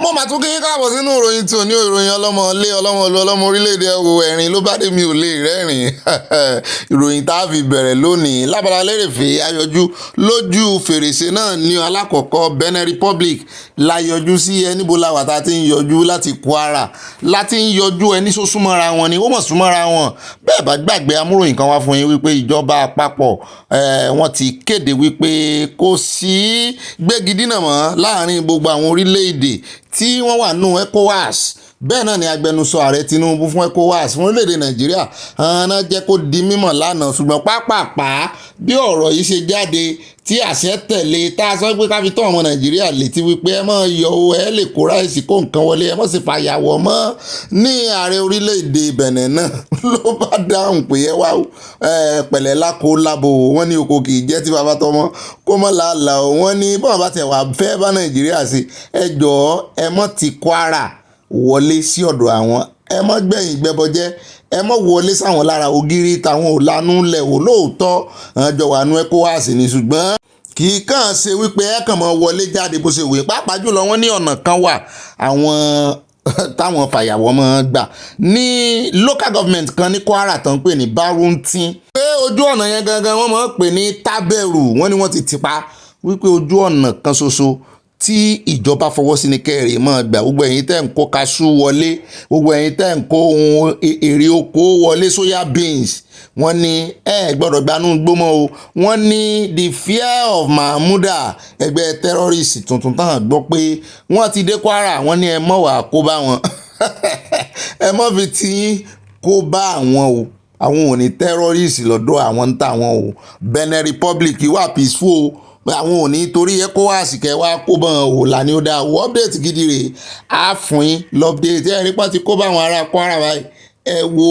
mo máa tún kí yín káàbọ̀ sínú ìròyìn tí ò ní ìròyìn ọlọ́mọ ilé ọlọ́mọ ìlú ọlọ́mọ orílẹ̀-èdè ẹ̀wò ẹ̀rín ló bá dé mi ò lè rẹ́rìn ìròyìn tá a fi bẹ̀rẹ̀ lónìí lábala lérèfé ayọjú lójú fèrèsé náà ní alákọ̀ọ́kọ́ Benin Republic la yọjú sí ẹni bó la wà tá a ti ń yọjú láti Kwara láti ń yọjú ẹni tó súnmọ́ra wọn ni ó mọ̀ súnmọ́ra wọn bẹ́ẹ̀ bá gbàgbé amúròyìn kan wá fún yín wípé ìjọba àpapọ̀ wọ́n ti kéde wípé kò sí gbégidínà mọ́ láàrin gbogbo àwọn orílẹ̀-èdè tí wọ́n wà nù ECOWAS bẹ́ẹ̀ náà ni agbẹnusọ ààrẹ Tinubu fún ECOWAS fún orílẹ̀-èdè Nàìjíríà náà jẹ́ kó di mímọ̀ lánàá ṣùgbọ́n pápápá bí ọ̀rọ̀ yìí ṣe jáde tí àṣẹ tẹ̀lé tá a sọ pé ká fi tó ọmọ Nàìjíríà létí wípé ẹ mọ̀ yọ owó ẹ lè kó ráìsì kó nǹkan wọlé ẹ mọ̀ sì fàyàwọ́ mọ́ ní ààrẹ orílẹ̀-èdè Benin náà ló bá dáhùn pé ẹ wá pẹ̀lẹ́ lákò lábo wọ́n ní oko kì í jẹ́ tí bàbá tọmọ kó mọ́ làálàá wọ́n ní bọ́n bá tẹ̀ wá fẹ́ bá Nàìjíríà sí ẹ jọ̀ọ́ ẹ mọ̀ ti Kwara wọlé sí ọ̀dọ̀ àwọn ẹ mọ́ gbẹ̀yìn gbẹbọjẹ́ ẹ mọ́ wọlé sáwọn lára ògiri táwọn ò lánú lẹ̀ wò lóòótọ́ àjọ wà nú ECOWAS ní ṣùgbọ́n kì í kàn ṣe wípé ẹ kàn mọ́ wọlé jáde bó ṣe wòye pàápàá jùlọ wọ́n ní ọ̀nà kan wà àwọn táwọn fàyàwọ́ mọ́ gbà ní local government kan ní Kwara tó ń pè ní Baruntin pé ojú ọ̀nà yẹn gangan wọ́n mọ̀ pé ní Tábẹ̀rù wọ́n ní wọ́n ti tìpa wípé ojú ọ̀nà kan ṣoṣo tí ìjọba fọwọ́ sí ni kẹrì mọ́ gbà gbogbo ẹ̀yin tẹ́ ń kó kaṣú wọlé gbogbo ẹ̀yin tẹ́ ń kó ohun èrè oko wọlé soya beans wọ́n ní gbọ́dọ̀ gbanú gbómọ́ o wọ́n ní the fear of Mahmuda ẹgbẹ́ terrorist tuntun táwọn gbọ́ pé wọ́n ti dé Kwara wọ́n ní ẹ mọ̀ wá kó bá wọn ẹ mọ̀ fi tí kó bá àwọn o àwọn ò ní terrorist lọ́dọ̀ àwọn ń tà wọn o Benin Republic wà peaceful o àwọn ò ní torí ECOWAS kẹwàá kó bọ́n ò lànà ó dáa wọ́n update gidi rè á fún yín lọ́pdate ẹ̀rí pàtí kó bá àwọn ará Kwara báyìí ẹ wo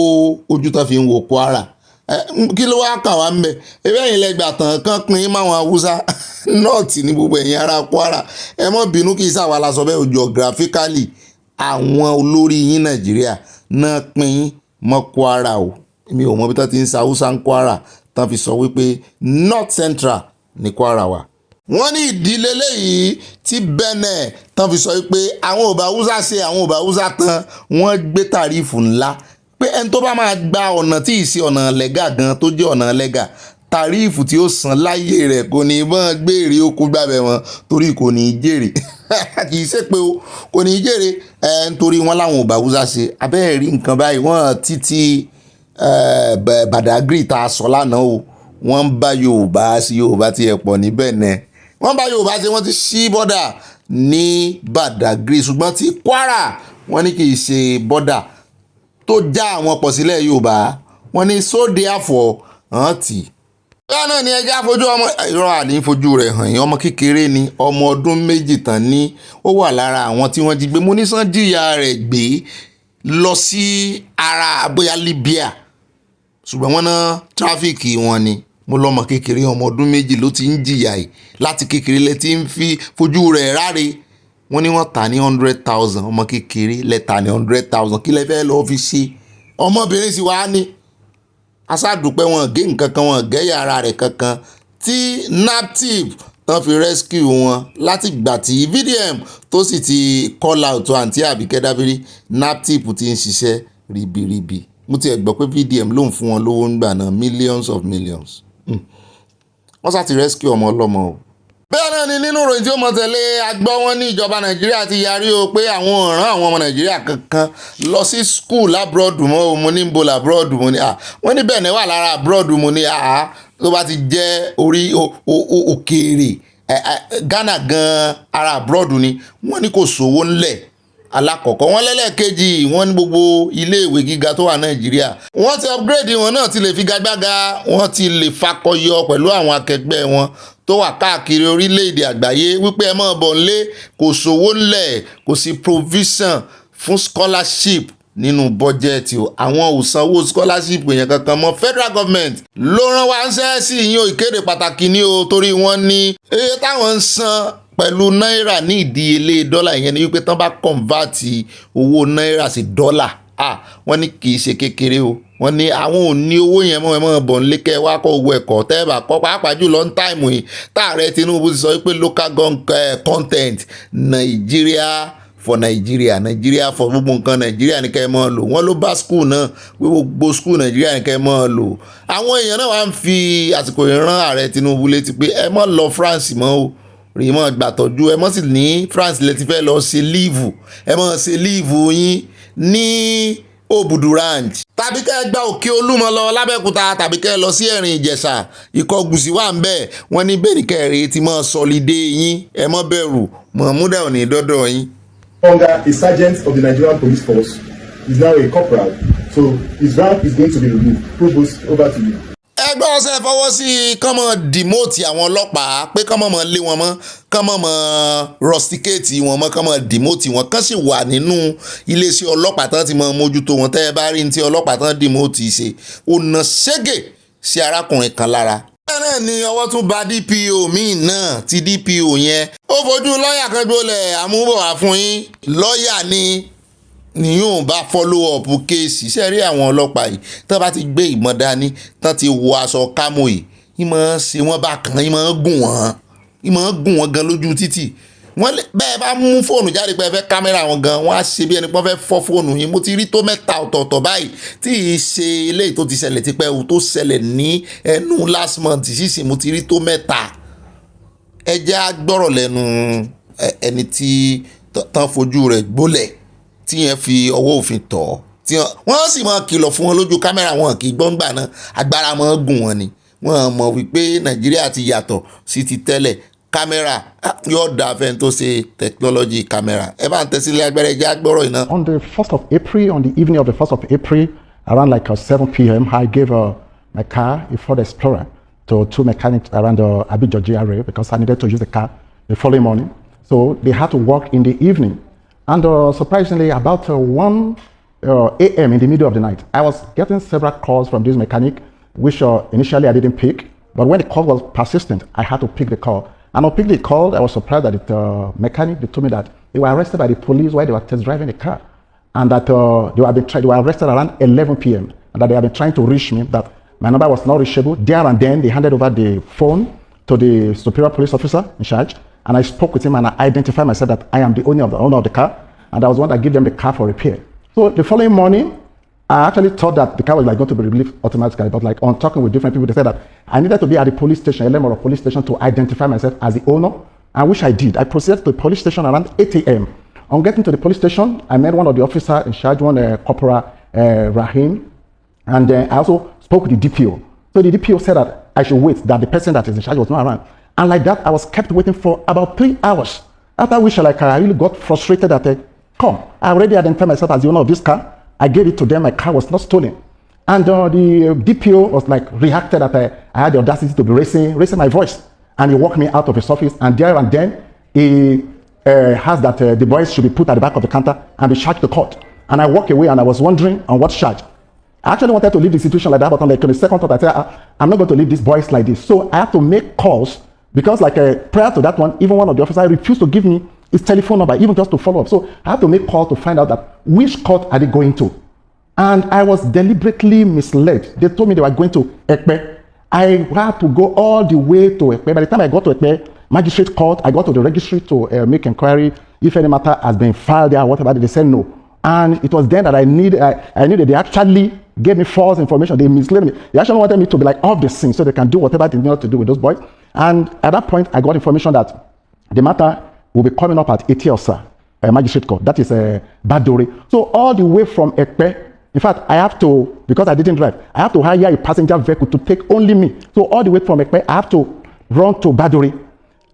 ojú tó fi ń wo Kwara kí ló wá kàn wá ń bẹ ebe ẹ̀yin lẹ́gbàá tán kan pín in máwọn Haúsá nọ́ọ̀tì ní gbogbo ẹ̀yin ará Kwara ẹ mọ́ bínú kí sáwà la sọ bẹ́ẹ̀ geographically àwọn olórí yín Nàìjíríà náà pín in mọ́ Kwara o èmi ò mọ bí tó ti ń sa Haúsá ń Kwara tán fi sọ wípé North Central ní Kwara wà wọ́n ní ìdílé léyìí tí Benin tán fi sọ pé àwọn ò bá Hausa ṣe àwọn ò bá Hausa tán wọ́n gbé tàrífù ńlá pé ẹni tó bá máa gba ọ̀nà tí ì sí ọ̀nà lẹ́gà gan tó jẹ́ ọ̀nà lẹ́gà tàrífù tí ó san láyé rẹ̀ kò ní bọ́n gbèrè oko gbàbẹ̀ wọn torí kò ní í jèrè kì í ṣe pé o kò ní í jèrè nítorí wọn láwọn ò bá Hausa ṣe abẹ́ẹ̀ rí nǹkan báyìí wọ́n títí Badagry tá a sọ lánàá o wọ́n ń bá Yorùbá sí Yorùbá tí ẹ pọ̀ ní Benin wọ́n bá Yorùbá ṣe wọ́n ti ṣí bọ́dà ní Badagry ṣùgbọ́n ti Kwara wọ́n ní kì í ṣe bọ́dà tó já àwọn pọ̀ sílẹ̀ Yorùbá wọ́n ní so therefore hàn tì. bẹ́ẹ̀ náà ni ẹjẹ́ àfojú ọmọ ìrọ̀ àní fojú rẹ̀ hàn yín ọmọ kékeré ni ọmọ ọdún méjì tán ní ó wà lára àwọn tí wọ́n jí gbé múnísàn jìyà rẹ̀ gbé lọ sí ara bóyá Libya ṣùgbọ́n wọ́n ná tráfíìkì wọn ni mo lọ́mọ kékeré ọmọ ọdún méjì ló ti ń jìyà yìí láti kékeré lẹ ti ń fi fojú rẹ̀ ráre wọ́n ní wọ́n tà ní 100,000 ọmọ kékeré lẹ́tà ní 100,000 kí lẹ fẹ́ lọ́ọ́ fi ṣe ọmọbìnrin sì wá ní aṣáàdùpẹ́ wọn gé nǹkan kan wọn gẹ́yà ara rẹ̀ kankan tí naptip tán fi rescue wọn láti gbà tí VDM tó sì ti call out àǹtí Àbíkẹ́ Dábírí naptip ti ń ṣiṣẹ́ ribiribi mo ti ẹ̀ gbọ́ pé VDM ló ń fún wọn lówó ń gbà náà millions of millions wọ́n sá ti rescue ọmọ ọlọ́mọ o. bẹ́ẹ̀ náà ni nínú ìròyìn tí ó mọ̀ tẹ́lé agbọ́ wọn ní ìjọba Nàìjíríà ti yarí o pé àwọn ọ̀ràn àwọn ọmọ Nàìjíríà kankan lọ sí school abroad mọ́ o mo ní ń bo abroad mo ní wọ́n ní Benin wà lára abroad mo ní tó bá ti jẹ́ orí òkèèrè Ghana gan ara abroad ni wọ́n ní kò sówó ńlẹ̀ alákọ̀ọ́kọ́ wọ́n lẹ́lẹ́kejì wọ́n ní gbogbo iléèwé gíga tó wà Nàìjíríà wọ́n ti upgrade wọn náà ti lè figagbága wọ́n ti lè fakọyọ pẹ̀lú àwọn akẹgbẹ́ wọn tó wà káàkiri orílẹ̀-èdè àgbáyé wípé ẹ mọ̀ bọ̀ ńlé kò sówó ńlẹ̀ kò sí provision fún scholarship nínú bọ́jẹ́ẹ̀tì o àwọn ò sanwó scholarship yẹn kankan mọ́ federal government ló rán wa ń ṣẹ́ sí ìyẹn ìkéde pàtàkì ní o torí wọ́n ní iye táwọn ń san pẹ̀lú náírà ní ìdíyelé dọ́là ìyẹn ni wípé tán bá kọ̀ǹvàtì owó náírà sí dọ́là wọ́n ní kì í ṣe kékeré o wọ́n ní àwọn ò ní owó yẹn mọ́ ẹ̀mọ́ bọ̀ nílé kẹ́ wá kọ́ owó ẹ̀kọ́ tẹ́ẹ̀bà kọ́ pàápàá jùlọ ń táìmù yìí táàrẹ Tinubu ti sọ wípé local content Nigeria for Nigeria for gbogbo nǹkan Nigeria ní kẹ́ ẹ máa lò wọ́n ló bá school náà gbogbo school Nigeria ní kẹ́ ẹ máa lò àwọn èèyàn náà wá ń fi àsìkò ìran ààrẹ Tinubu létí pé ẹ má lọ France mọ́ o rí mọ́ gbàtọ́jú ẹ mọ́ sì ní France lẹ ti fẹ́ lọ ṣe líìvù ẹ mọ́ ṣe líìvù yín ní Òbùdù ranch tàbí kẹ́ ẹ gba Òkè Olúmọ lọ l'Ábẹ́òkúta tàbí kẹ́ ẹ lọ sí Ẹ̀rìn Ìjẹ̀ṣà Ìkọgùsì wà ń bẹ̀ wọ́n ní bẹ́ẹ̀ ní kẹ́rì ti mọ́ sọlidé yín ẹ mọ́ bẹ̀rù Mọ̀múdà ò ní dọ́dọ̀ yín. A sergeant of the Nigerian police force is now a corporal, so his rank is going to be removed. Provost, over to you. Ẹgbẹ́ ọ̀sẹ̀ fọwọ́ sí kán mọ́ dìmọ́tì àwọn ọlọ́pàá pé kán mọ́ lé wọn mọ́ kán mọ́ rusticate wọn mọ́ kán mọ́ dìmọ́tì wọn kán sì wà nínú iléeṣẹ́ ọlọ́pàá tán ti mọ́ mójútó wọn tẹ́ ẹ bá rí ní ti ọlọ́pàá tán dìmọ́tì ṣe ọ̀nà ṣẹ́gẹ̀ sí arákùnrin kan lára. Bẹ́ẹ̀ náà ni ọwọ́ tún ba DPO míì náà ti DPO yẹn ó fojú lọ́ọ̀yà kan gbolẹ̀ àmúbọ̀wá fún yín lọ́ọ̀yà ni yóò bá follow up kéèsì ṣe rí àwọn ọlọ́pàá yìí tán bá ti gbé ìbọn dání tán ti wọ aṣọ kámò yìí ìmọ̀ ṣe wọ́n bá kan ìmọ̀ gùn wọ́n gan lójú títì wọ́n bẹ́ẹ̀ bá mú fóònù jáde pé ẹ fẹ́ kámẹ́rà wọn gan wọ́n á ṣe bí ẹni pé wọ́n fẹ́ fọ́ fóònù yìí mo ti rí tó mẹ́ta ọ̀tọ̀ọ̀tọ̀ báyìí tí ì ṣe eléyìí tó ti ṣẹlẹ̀ tipẹ́ o tó ṣẹlẹ̀ ní ẹnu last month sísìn mo ti rí tó mẹ́ta ẹ jẹ́ á gbọ́rọ̀ lẹ́nu ẹni tí tán fojú rẹ̀ gbólẹ̀ tí yẹn fi ọwọ́ òfin tọ̀ tí wọ́n sì máa kìlọ̀ fún wọn lójú kámẹ́rà wọn kì í gbọ́ngbà náà agbára máa gùn wọn ni wọ́n mọ̀ wípé Nàìjíríà ti yàtọ̀ sí ti tẹ́lẹ̀ kámẹ́rà yóò dá fẹ́ tó ṣe technology kámẹ́rà ẹ bá ń tẹ́ sílé agbẹ́rẹ́ jẹ́ agbọ́rọ̀ iná. On the 1st of April, on the evening of the 1st of April, around like 7 p.m., I gave my car, a Ford Explorer, to two mechanics around Abidjan GRA because I needed to use the car the following morning. So they had to work in the evening. And surprisingly, about 1 a.m. in the middle of the night, I was getting several calls from this mechanic, which initially I didn't pick. But when the call was persistent, I had to pick the call. And on picking the call, I was surprised that the mechanic, they told me that they were arrested by the police while they were test driving the car. And that they were arrested around 11 p.m. And that they had been trying to reach me, that my number was not reachable. There and then, they handed over the phone to the superior police officer in charge. And I spoke with him and I identified myself that I am the owner of the car. And I was one that gave them the car for repair. So the following morning, I actually thought that the car was like going to be released automatically. But like on talking with different people, they said that I needed to be at the police station, Elemoro police station, to identify myself as the owner. And which I did. I proceeded to the police station around 8 a.m. On getting to the police station, I met one of the officers in charge, Corporal Rahim. And I also spoke with the DPO. So the DPO said that I should wait, that the person that is in charge was not around. And like that, I was kept waiting for about 3 hours. After which, like, I really got frustrated that, come, I already identified myself as the owner of this car. I gave it to them, my car was not stolen. And the DPO was like, reacted that I had the audacity to be raising my voice. And he walked me out of his office. And there and then, he has that the boys should be put at the back of the counter and be charged to court. And I walked away and I was wondering on what charge. I actually wanted to leave the situation like that, but on the second thought, I said, I'm not going to leave these boys like this. So I have to make calls. Because like prior to that one, even one of the officers refused to give me his telephone number, even just to follow up. So I had to make calls to find out that which court are they going to. And I was deliberately misled. They told me they were going to Ekpe. I had to go all the way to Ekpe. By the time I got to Ekpe, magistrate court, I got to the registry to make inquiry if any matter has been filed there or whatever. They said no. And it was then that I knew that they actually gave me false information. They misled me. They actually wanted me to be like off the scene so they can do whatever they need to do with those boys. And at that point, I got information that the matter will be coming up at Etiosa, Magistrate Court. That is Badore. So all the way from Ekpe, in fact, I have to, because I didn't drive, I have to hire a passenger vehicle to take only me. So all the way from Ekpe, I have to run to Badore.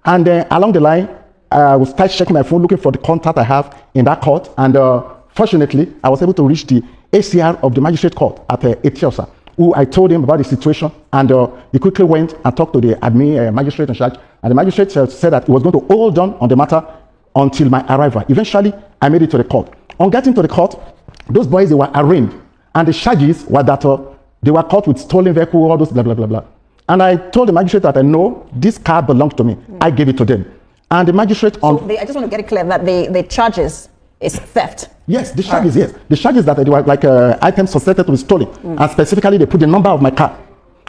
And along the line, I will start checking my phone, looking for the contact I have in that court. And fortunately, I was able to reach the ACR of the Magistrate Court at Etiosa, who I told him about the situation, and he quickly went and talked to the admin magistrate in charge, and the magistrate said that he was going to hold on the matter until my arrival. Eventually, I made it to the court. On getting to the court, those boys, they were arraigned, and the charges were that they were caught with stolen vehicle, all those blah, blah, blah, blah. And I told the magistrate that I know this car belongs to me. I gave it to them. And the magistrate I just want to get it clear that the charges is theft. Yes, the charges, yes. The charges that they were like items suspected to be stolen. And specifically, they put the number of my car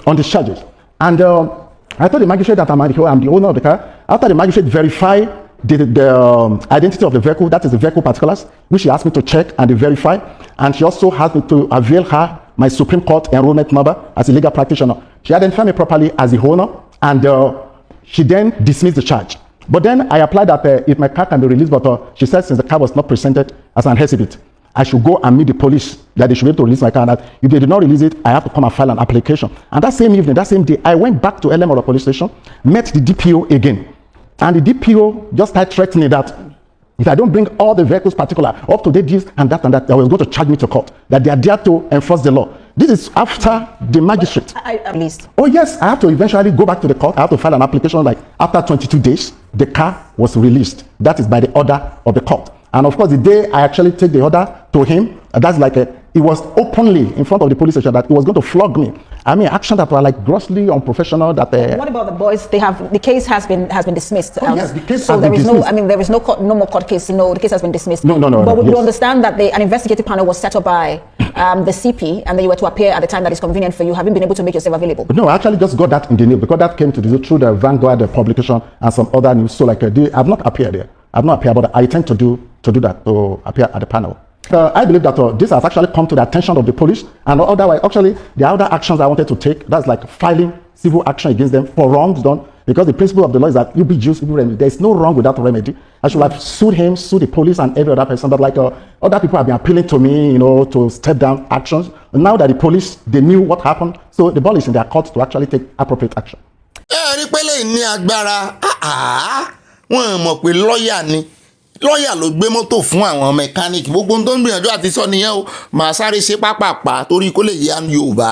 on the charges. And I told the magistrate that I'm the owner of the car. After the magistrate verified the identity of the vehicle, that is the vehicle particulars, which she asked me to check and verify. And she also asked me to avail her my Supreme Court enrollment number as a legal practitioner. She identified me properly as the owner, and she then dismissed the charge. But then I applied that if my car can be released, but she said since the car was not presented as an exhibit, I should go and meet the police, that they should be able to release my car, and that if they did not release it, I have to come and file an application. And that same evening, that same day, I went back to Elemora police station, met the DPO again. And the DPO just started threatening that if I don't bring all the vehicles particular up to date this and that, they were going to charge me to court, that they are there to enforce the law. This is after the magistrate. At least. Oh yes, I have to eventually go back to the court. I have to file an application. Like after 22 days, the car was released. That is by the order of the court. And of course, the day I actually take the order to him, that's like it was openly in front of the police station that he was going to flog me. I mean, action that were like grossly unprofessional. That what about the boys? The case has been dismissed. Oh, yes, the case so has there been is dismissed. no. I mean, there is no more court case. No, the case has been dismissed. No. But we yes. understand that an investigative panel was set up by the CP, and then you were to appear at the time that is convenient for you. Have you been able to make yourself available? No, I actually just got that in the news because that came to the through the Vanguard publication and some other news. So like I've not appeared there. I've not appeared, but I intend to do that, to appear at the panel. I believe that this has actually come to the attention of the police, and otherwise, actually, the other actions I wanted to take, that's like filing civil action against them for wrongs done, because the principle of the law is that you be just remedy. There is no wrong without remedy. I should have sued him, sued the police and every other person, but like other people have been appealing to me, to step down actions. And now that the police, they knew what happened, so the ball is in their court to actually take appropriate action. rí pé lẹ́yìn ní agbára wọ́n mọ̀ pé lọ́ọ̀yà ni lọ́ọ̀yà ló gbé mọ́tò fún àwọn mẹkáníìkì gbogbo tó ń gbìyànjú àti sọ nìyẹn o màá sáré ṣe pápápá torí kó lè yá Yorùbá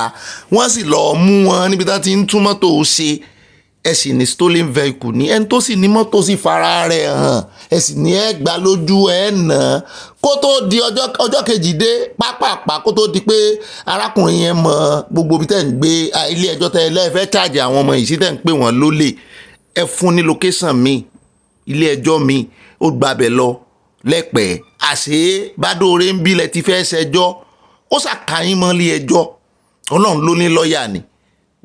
wọ́n sì lọ́ọ́ mú wọn níbi tí wọ́n ti ń tún mọ́tò ṣe ẹ sì ní stolen vehicle ní ẹni tó sì ní mọ́tò sì fara rẹ̀ hàn ẹ sì ní ẹ gbà lójú ẹ nà kó tó di ọjọ́ kejì dé pápápá kó tó di pé arákùnrin yẹn mọ gbogbo bí tẹ́ ń gbé ilé ẹjọ́ tẹ́ lẹ́ẹ̀fẹ́ charge àwọn ọmọ yìí sí tẹ́ ń pè wọ́n lólè ẹ fún ní location mi ilé ẹjọ́ mi ó gbàbẹ̀ lọ lẹ́pẹ̀ẹ́ àṣé bádóore ń bílẹ̀ ti fẹ́ ṣẹjọ́ ó ṣàkàyìn mọ́lé ẹjọ́ ọlọ́run ló ní lọ́ọ̀yà ni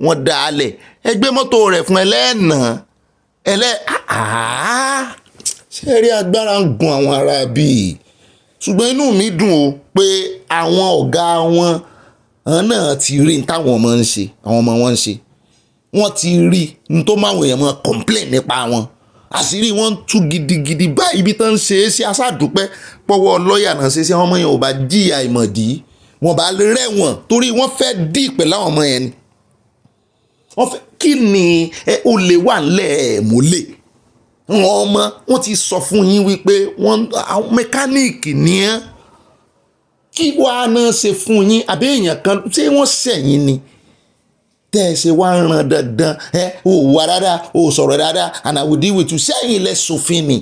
wọ́n dá a lẹ̀ ẹgbẹ́ mọ́tò rẹ̀ fún ẹlẹ́ẹ̀nà ṣé rí agbára ń gun àwọn ará bíi ṣùgbọ́n inú mi dùn ó pé àwọn ọ̀gá wọn náà ti rí ní táwọn ọmọ ń ṣe àwọn ọmọ wọn ń ṣe wọ́n ti rí ní tó máwọn èèyàn mọ́ complain nípa wọn àṣírí wọn tú gidigidi báyìí ibi tán ń ṣe é sí aṣáàdúpẹ́ pọ́wọ́ lọ́ọ̀yà náà ṣe é sí àwọn ọmọ yẹn ò bá jìyà ìmọ̀dí wọn bá rẹ̀wọ̀n torí wọ́n fẹ́ dì pẹ̀lú àwọn ọmọ yẹn ni wọ́n fẹ́ kí ni ó lè wà ńlẹ̀ mọ́lẹ̀ wọn ọmọ wọn ti sọ fún yín wípé wọn àwọn mẹkáníìkì ni ẹ́ kí wàá náà ṣe fún yín àbí èèyàn kan ṣé wọ́n ṣẹ̀yìn ni tẹ́ ẹ ṣe wá ń ran dandan ò wà dáadáa ò sọ̀rọ̀ dáadáa and I will deal with you sẹ́yìn ilẹ̀ sòfin ni.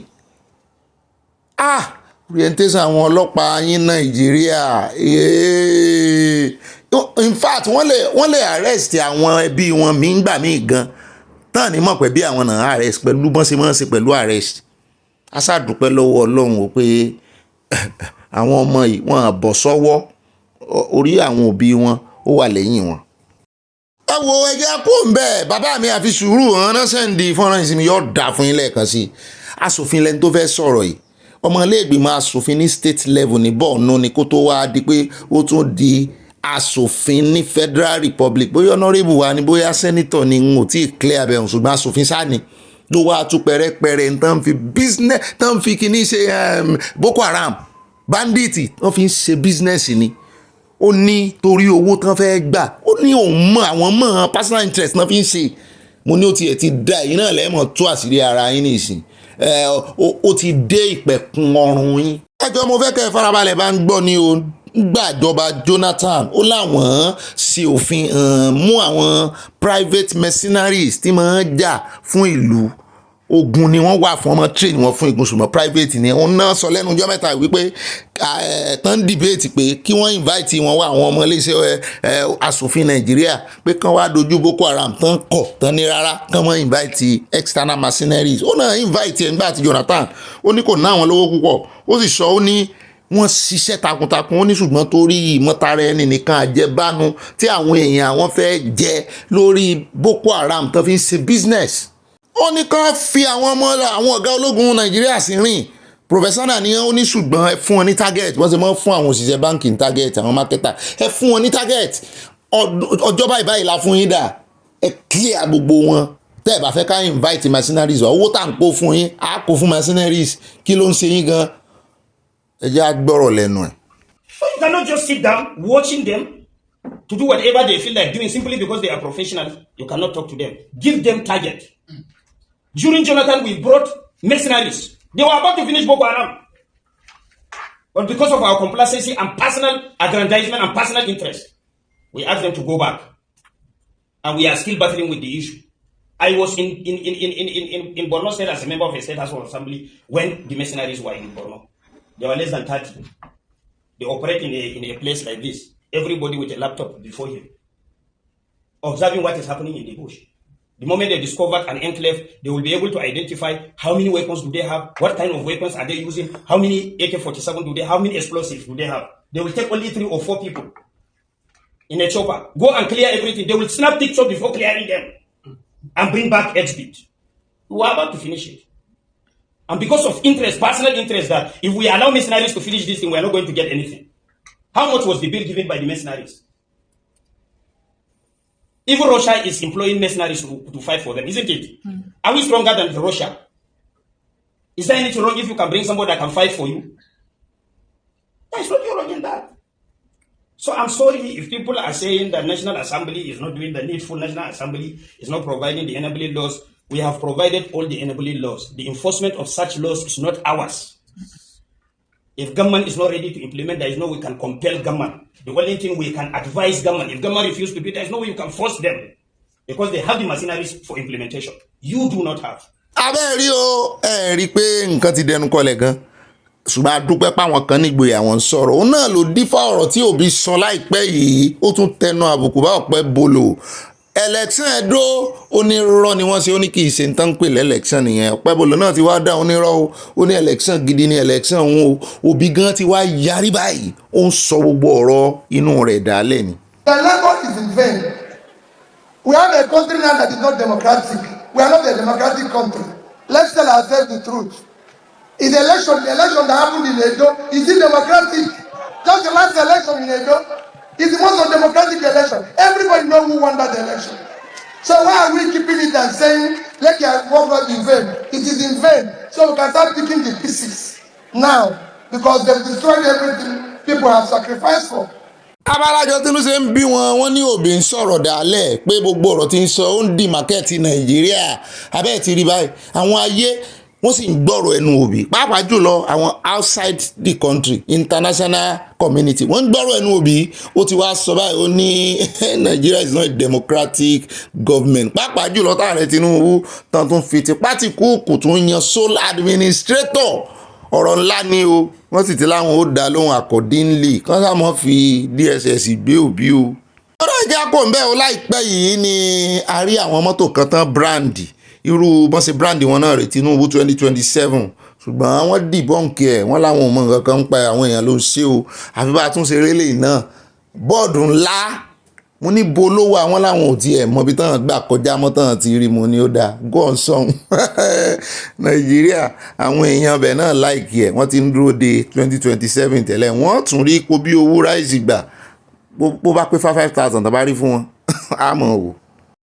orientation àwọn ọlọ́pàá yín Nàìjíríà in fact wọ́n lè arrest àwọn ẹbí wọn mí gbà mí gan tán ní mọ̀ pé bí àwọn náà arrest pẹ̀lú bọ́n ṣe máa ń ṣe pẹ̀lú arrest aṣáàdúpẹ́ lọ́wọ́ Ọlọ́run o pé àwọn ọmọ yìí wọ́n á bọ́ sọ́wọ́ orí àwọn òbí wọn ó wà lẹ́yìn wọn. ẹ wo ẹjẹ kó ń bẹ bàbá mi àfi sùúrù hàn náà sẹ́ǹdì fọ́nrán ìsinmi yóò dà fún yín lẹ́ẹ̀kan sí i aṣòfin lẹni tó fẹ́ sọ̀rọ̀ yìí ọmọlẹ́gbìmọ̀ aṣòfin ní state level ní Borno ni kó tó wá di pé ó tún di aṣòfin ní Federal Republic bóyá honourable wa ni bóyá senator ni n ò tí ì clear abẹ́hùn ṣùgbọ́n aṣòfin sáni ló wá tún pẹ̀rẹ́pẹ̀rẹ́ tán fi business tán fi kíní ṣe BokoHaram bandits tán fi ń ṣe business ni ó ní torí owó tán fẹ́ gbà ó ní òun mọ àwọn mọ personal interest náà fi ń ṣe mo ní ó tiẹ̀ ti da èyí náà lẹ́mọ̀ tó àṣírí ara yín nìsín ó ti dé ìpẹ̀kun ọrùn yín. ẹjọ́ mo fẹ́ kẹ́ ẹ farabalẹ̀ bá ń gbọ́ ní o gbàjọba Jonathan ó láwọn ṣe òfin mú àwọn private mercenaries tí máa ń jà fún ìlú ogun ni wọ́n wà fún ọmọ train wọn fún igun ṣùgbọ́n private ni wọ́n náà sọ lẹ́nu ọjọ́ mẹ́ta wípé tán debate pé kí wọ́n invite wọn wá àwọn ọmọ iléeṣẹ́ asòfin Nàìjíríà pé kán wá dojú BokoHaram tán kọ̀ tán ní rárá kán wọ́n invite external mercenaries ó náà invite ẹ̀ nígbà tí Jonathan ó ní kò ná àwọn lówó púpọ̀ ó sì sọ ó ní wọ́n ṣiṣẹ́ takuntakun ó ní ṣùgbọ́n torí ìmọ̀tara ẹni nìkan àjẹbánu tí àwọn èèyàn àwọn fẹ́ jẹ lórí BokoHaram tán fi ń ṣe business ó ní kán fi àwọn ọ̀gá ológun Nàìjíríà sí rìn professional ni ó ní ṣùgbọ́n ẹ fún wọn ní target wọ́n sì mọ́ fún àwọn òṣìṣẹ́ báńkì ní target àwọn marketer ẹ fún wọn ní target ọjọ́ báyìí la fún yín dà ẹ clear gbogbo wọn tẹ́ ẹ bá fẹ́ ká invite mercenaries owó tá à ń kó fún yín á kó fún mercenaries kí ló ń ṣe yín gan ẹ jẹ́ á gbọ́rọ̀ lẹ́nu ẹ̀. You cannot just sit down watching them to do whatever they feel like doing simply because they are professionals. You cannot talk to them. Give them target. During Jonathan, we brought mercenaries. They were about to finish BokoHaram. But because of our complacency and personal aggrandizement and personal interest, we asked them to go back. And we are still battling with the issue. I was in Borno State as a member of a state House of Assembly when the mercenaries were in Borno. There were less than 30. They operate in a place like this. Everybody with a laptop before him, observing what is happening in the bush. The moment they discovered an enclave, they will be able to identify how many weapons do they have, what kind of weapons are they using, how many AK-47 do they have, how many explosives do they have. They will take only 3 or 4 people in a chopper, go and clear everything. They will snap pictures before clearing them and bring back exhibit. We are about to finish it. And because of interest, personal interest, that if we allow mercenaries to finish this thing, we are not going to get anything. How much was the bill given by the mercenaries? Even Russia is employing mercenaries to fight for them, isn't it? Are we stronger than Russia? Is there anything wrong if you can bring somebody that can fight for you? There's nothing wrong in that. So I'm sorry if people are saying that National Assembly is not doing the needful, National Assembly is not providing the enabling laws. We have provided all the enabling laws. The enforcement of such laws is not ours. If government is not ready to implement, there is no way we can compel government. The only thing we can advise government. If government refuses to do it, there is no way you can force them. Because they have the machineries for implementation. You do not have. Abẹ́rí o, ẹ rí pé nǹkan ti dẹnu kọlẹ̀ gan. Ṣùgbọ́n a dúpẹ́ páwọn kan nígboyà wọn sọ̀rọ̀. Òun náà ló dífá ọ̀rọ̀ tí Òbí sọ láìpẹ́ yìí. Ó tún tẹnu àbùkù bá ọ̀pẹ bolo. Election Edo onírọ́ ni wọ́n ṣe ó ní kì í ṣe nǹkan pè lẹ́lẹ́kṣọ̀n nìyẹn ọ̀pẹ́ bolo náà ti wá dá onírọ́ o ó ní election gidi ní election òun o Òbí gan ti wá yarí báyìí ó ń sọ gbogbo ọ̀rọ̀ inú rẹ̀ dálẹ̀ ni. The labor is in vain. We have a country now that is not democratic. We are not a democratic country. Let's tell ourselves the truth. Is the election that happened in Edo, is it democratic? Just the last election in Edo. It's the most undemocratic election. Everybody knows who won that election. So why are we keeping it and saying, let your work not in vain? It is in vain. So we can start picking the pieces now because they've destroyed everything people have sacrificed for. Abalajọ tí ló ṣe ń bí wọn ní Òbí ń sọ̀rọ̀ dálẹ̀ pé gbogbo ọ̀rọ̀ tí ń sọ ó ń di mákẹ́ẹ̀tì Nàìjíríà abẹ́ẹ̀ ti rí báyìí àwọn ayé wọ́n sì ń gbọ́rọ̀ ẹnu Òbí pàápàá jùlọ àwọn outside the country international community wọ́n ń gbọ́rọ̀ ẹnu Òbí ó ti wá sọ báyìí ó ní Nigeria is not a democratic government pàápàá jùlọ táàrẹ Tinubu tán tún fi tipátì kúùkù tún yan sole administrator ọ̀rọ̀ ńlá ni o wọ́n sì ti láwọn ó dá lóhùn accordingly kán sáà mọ́ fi DSS gbé Òbí o. ọ̀rọ̀ ìjà kò ń bẹ́ẹ̀ o láìpẹ́ yìí ni a rí àwọn mọ́tò kan tán brandi irú bọ́n ṣe brandi wọn náà rè Tinubu 2027 ṣùgbọ́n wọ́n dìbọ́ǹkì ẹ̀ wọ́n láwọn ò mọ nǹkan kan ń pa àwọn èèyàn ló ń ṣe o àfi bá a tún ṣe rélé náà bọ́ọ̀dù ńlá mo ní bo lówó àwọn láwọn ò tiẹ̀ mọ bí táwọn gbà kọjá mọ́ táwọn ti rí mo ní ó dáa gọ́ọ̀n sọ̀hún Nàìjíríà àwọn èèyàn bẹ̀ náà láìkì ẹ̀ wọ́n ti ń dúró de 2027 tẹ́lẹ̀ wọ́n tún rí ipò bí owó ráìsì gbà bó bá pé 5,000 tó bá rí fún wọn àmọ́ wò.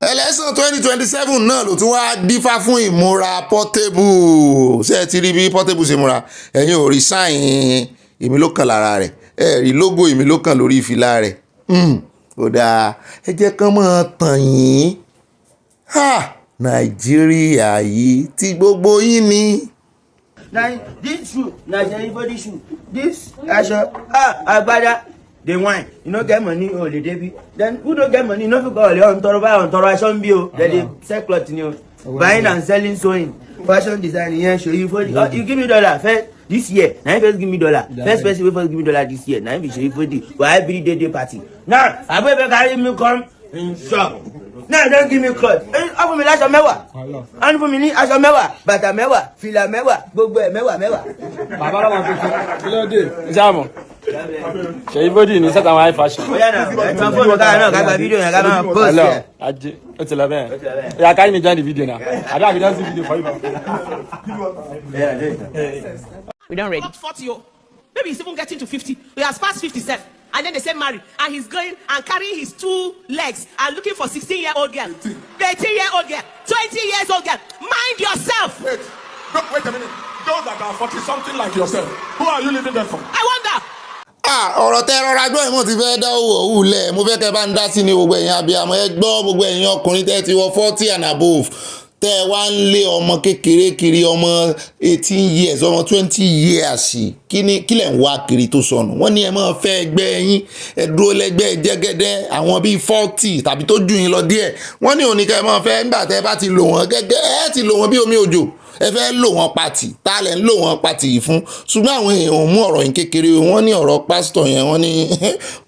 Election 2027 náà ló tún wá dífá fún ìmúra Portable ṣé ẹ ti rí bí Portable ṣe múra ẹ̀yin ò rí sáìn èmi ló kàn lára rẹ̀ ẹ rí logo èmi ló kàn lórí ìfìlà rẹ̀ ó dáa ẹ jẹ́ kán mọ́ tàn yín Nàìjíríà yìí tí gbogbo yín ni. This shoe na everybody shoe this aṣọ agbada dey whine you no get money o le debi then who no get money no fit go ole on tọrọ aṣọ nbi o dem dey sell cloth ni o buying and selling sewing fashion design yẹn ṣoyi fodi you give me dollar first this year na him first give me dollar first person wey first give me dollar this year na him be ṣoyi fodi for every day party now agbebe carry me come in shop now don give me cloth ọ fún mi láṣọ mẹ́wàá ọ fún mi ní aṣọ mẹ́wàá bàtà mẹ́wàá fìlà mẹ́wàá gbogbo ẹ̀ mẹ́wàá. bàbá ọlọ́mọ tuntun kí ló dé ìsáàmù Ṣé ibodì ní set àwọn high fashion? Ó yá náà, ẹ tán fóònù káà náà ká gba fídíò yẹn ká máa post Hello, ẹ̀. Ajé, ó ti lọ bẹ́ẹ̀. Yeah, carry me join the video now. I don't just see video for you. We don't ready. 40, maybe he's even getting to 50. He has passed 57. And then they say marry. And he's going and carrying his 2 legs and looking for 16-year-old girl, 18-year-old girl, 20-year-old girl. Mind yourself. Wait a minute. Those that are 40-something like yourself, who are you living there for? I wonder. Ọ̀rọ̀ tẹ́ rọra gbọ́ ìmọ̀ ti fẹ́ dá owó òwúlẹ̀ mo fẹ́ kẹ́ bá ń dá sí ní gbogbo ẹ̀yin abiyamọ ẹ gbọ́ gbogbo ẹ̀yin ọkùnrin tẹ́ ti wọ 40 and above tẹ́ wá ń lé ọmọ kékeré kiri ọmọ 18 years ọmọ 20 years kí lẹ̀ ń wá kiri tó sọnù wọ́n ní ẹ máa fẹ́ ẹgbẹ́ yín ẹ dúró lẹ́gbẹ́ jẹ́gẹ́dẹ́ àwọn bíi 40 tàbí tó jù yín lọ díẹ̀ wọ́n ní òní kẹ́ ẹ máa fẹ́ nígbà tẹ́ bá ti lò wọ́n gẹ́gẹ́ ẹ ti lò wọ́n bí omi òjò ẹ fẹ́ lò wọ́n pàtì tá lẹ̀ ń lò wọ́n pàtì yìí fún ṣùgbọ́n àwọn èèyàn mú ọ̀rọ̀ yín kékeré wọ́n ní ọ̀rọ̀ pásítọ̀ yẹn wọ́n ní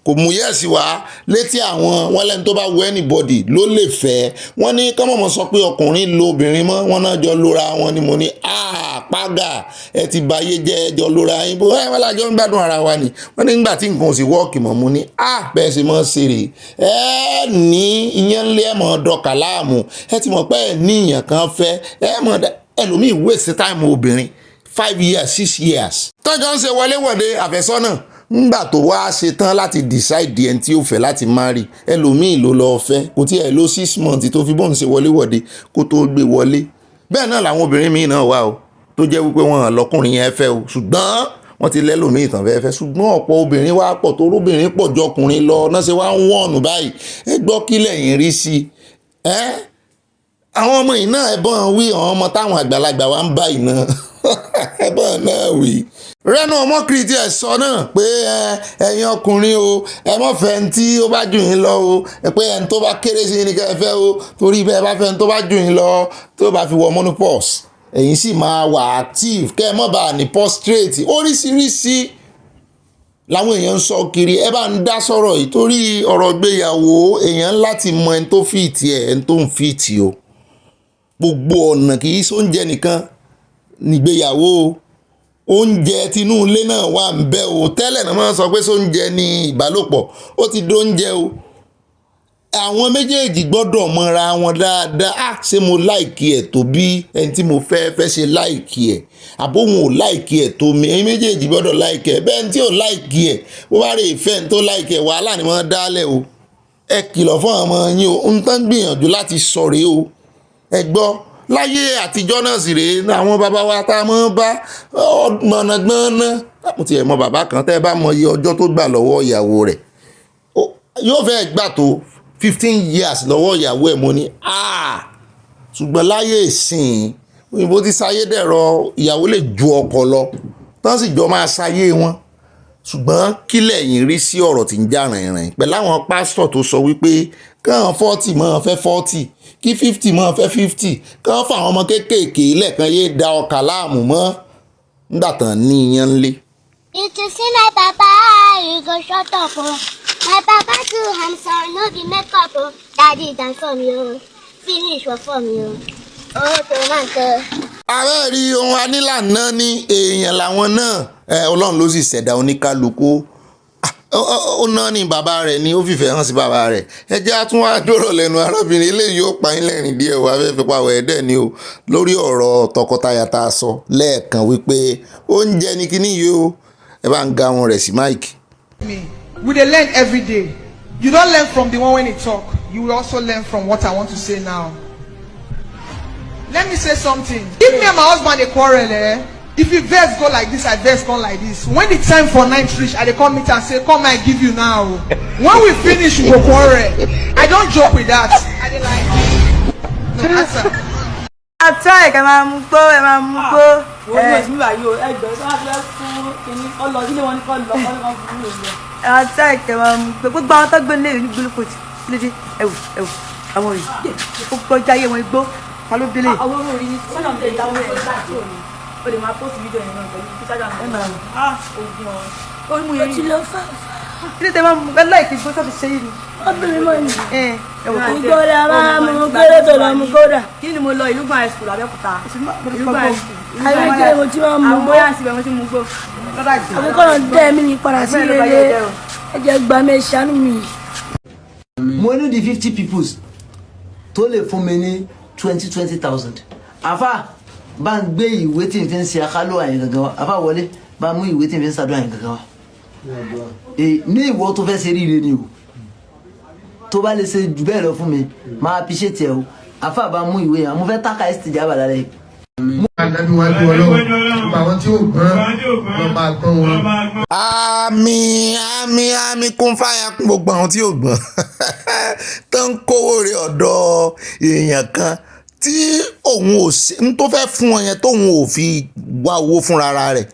kò mú yẹ̀sì wá létí àwọn wọ́n lẹ́ni tó bá wù anybody ló lè fẹ́ wọ́n ní kọ́mọ̀mọ́ sọ pé ọkùnrin lo obìnrin mọ́ wọ́n náà jọ lóra wọn ni mo ní pàgà ẹ ti báyé jẹ́ jọ lóra yín bó wọ́n lájọ́ ń gbádùn ara wa ni wọ́n ní nígbà tí nǹkan ò sì wọ́ọ̀kì mọ́ mo ní bẹ́ẹ̀ sì mọ́ ṣeré ẹ ní ìyẹn lé ẹ mọ́ dọ̀kà láàmú ẹ ti mọ̀ pé ẹ ní ìyàn kan fẹ́ ẹ mọ̀ ẹlòmíì waste time obìnrin 5 years 6 years tọ́jọ́ ń ṣe wọléwọ̀de àfẹ́sọ́nà ńgbà tó wá ṣe tán láti decide ẹni tí ó fẹ́ láti marry ẹlòmíì ló lọ́ọ́ fẹ́ kò tí ẹ̀ ló 6 months tó fi bọ́ọ̀n ṣe wọléwọ̀de kó tó gbé wọlé bẹ́ẹ̀ náà làwọn obìnrin míì náà wà o tó jẹ́ wípé wọn lọ́kùnrin yẹn fẹ́ o ṣùgbọ́n wọ́n ti lẹ́lòmíì tàn fẹ́ ṣùgbọ́n ọ̀pọ̀ obìnrin wá pọ̀ tó róbìnrin pọ̀ jọ ọkùnrin lọ náà ṣe wá ń wọ̀nù báyìí ẹ gbọ́ kí lẹ̀yin rí sí àwọn ọmọ yìí náà ẹ̀bọ̀n wí àwọn ọmọ táwọn àgbàlagbà wa ń bá yìí náà ẹ̀bọ̀n náà wí. rẹ́nu ọmọkùnrin tí ẹ̀ sọ náà pé ẹ̀yin ọkùnrin o ẹ mọ̀ fẹ́ ẹni tí ó bá jù yín lọ o pé ẹni tó bá kéré sí ni kẹ́ ẹ fẹ́ o torí bẹ́ẹ̀ bá fẹ́ ẹni tó bá jù yín lọ tó bá fi wọ monopause ẹ̀yin sì máa wà active kẹ́ ẹ mọ̀ bá ní prostrate oríṣiríṣi làwọn èèyàn ń sọ kiri ẹ bá ń dá sọ̀rọ̀ yìí torí ọ̀rọ̀ gbéyàwó èèyàn láti mọ ẹni tó fìtì ẹ̀ ẹni tó ń fìtì o gbogbo ọ̀nà kì í sóúnjẹ nìkan nígbéyàwó oúnjẹ tinú ilé náà wà ń bẹ o tẹ́lẹ̀ náà máa sọ pé sóúnjẹ ní ìbálòpọ̀ ó ti dóúnjẹ o àwọn méjèèjì gbọ́dọ̀ mọra wọn dáadáa ṣé mo láìkí ẹ̀ tó bí ẹni tí mo fẹ́ ṣe láìkí ẹ̀ àbóhun ò láìkí ẹ̀ tó mi ẹ̀yin méjèèjì gbọ́dọ̀ láìkí ẹ̀ bẹ́ẹ̀ tí ò láìkí ẹ̀ bó bá rè fẹ́ tó láìkí ẹ̀ wàhálà ni wọ́n dálẹ̀ o ẹ kìlọ̀ fún àwọn ọmọ yín o ń tán gbìyànjú láti sọ̀rẹ́ o ẹ gbọ́ láyé àtijọ́ náà sì rèé àwọn bàbá wa tá a mọ́ bá gbọ́nàgbọ́nà mo ti ẹ̀ mọ bàbá kan tẹ́ ẹ bá mọ iye ọjọ́ tó gbà lọ́wọ́ ìyàwó rẹ̀ yóò fẹ́ gbà tó 15 years lọ́wọ́ ìyàwó ẹ̀ mo ní ṣùgbọ́n láyé ìsìn òyìnbó ti sáyé dẹ̀rọ ìyàwó lè ju ọkọ lọ tán sì jọ máa sáyé wọn ṣùgbọ́n kí lẹ̀yin rí sí ọ̀rọ̀ tí ń jà rìnrìn pẹ̀lú àwọn pásítọ̀ tó sọ wípé káwọn 40 máa fẹ́ 40 kí 50 máa fẹ́ 50 káwọn fáwọn ọmọ kéékèèké lẹ́ẹ̀kan yé da ọkà láàmú mọ́ nígbà tán ní iyán ńlé. You to see my papa, you go shut up. My papa too handsome, no be makeup. Daddy dance for me, finish work for me. Oh, tomato. ààrẹ rí ohun anílànà ní èèyàn làwọn náà ọlọ́run ló sì ṣẹ̀dá oníkálukú ó náà ní bàbá rẹ̀ ni ó fìfẹ́ hàn sí bàbá rẹ̀ ẹjẹ́ á tún wá dọ̀rọ̀ lẹ́nu arábìnrin eléyìí ó pa yín lẹ́rìn díẹ̀ wá fẹ́ fi pàwọ̀ ẹ̀dẹ̀ ni o lórí ọ̀rọ̀ tọkọtaya tá a sọ lẹ́ẹ̀kan wípé oúnjẹ ní kíní yìí o ẹ bá ń ga wọn rẹ̀ sí máìkì. We dey learn every day. You don't learn from the one when he talk. You will also learn from what I want to say now. Let me say something. If me and my husband dey quarrel, if you vex go like this, I vex go like this. When the time for night reach, I dey come meet and say, come I give you now. When we finish, we go quarrel. I don't joke with that. I dey like, no answer. Àtúrà ẹ̀ka máa mú gbó ẹ̀ máa mú gbó. Wọ́n yóò sí báyìí o, ẹgbẹ́ tó wá fẹ́ fún kìíní ọlọ sílé wọn ní kọ́ lọ kọ́ lọ́wọ́ fún mi lọ. Àtúrà ẹ̀ka máa mú gbó gbogbo àwọn tó gbé lé ní gbólókòtì lédè ẹ̀wù àwọn òyìn ó kọjá ayé wọn igbó ta ló délé. Àwọn ọmọ orí ni sọ́nà ń tẹ ìdáwọ́ ẹ̀ láti òní o lè máa post fídíò yẹn náà pẹ̀lú kíkádà náà. Ogun ọ̀ ó mú yẹn. Ó ti lọ fà. Kí ló tẹ máa mú ẹ láìpẹ́ gbọ́ sọ́ọ̀tì ṣe yìí ni. Obìnrin mọ̀ ní. Ìgbọ́dọ̀ máa mú kéré tó lọ mú kódà. Kí ni mo lọ ìlú gbọ́n high school Abẹ́òkúta? Ìlú gbọ́n high school. Àyẹ̀kẹ́ mo ti máa mú gbó. Àbóyá síbẹ̀ mo ti mú gbó. Àbíkọ́nà dẹ́ mi ní padà sí rere. Ẹ jẹ́ gbà mí ṣàánú mi. Mo ní di 50 peoples tó lè fún mi ní 20,000. Àfà bá ń gbé ìwé tí n fi ń ṣe àkálò àyìn gangan wa. Àfà wọlé bá mú ìwé tí n fi ń ṣàdó àyìn gangan wa. Ní ìwọ tó fẹ́ ṣe ríire ni o. Tó bá lè ṣe jù bẹ́ẹ̀ lọ fún mi máa appreciate ẹ o. Àfà bá mú ìwé yẹn mo fẹ́ tákà ìsìtìjà bàdà rẹ. Àdániwájú Ọlọ́run gbogbo àwọn tí ó gbọ́n lọ máa gbọ́n wọn. àmì kún fáyà kún gbogbo àwọn tí ò gbọ́n tó ń kówó rẹ̀ ọ̀dọ̀ èèyàn kan tí òun ò ṣe ń tó fẹ́ fún ọ yẹn tóun ò fi wá owó fúnra rẹ̀.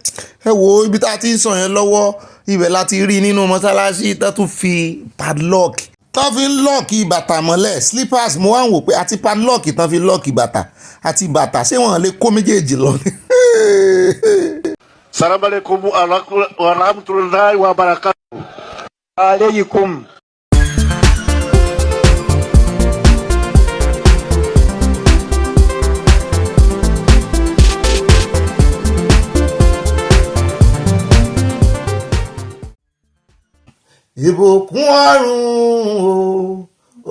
Ẹ wo ibi tá a ti ń sọ yẹn lọ́wọ́ ibẹ̀ láti rí nínú mọ́sálásí tó tún fi padlock tó fi ń lọ́ọ̀kì bàtà mọ́lẹ̀ slippers. Mo wá ń wò pé àti padlock tán fi lọ́ọ̀kì bàtà àti bàtà ṣé wọ́n lè kó méjèèjì lọ ni. Assalamu alaikum wa rahmatullahi wa barakatuh. Alaykum. Ìbùkún ọ̀run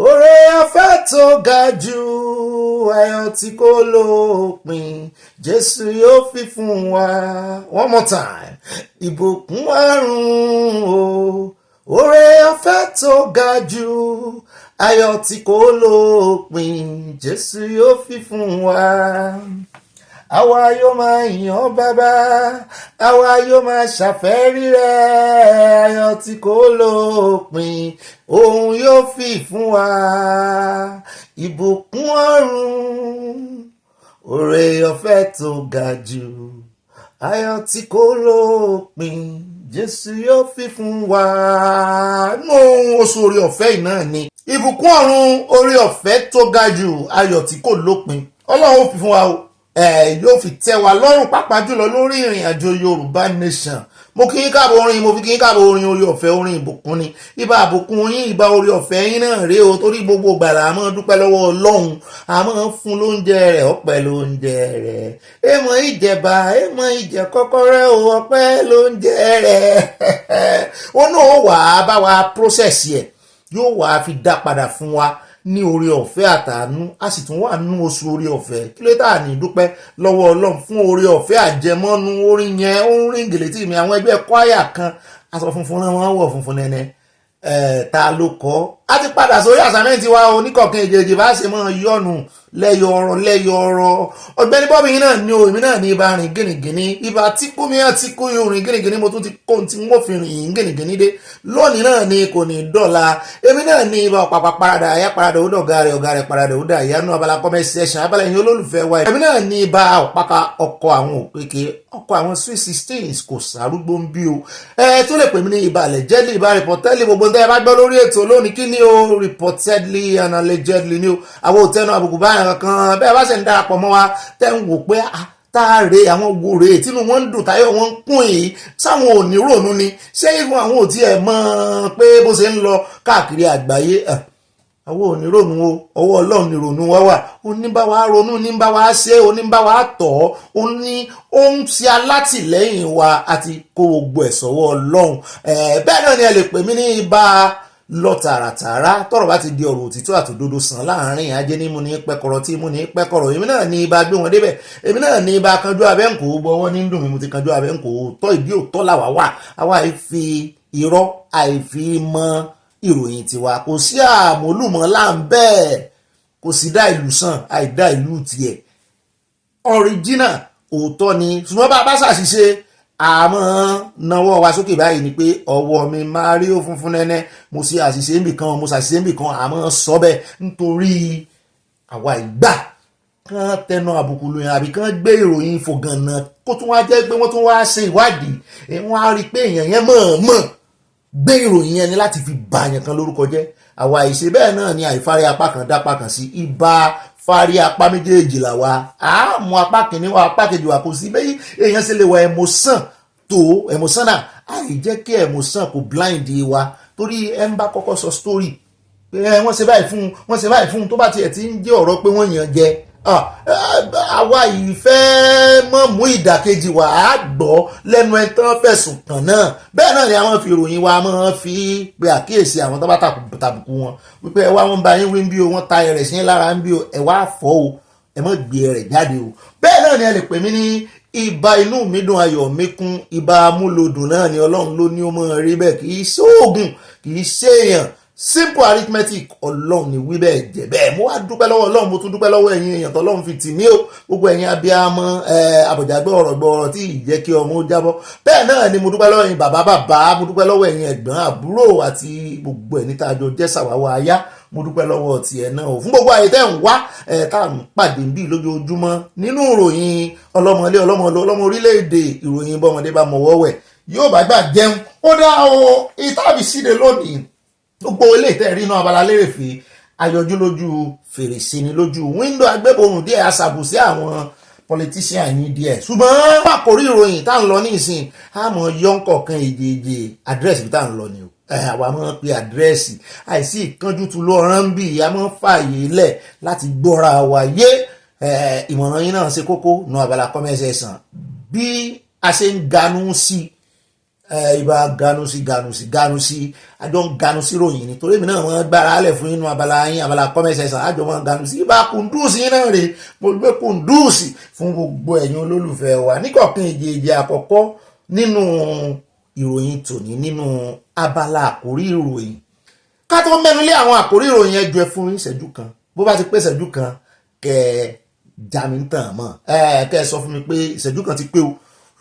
oore ọ̀fẹ́ tó ga jù ayọ̀ tí kò lópin Jésù yóò fi fún wa. One more time. Ìbùkún ọ̀run oore ọ̀fẹ́ tó ga jù ayọ̀ tí kò lópin Jésù yóò fi fún wa. Àwa yóò máa yìn ọ́ bàbá, àwa yóò máa ṣàfẹ́rí rẹ̀ ayọ̀ tí kò lópin òun yóò fi fún wa. Ìbùkún ọ̀run oore ọ̀fẹ́ tó ga jù ayọ̀ tí kò lópin Jésù yóò fi fún wa. Nínú oṣù oore ọ̀fẹ́ yìí náà ni ìbùkún ọ̀run oore ọ̀fẹ́ tó ga jù ayọ̀ tí kò lópin Ọlọ́run ó fi fún wa o. Yóò fi tẹ́ wa lọ́rùn pàápàá jùlọ lórí ìrìn àjò Yorùbá nation. Mo kí yín káàbọ̀ orin, mo fi kí yín káàbọ̀ orin orí ọ̀fẹ́, orin ìbùkún ni. Ìbà àbùkún yín, ìbà orí ọ̀fẹ́ yín náà rèé o, torí gbogbo gbàrà a máa dúpẹ́ lọ́wọ́ Ọlọ́run, a máa fún lóúnjẹ rẹ̀, ọpẹ́ lóúnjẹ rẹ̀. Èmọ̀ ìjẹba, èmọ̀ ìjẹ kọ́kọ́rẹ́ o, ọpẹ́ lóúnjẹ rẹ̀. Ó náà wà á bá wa process yẹ, yóò wà á fi dá padà fún wa ní oore ọ̀fẹ́ àtàánú. A sì tún wà nínú oṣù oore ọ̀fẹ́. Kí ló tà ní dúpẹ́ lọ́wọ́ Ọlọ́run fún oore ọ̀fẹ́ àjẹmọ́nú. Orin yẹn ó ń rìn gèlè tí mi àwọn ẹgbẹ́ kwaya kan aṣọ funfun náà wọ́n wọ̀ funfun nẹ́nẹ́. Ta ló kọ́? A ti padà sórí àsámẹ́ǹtì wa oníkọ̀ọ̀kan èjèèjì bá ṣe mọ́ yọ̀nù lẹ́yọ ọ̀rọ̀. Ọ̀gbẹ́ni Bọ́bí yìí náà ni o, èmi náà ní ibà rìn gìnìgìnì. Ibà tí kú mi àti kú yóò rìn gìnìgìnì, mo tún ti kó tí wọ́n fi rìn gìnìgìnì dé. Lónìí náà ni kò ní dọ̀la. Èmi náà ní ibà ọ̀pàpà parada, àyà parada ó dọ̀gá rẹ̀ parada ó dà ìyanu abala comment section, abala ẹ̀yin olólùfẹ́ wa. Èmi náà ní ibà ọ̀pàkà ọkọ̀ àwọn òpèké, ọkọ̀ àwọn sweet 16 kò sárúgbó ń bí o. Tó lè pè mí ní ibà allegedly, ibà reportedly, gbogbo ń tẹ́ ẹ bá gbọ́ lórí ètò lónìí kí ni o, reportedly and allegedly ni o. Àwọn òtẹ́nu àbùkù báyìí kankan bẹ́ẹ̀ bá ṣe ń darapọ̀ mọ́ wa tẹ́ ń wò pé táàrẹ àwọn wo rèé tínú wọn ń dùn táyọ̀ wọn ń kún èyí sáwọn ò ní rònú ni ṣé ìwọ̀n àwọn ò tiẹ̀ mọ̀ pé bó ṣe ń lọ káàkiri àgbáyé àwọn ò ní rònú o, ọwọ́ Ọlọ́run ni rònú wá wà. Ó ní bá wa ronú, ní bá wa ṣe, ó ní bá wa tọ̀, ó ní ó ń ṣe alátìlẹ́yìn wa àti kó gbogbo ẹ̀ sọ́wọ́ Ọlọ́run. Bẹ́ẹ̀ náà ni ẹ lè pè mí ní ibà lọ tààràtààrà tọ́rọ̀ bá ti di ọ̀rọ̀ òtítọ́ àtòdodo sàn láàrin ajé ní mú ní pẹ́kọ̀rọ̀ tí mú ní pẹ́kọ̀rọ̀. Èmi náà ní ibà gbé wọn débẹ̀, èmi náà ní ibà kanjú abẹ́ǹkó gbọ́wọ́ ní dùn mí, mo ti kanjú abẹ́ǹkó tọ́ ìdí òtọ́ làwà wà. Àwa àìfi irọ́ àìfi mọ ìròyìn tiwa, kò sí àmúlùmọ́lá ń bẹ́ẹ̀, kò sí dá ìlú sàn àìdá ìlú tiẹ̀. Original òótọ́ ni, ṣùgbọ́n bá a bá ṣàṣìṣe àmọ́ náwó wa sókè báyìí ni pé ọwọ́ mi máa rí ó funfun nẹ́nẹ́, mo ṣe àṣìṣe níbìkan, mo ṣàṣìṣe níbìkan, àmọ́ sọ bẹ́ẹ̀ nítorí àwa ìgbà kan tẹnu àbùkù lóyún àbí kan gbé ìròyìn fògànà kó tún wá jẹ́ pé wọ́n tún wá ṣe ìwádìí, wọ́n á rí pé èèyàn yẹn mọ̀ọ́mọ̀ gbé ìròyìn yẹn ni láti fi bà yẹn kan lórúkọ jẹ́. Àwa ìṣe bẹ́ẹ̀ náà ni àìfárí apá kan dápá kan sí ibà fárí apá méjèèjì làwa. Mú apá kìíní wa apá kejì wa, kò sí bẹ́ẹ̀ èèyàn ṣe lè wà emotion tó emotional àìjẹ́ kí emotion kò blind wa torí ẹ ń bá kọ́kọ́ sọ story pé wọ́n ṣe báyìí fún wọ́n ṣe báyìí fún tó bá tiẹ̀ ti ń jẹ́ ọ̀rọ̀ pé wọ́n yàn jẹ àwa yìí fẹ́ mọ̀ mú ìdàkejì wà á gbọ́ lẹ́nu ẹ̀ tán fẹ̀sùn kàn náà bẹ́ẹ̀ náà ni àwọn fi ìròyìn wa máa fi pe àkíyèsí àwọn tó bá tàbùkù wọn wípé ẹ wá wọn bá yín wí bí o wọ́n ta ẹrẹ̀ sí lára ń bí o ẹ wá fọ́ o ẹ mọ̀ gbé ẹrẹ̀ jáde o bẹ́ẹ̀ náà ni ẹ lè pè mí ní ìbà inú mi dùn ayọ̀ mi kún ìbà amúlòdùn náà ni ọlọ́run ló ní ó mọ̀ rí bẹ́ẹ̀ kì í ṣe oògùn kì í ṣe èèyàn simple arithmetic ọlọ́run ni wí bẹ́ẹ̀ jẹ́ bẹ́ẹ̀ mo wá dúpẹ́ lọ́wọ́ ọlọ́run mo tún dúpẹ́ lọ́wọ́ ẹ̀yin èèyàn tọ́lọ́run fi tì mí o gbogbo ẹ̀yin abiyamọ àbọ̀jàgbé ọ̀rọ̀ gbọ́ọ̀rọ̀ tí ìjẹ́ kí ọmọ ó jábọ́ bẹ́ẹ̀ náà ni mo dúpẹ́ lọ́wọ́ ẹ̀yin bàbá mo dúpẹ́ lọ́wọ́ ẹ̀yin ẹ̀gbọ́n àbúrò àti gbogbo ẹ̀ níta àjọ jẹ́ sàwáwá ayá mo dúpẹ́ lọ́wọ́ tiẹ̀ náà o fún gbogbo àyè tẹ́ ń wá tá à ń pàdé bí lójoojúmọ́ nínú ìròyìn ọlọ́mọlé ọlọ́mọ orílẹ̀-èdè ìròyìn bọ́mọdé bá mọ̀wọ́ wẹ̀ yóò bá gbà jẹun ó dá o ìtàbí síde lónìí gbogbo ilé ìtẹ́rí inú abala lérèfé ayọjú lójú fèrèsé ni lójú wíńdò agbébòrùn díẹ̀ aṣàbò sí àwọn politician yìí díẹ̀ ṣùgbọ́n àkórí ìròyìn tá à ń lọ ní ìsìn àmọ́ yọ́ǹkọ̀ọ̀kan èjèèjì àdírẹ́sì bí tá à ń lọ ni o àwa máa ń pe àdírẹ́sì àìsí ìkánjú tu ló rán bí a máa ń fààyè lẹ̀ láti gbọ́ra wa yé ìmọ̀ràn yín náà ṣe kókó nu abala kọ́mẹ́sẹ̀sán bí a ṣe ń ganú sí ìbá ganu sí àjọ ń ganu sí ròyìn nítorí èmi náà wọ́n gbára alẹ̀ fún inú abala yín abala kọ́mẹ́sẹ̀sán àjọ wọn ganu sí ìbá kùndùsì yín náà rè mo gbé kùndùsì fún gbogbo ẹ̀yin olólùfẹ́ wa níkọ̀ọ̀kan èjèèjì àkọ́kọ́ nínú ìròyìn tòní nínú abala àkórí ìròyìn ká tó mẹ́nu lé àwọn àkórí ìròyìn ẹjọ́ ẹ fún ìṣẹ́jú kan bó bá ti pé ìṣẹ́jú kan kẹ́ já mi tàn mọ́ kẹ́ sọ fún mi pé ìṣẹ́jú kan ti pé o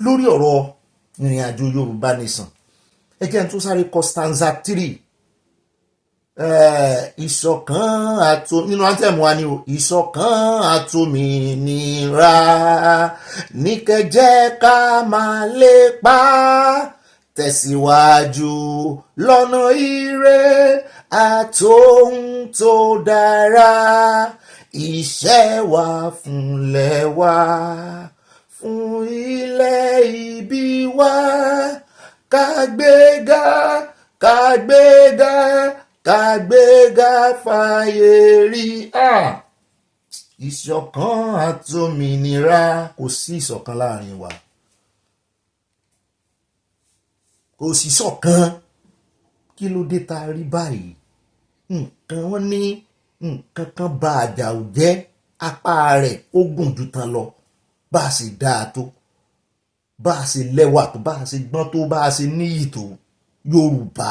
lórí ọ̀rọ̀ ìrìn àjò Yorùbá nation ẹ jẹ́ n tún sáré kọ stanza 3 ìṣọ̀kan àtò nínú anthem wa ni o ìṣọ̀kan àtòmìnira ní kẹjẹ́ ká máa lépa tẹ̀síwájú lọ́nà ire àtòhun tó dára iṣẹ́ wa fúnlẹ̀ wa fún ilẹ̀ ìbí wa kàgbéga fàyè rí ìṣọ̀kan àtòmìnira kò sí ìṣọ̀kan láàrin wa kò sí ṣọ̀kan kí ló dé tá a rí báyìí nǹkan wọn ní nǹkan kan bá àjà ò jẹ́ apá rẹ̀ ó gùn jù tán lọ bá a ṣe dáa tó bá a ṣe lẹ́wà tó bá a ṣe gbọ́n tó bá a ṣe níyì tó Yorùbá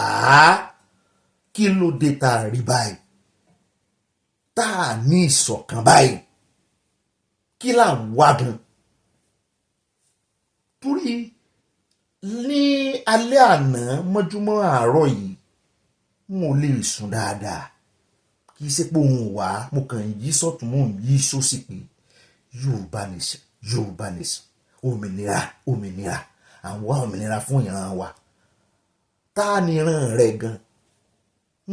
kí ló dé tá a rí báyìí tá a ní ìṣọ̀kan báyìí kí là ń wá gan torí ní alẹ́ àná mọ́júmọ́ àárọ̀ yìí n ò lè sùn dáadáa kì í ṣe pé òun wà mo kàn yí sọ́tún mò ń yí sósì pé Yorùbá nation òmìnira àwọn wá òmìnira fún ìran wa tá ni ìran rẹ gan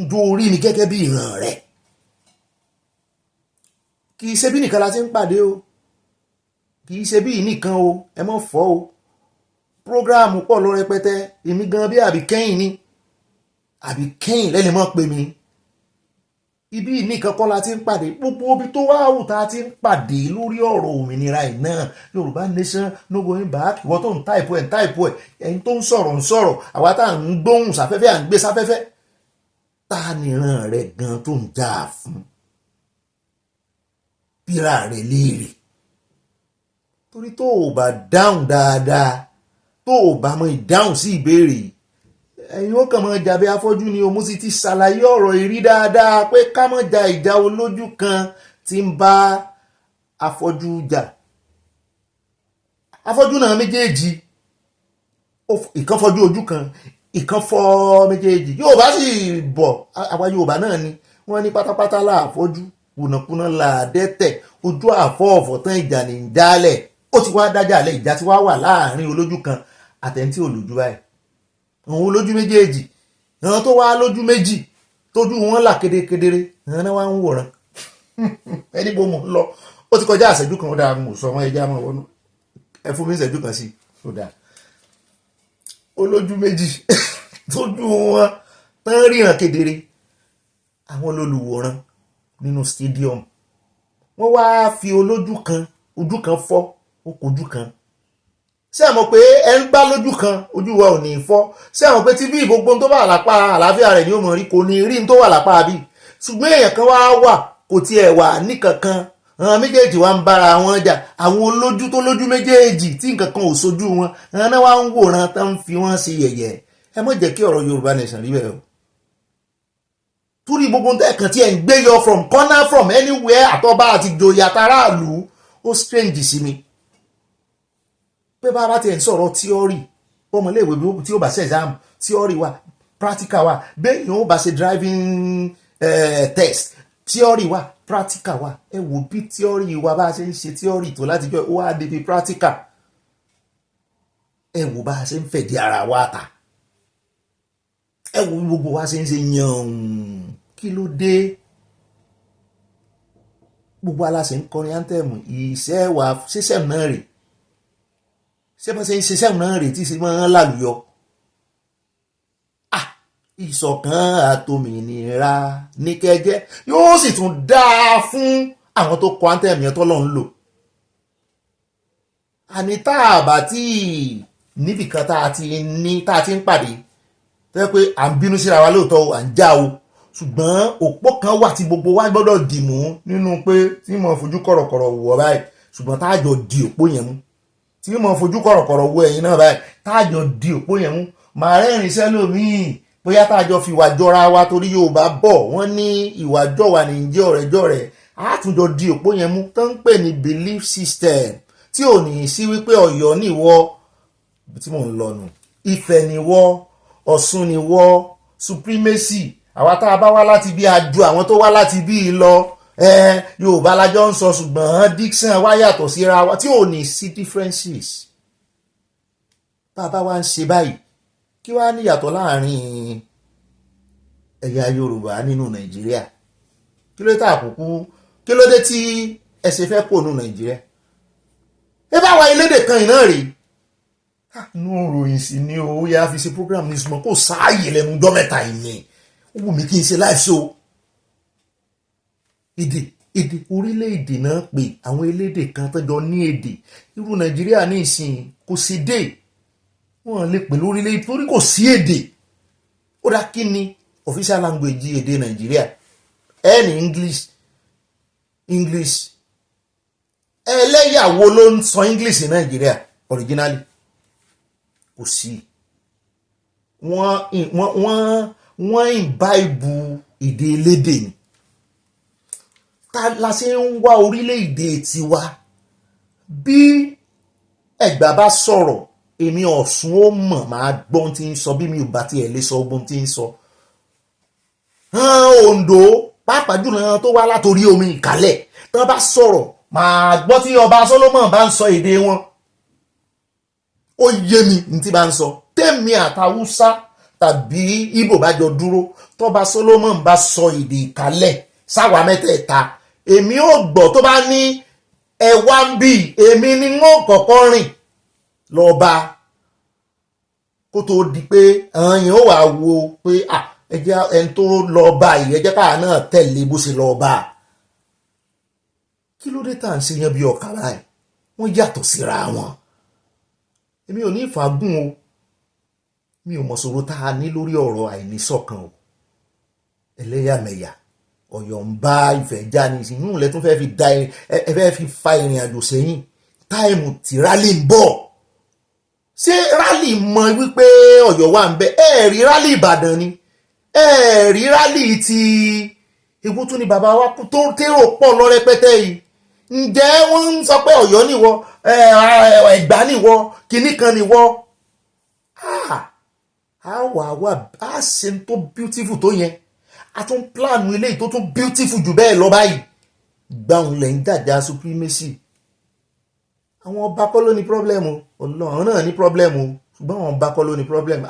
ǹjọ́ orí ni gẹ́gẹ́ bí ìran rẹ kì í ṣe bí nìkan la ti ń pàdé o kì í ṣe bí nìkan o ẹ mọ̀ fọ́ o prógráàmù pọ̀ lọ rẹpẹtẹ èmi gan bí àbíkẹ́yìn ni àbíkẹ́yìn lẹ́ni mọ́ pé mi ibi nìkan kọ́ la ti ń pàdé gbogbo ibi tó wá wù tá a ti ń pàdé lórí ọ̀rọ̀ òmìnira ẹ̀ náà Yorùbá nation no going back ìwọ tó ń táìpù ẹ̀ ẹ̀yin tó ń sọ̀rọ̀ àwa tá à ń gbóhùn sáfẹ́fẹ́ à ń gbé sáfẹ́fẹ́ tá a nìran rẹ̀ gan tó ń jà fún bíra rẹ̀ léèrè torí tó o bá dáhùn dáadáa tó o bá mọ ìdáhùn sí ìbéèrè ẹ̀yin ó kàn mọ́ jàbí afọ́jú ni o mo sì ti ṣàlàyé ọ̀rọ̀ ìrí dáadáa pé ká mọ́ ja ìjà olójú kan tí ń bá afọ́jú jà afọ́jú náà méjèèjì ìkan fọ́jú ojú kan ìkan fọ́ méjèèjì Yorùbá sì bọ̀ àwa Yorùbá náà ni wọ́n ní pátápátá láàfọ́jú kùnàkùnà làdẹ́tẹ̀ ojú àfọ́ọ̀fọ̀ tán ìjà ní ń dálẹ̀ ó ti wá dájà lẹ̀ ìjà ti wá wà láàrin olójú kan àtẹ̀ntí olójú báyìí àwọn olójú méjèèjì àwọn tó wá lójú méjì tójú wọn là kedere àwọn náà wá ń wòran ẹni bó mọ̀ lọ ó ti kọjá àṣẹjú kan ó dáa mo sọ wọn ẹjẹ́ àmọ́ wọnú ẹ fún mi ìṣẹ́jú kan sí ó dáa olójú méjì tójú wọn tán ríran kedere àwọn olùwòran nínú stadium wọ́n wá fi olójú kan ojú kan fọ́ ó kojú kan ṣé ẹ mọ̀ pé ẹ ń gbá lójú kan ojú wa ò ní fọ́ ṣé ẹ mọ̀ pé tí bí gbogbo tó wà lápá àlàáfíà rẹ̀ ni ó mọ̀ rí kò ní rí tó wà lápá bí ṣùgbọ́n èèyàn kan wá wà kò tiẹ̀ wà níkankan àwọn méjèèjì wá ń bára wọn jà àwọn olójú tó lójú méjèèjì tí nǹkan kan ò sojú wọn àwọn náà wá ń wòran tó ń fi wọ́n ṣe yẹ̀yẹ́ ẹ má jẹ́ kí ọ̀rọ̀ Yorùbá nation rí bẹ́ẹ̀ o torí gbogbo tẹ́ẹ̀kan tí ẹ̀ ń gbé yọ from corner from anywhere àtọ́ba àti ìjòyè àtàràlù ó strange sí mi pé bá ti ẹ̀ ń sọ̀rọ̀ tíọ́rì ọmọléèwé tí ó bá ṣe exam tíọ́rì wà practical wà bẹ́ẹ̀ yóò bá ṣe driving test tíọ́rì wà practical wà ẹ wò bí tíọ́rì wa bá ṣe ń ṣe tíọ́rì tó láti jọ ó wá débi practical ẹ wò bá ṣe ń fẹ̀dí ara wa ta ẹ wò bí gbogbo wa ṣe ń ṣe yan kí ló dé gbogbo aláṣẹ ń kọrin áńtẹ̀mù ìṣẹ́ wa ṣiṣẹ́ náà rè ṣé bá ṣe ń ṣiṣẹ́ náà rè tí ṣe máa ń lálùyọ ìṣọ̀kan àtòmìnira ní kẹjẹ yóò sì tún dáa fún àwọn tó kọ áńtẹ̀mù yẹn tọ́lọ́ ń lò àní tá a bá tí níbìkan tá a ti ń pàdé tẹ́ pé à ń bínú síra wa lóòótọ́ à ń já o ṣùgbọ́n òpó kan wà tí gbogbo wa gbọ́dọ̀ dì mú nínú pé tí mo fojú kọ̀rọ̀kọ̀rọ̀ wọ̀ báyìí ṣùgbọ́n tá a jọ di òpó yẹn mú tí mo fojú kọ̀rọ̀kọ̀rọ̀ wọ̀ ẹ̀yìn náà báyìí tá a jọ di òpó yẹn mú màá rẹ́rìn sẹ́lòmíì bóyá tá a jọ fi ìwà jọra wa torí Yorùbá bọ̀ wọ́n ní ìwà jọ̀wà ní jẹ́ ọ̀rẹ́jọ̀rẹ́ á tún jọ di òpó yẹn mú tó ń pè ní belief system tí ò ní sí wípé Ọ̀yọ́ nìwọ tí mò ń lọ nù Ifẹ̀ nìwọ Ọ̀ṣun nìwọ supremacy àwa tá a bá wá láti bí a ju àwọn tó wá láti bí i lọ Yorùbá lájọ ń sọ ṣùgbọ́n diction wá yàtọ̀ síra wa tí ò ní sí differences bá a bá wá ń ṣe báyìí kí wá níyàtọ̀ láàrin ẹ̀yà Yorùbá nínú Nàìjíríà kí ló tà àkókò kí ló dé tí ẹ ṣe fẹ́ kó nù Nàìjíríà ẹ bá wa ilédè kan iná rèé inú ròyìn sí ni ó yá fi ṣe program ní ìsúnmọ́ kó sáàyè lẹ́nu ọjọ́ mẹ́ta ìní ó wù mí kí n ṣe live show èdè orílẹ̀-èdè náà pé àwọn elédè kan tọ́jọ́ ní èdè irú Nàìjíríà ní ìsìn kò sí dé wọ́n lè pè lórílẹ̀-èdè torí kò sí èdè ó dá kí ni official language èdè Nàìjíríà ní English ẹlẹ́yàwó ló ń sọ English ní Nàìjíríà originally kò sí wọ́n ìbáìbù èdè elédè ni ta la ṣe ń wá orílẹ̀-èdè tiwa bí Ẹ̀gbá bá sọ̀rọ̀ èmi Ọ̀ṣun ó mọ̀ máa gbọ́n tí ń sọ bí mi ò bá tiẹ̀ lè sọ ọgbọ́n tí ń sọ Oǹdó pàápàá jùlọ tó wá látòrí omi ìkálẹ̀ tí wọ́n bá sọ̀rọ̀ máa gbọ́ tí ọba Solomon bá ń sọ èdè wọn ó yé mi ní tí bá ń sọ tèmi àtàwùsá tàbí Ìgbò bá jọ dúró tọ́ba Solomon bá sọ èdè ìkálẹ̀ sáwà mẹ́tẹ̀ẹ̀ta èmi ò gbọ́ tó bá ní ẹ̀wà ń bì èmi ni wọ́n kọ́kọ́ rìn lọ́ba kó tó di pé àwọn yẹn ó wà wo pé ẹjẹ́ ẹni tó lọ́ba yìí ẹjẹ́ káà náà tẹ̀lé bó ṣe lọ́ba kí ló dé tá à ń ṣe yan bí ọ̀kà báyìí wọ́n yàtọ̀ síra wọn èmi ò ní ìfàgùn o mi ò mọ̀ sọ̀rọ̀ tá a ní lórí ọ̀rọ̀ àìníṣọ̀kan o ẹlẹ́yàmẹ̀yà Ọ̀yọ́ ń bá Ifẹ̀ já ní ìsìn inú ilẹ̀ tó fẹ́ fi da ẹ fẹ́ fi fa ìrìn àjò sẹ́yìn táìmù tí rálì ń bọ̀ ṣé rálì mọ wípé Ọ̀yọ́ wà ń bẹ rí rálì Ìbàdàn ni rí rálì ti ewu tún ni bàbá wa tó tèrò pọ̀ lọ rẹpẹtẹ yìí ǹjẹ́ wọ́n ń sọ pé Ọ̀yọ́ nìwọ Ẹ̀gbá nìwọ kinní kan nìwọ a ṣe ń tó beautiful tó yẹn a tún plan eléyìí tó tún beautiful jù bẹ́ẹ̀ lọ báyìí gbàùn lẹ̀ ń jàjà supremacy àwọn ọba kọ́ ló ní problem o Ọlọ́run náà ní problem o ṣùgbọ́n àwọn ọba kọ́ ló ní problem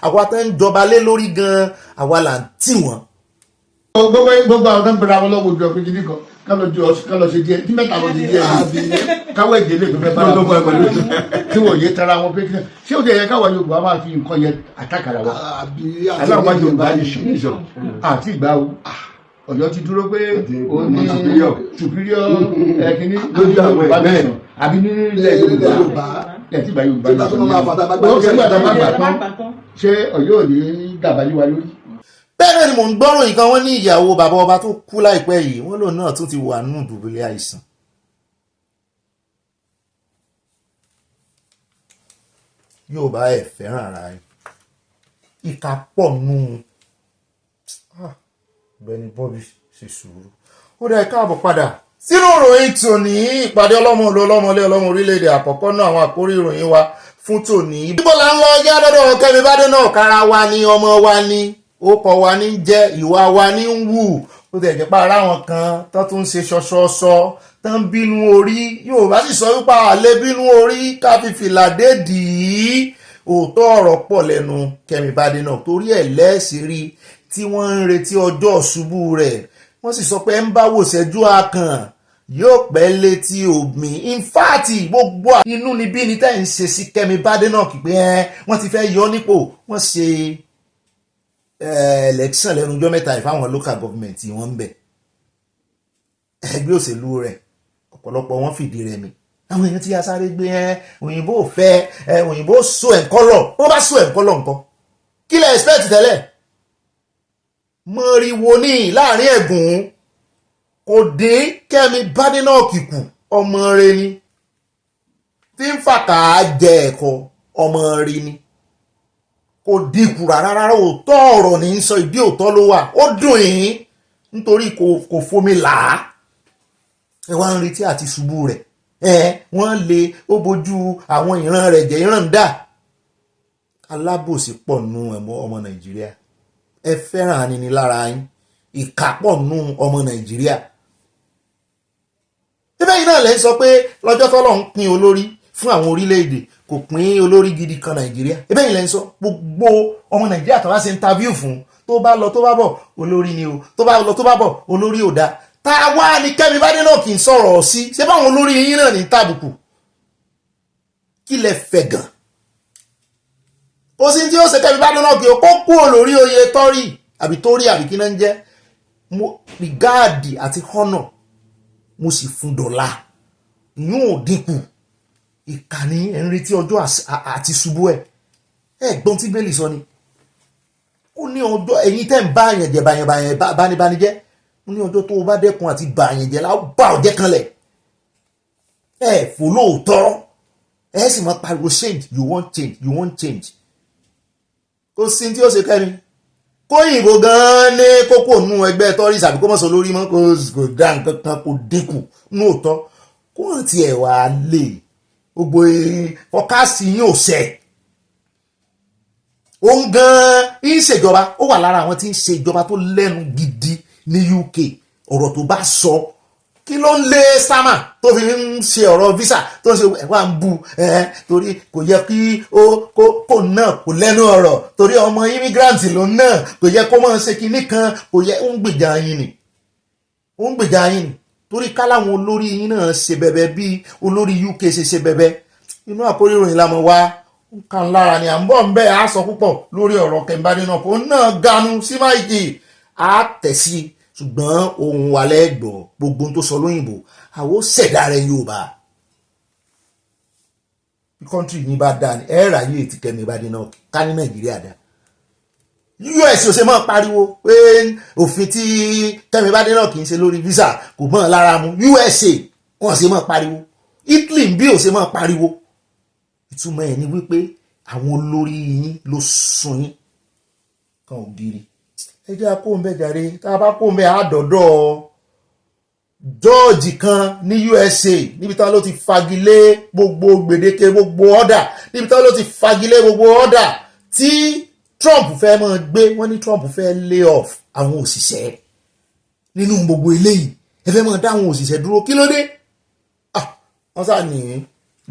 àwa tán ń jọba lé lórí gan àwa là ń tì wọ́n. gbogbo àwọn tó ń bẹ̀rẹ̀ àwọn ọlọ́wọ́ ojú ọ̀pẹ kìíní kan kálọ̀ ṣe díẹ̀ tí mẹ́ta lọ ṣe díẹ̀ káwọ́ ẹ̀jẹ̀ lè fẹ́ bá lọ́gbọ́n ẹ̀kọ́ lójú tí wọ́n yé tara wọn pé ṣé o ti yẹ káwọ́ Yorùbá máa fi nǹkan yẹn àtàkàrà wa aláwọ̀ Yorùbá ní ṣùgbọ́n àti ìgbà wo Ọ̀yọ́ ti dúró pé ó ní superior ẹ̀kíní lójú Yorùbá bẹ́ẹ̀ àbí nílẹ̀ Yorùbá lẹ́tí ìgbà Yorùbá ó ṣe gbàdá má gbà tán ṣé Ọ̀yọ́ ò ní dàbálí wa lórí. Bẹ́ẹ̀ ni mò ń gbọ́rọ̀ nǹkan wọn ní ìyàwó bàbá ọba tó kú láìpẹ́ yìí wọ́n lòun náà tún ti wà nínú ìdùbúlẹ̀ àìsàn. Yorùbá ẹ̀ fẹ́ràn ara ẹ̀ ìka pọ̀ nù bẹ́ẹ̀ni Bobby ṣe sùúrù. Ó dẹ̀ káàbọ̀ padà sínú ìròyìn tòní ìpàdé ọlọ́mọlé ọlọ́mọ orílẹ̀-èdè àkọ́kọ́ náà àwọn àkórí ìròyìn wa fún tòní. Bíbọ̀ là ń lọ ọjà dọ́dọ̀ Kẹ́mi Bádé náà kára wa ní ọmọ wa ní ókọ wa ní jẹ́ ìwà wa ní ń wù ó tẹ̀ jẹ́ pa ara wọn kan tó tún ń ṣe ṣọṣọṣọ tó ń bínú orí Yorùbá sì sọ wípé àlè bínú orí ká fi fìlà dé dì í òótọ́ ọ̀rọ̀ pọ̀ lẹ́nu Kẹ́mi Bádé náà torí ẹ̀ lẹ́ẹ̀sì rí tí wọ́n ń retí ọjọ́ ṣubú rẹ̀ wọ́n sì sọ pé ń bá wò ṣẹ́jú akàn yóò pẹ́ létí omi ìfáàtì gbogbo inú níbí ni tẹ́ ń ṣe sí Kẹ́mi Bádé náà kì pé wọ́n ti fẹ́ yọ nípò wọ́n ṣe election lẹ́nu ọjọ́ mẹ́ta ìfáwọn local government wọ́n ń bẹ̀ ẹgbẹ́ òṣèlú rẹ̀ ọ̀pọ̀lọpọ̀ wọ́n fìdí rẹ̀ mi àwọn èèyàn tí a sáré gbé òyìnbó fẹ́ òyìnbó so ẹ̀ kọ́lọ̀ ó bá so ẹ̀ kọ́lọ̀ nǹkan kí lẹ expect tẹ́lẹ̀ mọ̀rìwò ní láàrin ẹ̀gùn kò dín Kẹ́mi Bádé náà kìkù ọmọ rẹ̀ ni tí ń fàkà jẹ ẹ̀kọ́ ọmọ rẹ̀ ni kò dínkù rárá òótọ́ ọ̀rọ̀ ní sọ ìdí òótọ́ ló wà ó dùn yín nítorí kò fomi là á ẹ wá ń retí àti ṣubú rẹ̀ wọ́n lè ó bojú àwọn ìran rẹ̀ jẹ́ ìran dà alábòsí pọ̀ nù ọmọ Nàìjíríà ẹ fẹ́ràn aninilára yín ìkà pọ̀ nù ọmọ Nàìjíríà ibẹ̀ yìí náà lẹ́ ń sọ pé lọ́jọ́ tọ́lọ́ ń pín olórí fún àwọn orílẹ̀-èdè kò pín olórí gidi kan Nàìjíríà ibẹ̀ yìí lẹ́ ń sọ gbogbo ọmọ Nàìjíríà tó bá ṣe interview fún tó bá lọ tó bá bọ̀ olórí ni o tó bá lọ tó bá bọ̀ olórí ò dáa tá a wá ní Kẹ́mi Bádé náà kì í sọ̀rọ̀ sí ṣé báwọn olórí yín náà ní tàbùkù kí lẹ fẹ́ gan ó sì tí ó ṣe Kẹ́mi Bádé náà kí o kó kú olórí oyè tọ́rì àbí kí náà ń jẹ́ mo rìgáàdì àti honor mo sì fún dọ́là ìyún ò dínkù ìkànnì ẹ̀ ń retí ọjọ́ àti ṣubú ẹ̀ gbọ́n tí bẹ́ẹ̀lì sọ ni ó ní ọjọ́ ẹ̀yin tẹ́ ń bá àyàn jẹ báyẹn jẹ́ ó ní ọjọ́ tó o bá dẹ́kun àti bá àyàn jẹ láwọn bá ọjẹ́ kanlẹ̀ fò lóòótọ́ sì máa pariwo change you want change kò sí tí ó ṣe Kẹ́mi kóyìnbó gan-an ní kókó nù ẹgbẹ́ tọ́rìsì àbí kó mọ̀ sọ lórí mọ́ kò dá nǹkan kan kò dínkù lóòótọ́ kó hàn tí ẹ̀ wá lè gbogbo fọkásì yín ò sẹ̀ òun gan-an ń ṣèjọba ó wà lára àwọn tí ń ṣe ìjọba tó lẹ́nu gidi ní UK ọ̀rọ̀ tó bá sọ kí ló ń lé sámà tó fi ń ṣe ọ̀rọ̀ visa tó ń ṣe ẹ̀wà ń bu torí kò yẹ kí kó náà kò lẹ́nu ọ̀rọ̀ torí ọmọ immigrant ló náà kò yẹ kó máa ṣe kinní kan kò yẹ ó ń gbèjà yín ni torí káláwọn olórí yín náà ṣe bẹ̀bẹ̀ bí olórí UK ṣe bẹ̀bẹ̀ inú àkórí ìròyìn la mọ̀ wá kan lára ni à ń bọ̀ ń bẹ́ẹ̀ á sọ púpọ̀ lórí ọ̀rọ̀ Kẹ́mi Bádé náà kò náà ganu sí máìkì á tẹ̀ sí ṣùgbọ́n ohun wà lẹ́gbọ̀ gbogbo tó sọ lóyìnbó àwọn ṣẹ̀dá rẹ̀ Yorùbá bí kọ́ńtì yìí bá dáa ní ẹ̀rà yìí ti Kẹ́mi Bádé náà ká ní Nàìjíríà dáa US ò ṣe máa pariwo pé òfin tí Kẹ́mi Bádé náà kì í ṣe lórí visa kò mọ́ lára mu USA wọ́n ṣe máa pariwo Italy bí ò ṣe máa pariwo ìtumọ̀ ẹ̀ ni wípé àwọn olórí yín ló sún yín kan ògiri ẹ jẹ́ akóńbẹ́ jàre tá a bá kóńbẹ́ àádọ́dọ́ jọ́ọ̀jì kan ní USA níbi táwọn ló ti fagilé gbogbo gbèdéke gbogbo ọ̀dà níbi táwọn ló ti fagilé gbogbo ọ̀dà tí Trump fẹ́ máa gbé wọ́n ní Trump fẹ́ lay off àwọn òṣìṣẹ́ nínú gbogbo eléyìí ẹ fẹ́ máa dá àwọn òṣìṣẹ́ dúró kí ló dé wọ́n sá ní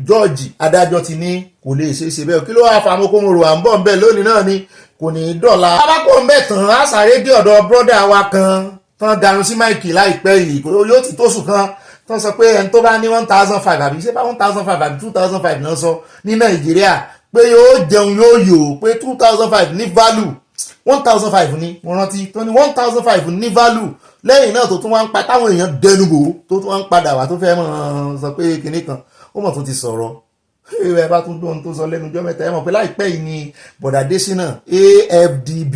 jọ́ọ̀jì adájọ́ ti ní kò lè ṣe bẹ́ẹ̀ kí ló wá fa amókòmòrò à ń bọ̀ ń bẹ̀ lónìí náà ni kò ní í dọ̀la. abákò ń bẹ̀ tán á sáré dé ọ̀dọ̀ brọ́dà wa kan tán darun sí máìkì láìpẹ́ yìí yóò ti tóṣù kan tán sọ pé ẹni tó bá ní 1,500 àbí ṣé bá 1,500 àbí 2,500 náà sọ ní Nàìjíríà pé yóò jẹun yóò yò pé 2,500 ní value 1,500 ní mo rántí tó ní 1,500 ní value lẹ́yìn náà tó tún wá ń pa táwọn èèyàn dẹnubò tó tún wá ń padà wá tó fẹ́ mọ̀ sọ pé kinní kan ó mọ̀ tó ti sọ̀rọ̀ ẹ bá tún gbóhun tó sọ lẹ́nu ọjọ́ mẹ́ta ẹ mọ̀ pé láìpẹ́ yìí ni bọ̀dà Adésínà AFDB